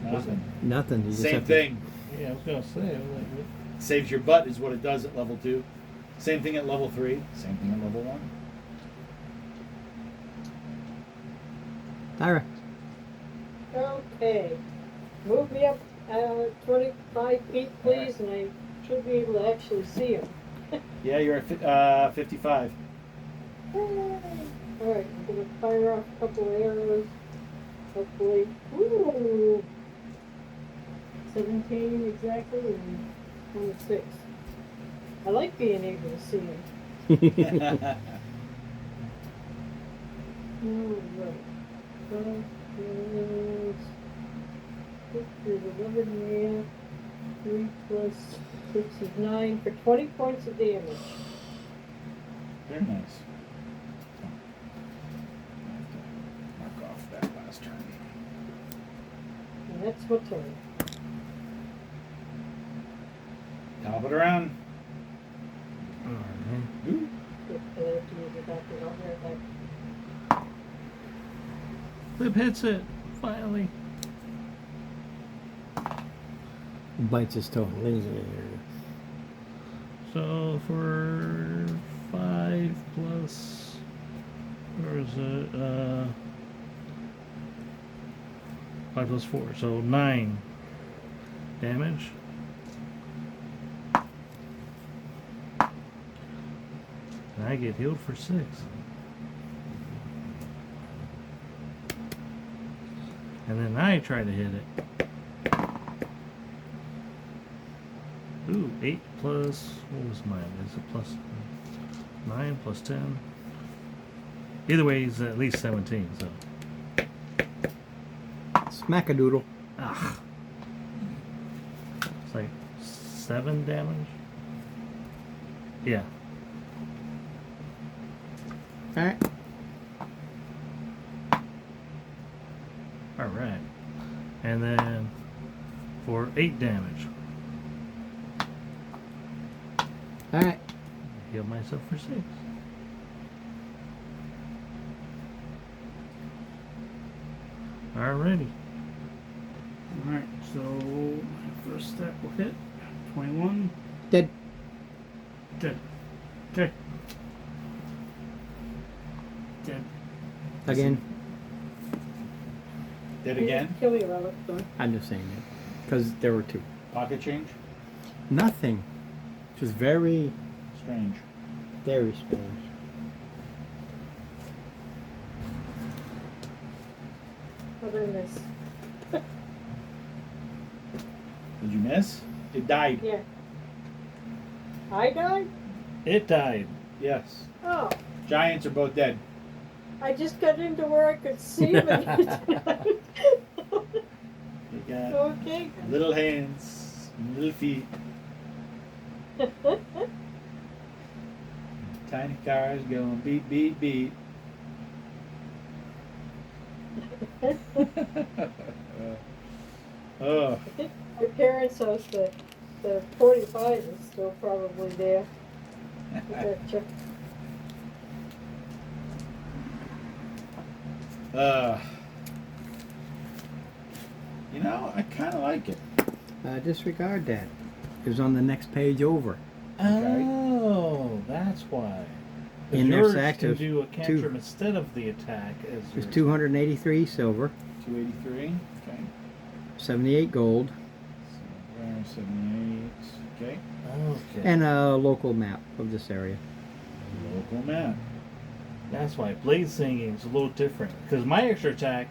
Nothing.
Nothing. You just
Same
have to-
thing.
Yeah, I was gonna say. I'm like, what?
Saves your butt is what it does at level 2. Same thing at level 3. Same thing at level 1.
Tyra.
Okay. Move me up 25 feet, please, and I should be able to actually see him.
Yeah, you're at 55.
Alright, I'm gonna fire off a couple of arrows. Hopefully. Ooh! 17 exactly, and 26. I like being able to see him. Alright. There's 11 there. 3 plus 6 is 9 for 20 points of damage.
Very nice. I have to mark off that last turn.
And that's my turn.
Top it around.
Alright.
Ooh.
If I have to use it back, I'll be right back.
Flip hits it. Finally.
Bites his toe. Leans in
So for 5 plus, where is it? 5 plus 4, so 9 damage. And I get healed for 6. And then I try to hit it. Ooh, 8 plus, what was mine? Is it plus 9 plus 10? Either way, he's at least 17, so.
Smackadoodle.
Ah. It's like 7 damage? Yeah.
Alright.
Alright. And then for 8 damage,
Alright.
heal myself for 6. Alrighty.
Alright, so my first step will hit. 21.
Dead.
Dead. Dead. Dead.
Again.
Dead again.
Kill me, Robert. Sorry.
I'm just saying it. Because there were 2.
Pocket change.
Nothing. Just very,
Strange.
very strange.
How did I miss?
Did you miss? It died.
Yeah. I died?
It died.
Yes.
Oh.
Giants are both dead.
I just got into where I could see him.
They got
Okay.
little hands, little feet, tiny cars going beep, beep, beep. Oh,
I think my parents' house, the 45 is still probably there. I better check.
you know, I kind of like it.
Disregard that. It was on the next page over.
Okay.
Oh, that's why.
In their
yours
sack,
can
there's
do a
two.
cantrip instead of the attack. As
There's
yours.
283 silver,
283. Okay.
78 gold,
Silver, 78. Okay.
Okay.
and a local map of this area.
Local map.
That's why blade singing is a little different. Because my extra attack,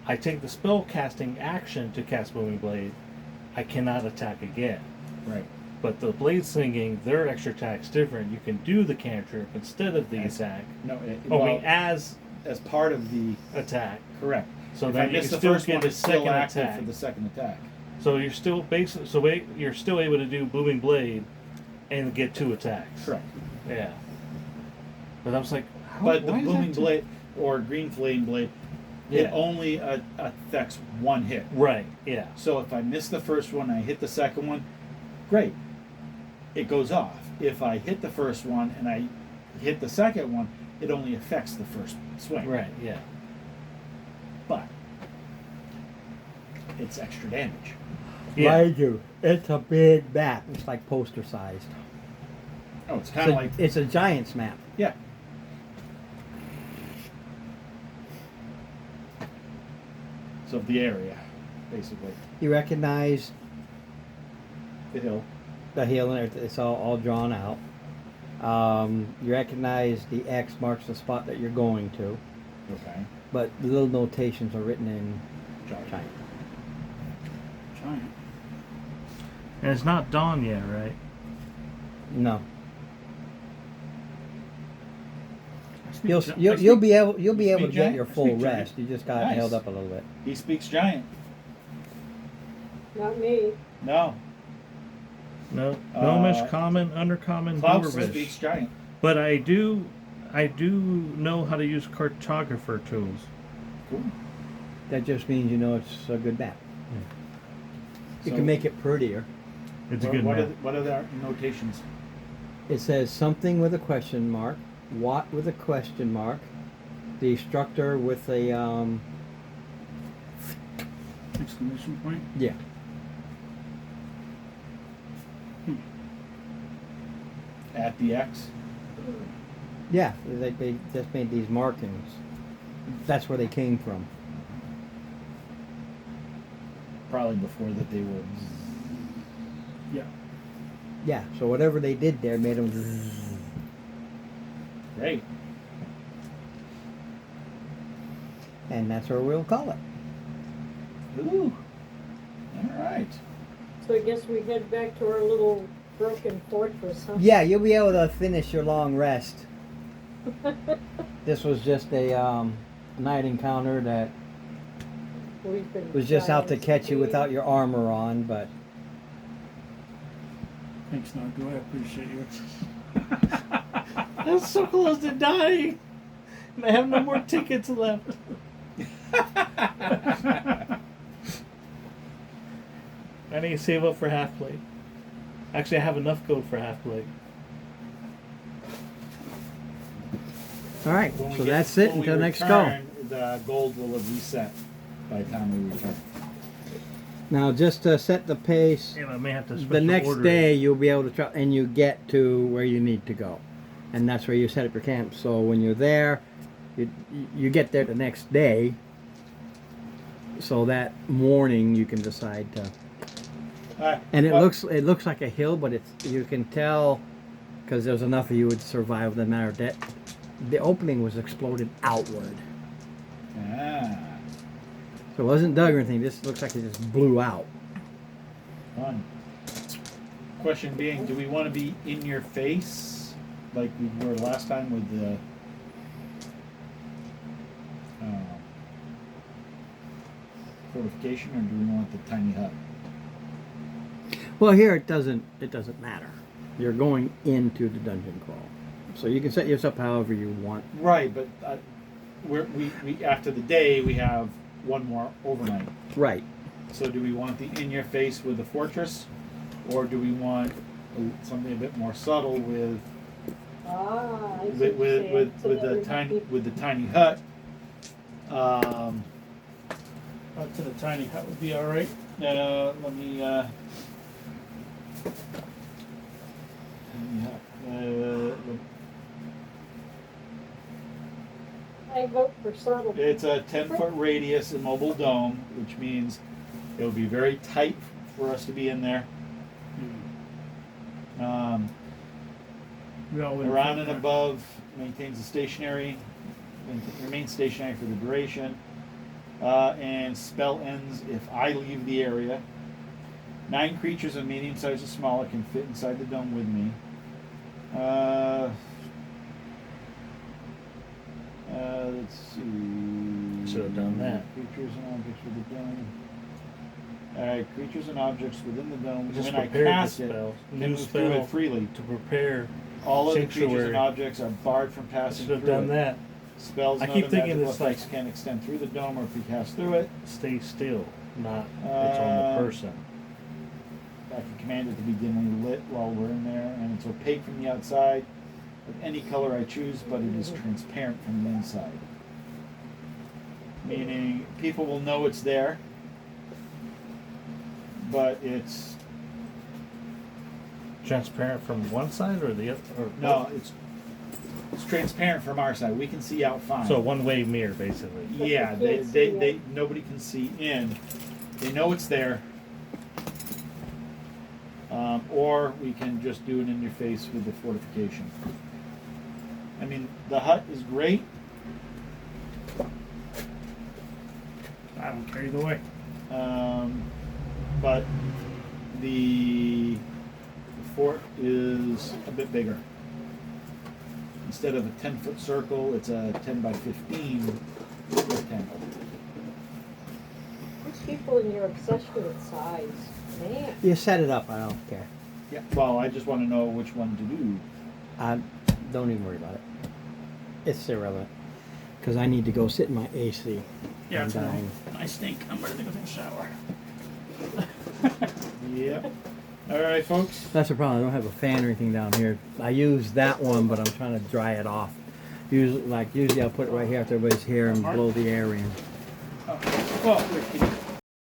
I take the spell casting action to cast booming blade. I cannot attack again.
Right.
But the blade singing, their extra attack's different. You can do the cantrip instead of the attack.
No,
Oh,
well,
as
as part of the
attack.
correct.
So
if
then
I
you
miss
can
the
still
first
get
one,
a
it's still
second
active
attack.
for the second attack.
So you're still you're still able to do booming blade and get 2 attacks.
Correct.
Yeah. But I was like, how,
But the
why is that
booming
too-
blade or green flame blade,
Yeah.
it only affects one hit.
Right. Yeah.
So if I miss the first one, I hit the second one, great. It goes off. If I hit the first one and I hit the second one, it only affects the first swing.
Right. Yeah.
But it's extra damage.
Yeah.
Mind you, it's a big map. It's like poster sized.
Oh, it's kind of like
It's a giant's map.
yeah. So the area, basically,
You recognize
the hill.
the hill, and it's all drawn out. You recognize the X marks the spot that you're going to,
Okay.
but the little notations are written in
Giant.
giant.
Giant.
And it's not dawn yet, right?
No,
I speak
you'll
gi- I
you'll,
speak-
you'll be able to
speak
get
giant?
your
I
full
speak giant.
rest. You just got
Nice.
held up a little bit.
He speaks giant.
Not me.
No.
No.
Uh,
Gnomish, common, undercommon,
Klaus
dwarvish.
speaks giant.
But I do know how to use cartographer tools.
Cool.
That just means you know it's a good map. You
So-
can make it prettier.
It's a good
What
map.
are the notations?
It says something with a question mark, what with a question mark, the instructor with a
Exclamation point.
yeah.
At the X.
Yeah, they just made these markings. That's where they came from.
Probably before that they were.
Yeah.
Yeah, so whatever they did there made them.
Great.
And that's what we'll call it.
Ooh. All right.
So I guess we head back to our little broken fortress, huh?
Yeah, you'll be able to finish your long rest. This was just a night encounter that
We've been
was just out to
giants.
catch you without your armor on, but
Thanks, Nagu. I appreciate you.
I'm so close to dying. And I have no more tickets left. I need to save up for half plate. Actually, I have enough gold for half plate.
all right.
When we
So
get-
that's it
when we
until next go.
return, the gold will have reset by the time we return.
Now, just to set the pace,
And I may have to
the
special
next
order
day
it.
you'll be able to try, and you get to where you need to go, and that's where you set up your camp. So when you're there, you get there the next day. So that morning you can decide to.
All right.
And it
well,
looks like a hill, but it's you can tell because there's enough of you would survive the matter that the opening was exploded outward.
Ah,
So it wasn't dug or anything. This looks like it just blew out.
fun. Question being, do we want to be in your face like we were last time with the fortification, or do we want the tiny hut?
Well, here it doesn't matter. You're going into the dungeon crawl, so you can set yourself however you want.
Right, but we after the day we have one more overnight.
Right.
So do we want the in your face with the fortress, or do we want something a bit more subtle with
Ah, I see
with
what you're saying.
with,
So
with
that
the
would
tiny
be-
with the tiny hut?
Up to the tiny hut would be all right.
Let me tiny hut.
I vote for subtle.
It's a 10-foot radius immobile dome, which means it'll be very tight for us to be in there.
We all wouldn't
Around
fit
and
there.
above remains stationary for the duration, and spell ends if I leave the area. 9 creatures of medium size or smaller can fit inside the dome with me. Let's see.
Should have done that.
Creatures and objects with the dome. Alright, creatures and objects within the dome.
Just
when I
prepared the
cast it,
spell.
can
New
move through
spell
it freely.
to prepare.
All of the creatures
Sanctuary.
and objects are barred from passing
Should have
through
done
it.
that.
Spells
I
and
keep
other
thinking
magical
it's like-
effects can extend through the dome or if we pass through it.
Stay still, not it's on the person.
I can command it to be dimly lit while we're in there, and it's opaque from the outside of any color I choose, but it is transparent from the inside. Meaning people will know it's there, but it's
Transparent from one side or the other? Or
no, it's transparent from our side. We can see out fine.
So one-way mirror, basically.
Yeah,
But you
they,
can't
they,
see
they
it.
nobody can see in. They know it's there. Or we can just do it in your face with the fortification. I mean, the hut is great.
I don't care either way.
But the fort is a bit bigger. Instead of a 10-foot circle, it's a 10 by 15 rectangle.
These people in your obsession with size, man.
You set it up. I don't care.
Yeah. Well, I just want to know which one to do.
Don't even worry about it. It's irrelevant. Because I need to go sit in my AC.
Yeah,
I'm
it's
dying.
I stink. I'm ready to go take a shower.
Yep. All right, folks.
That's the problem. I don't have a fan or anything down here. I use that one, but I'm trying to dry it off. Usually I'll put it right here after everybody's here and blow the air in.
Well, can you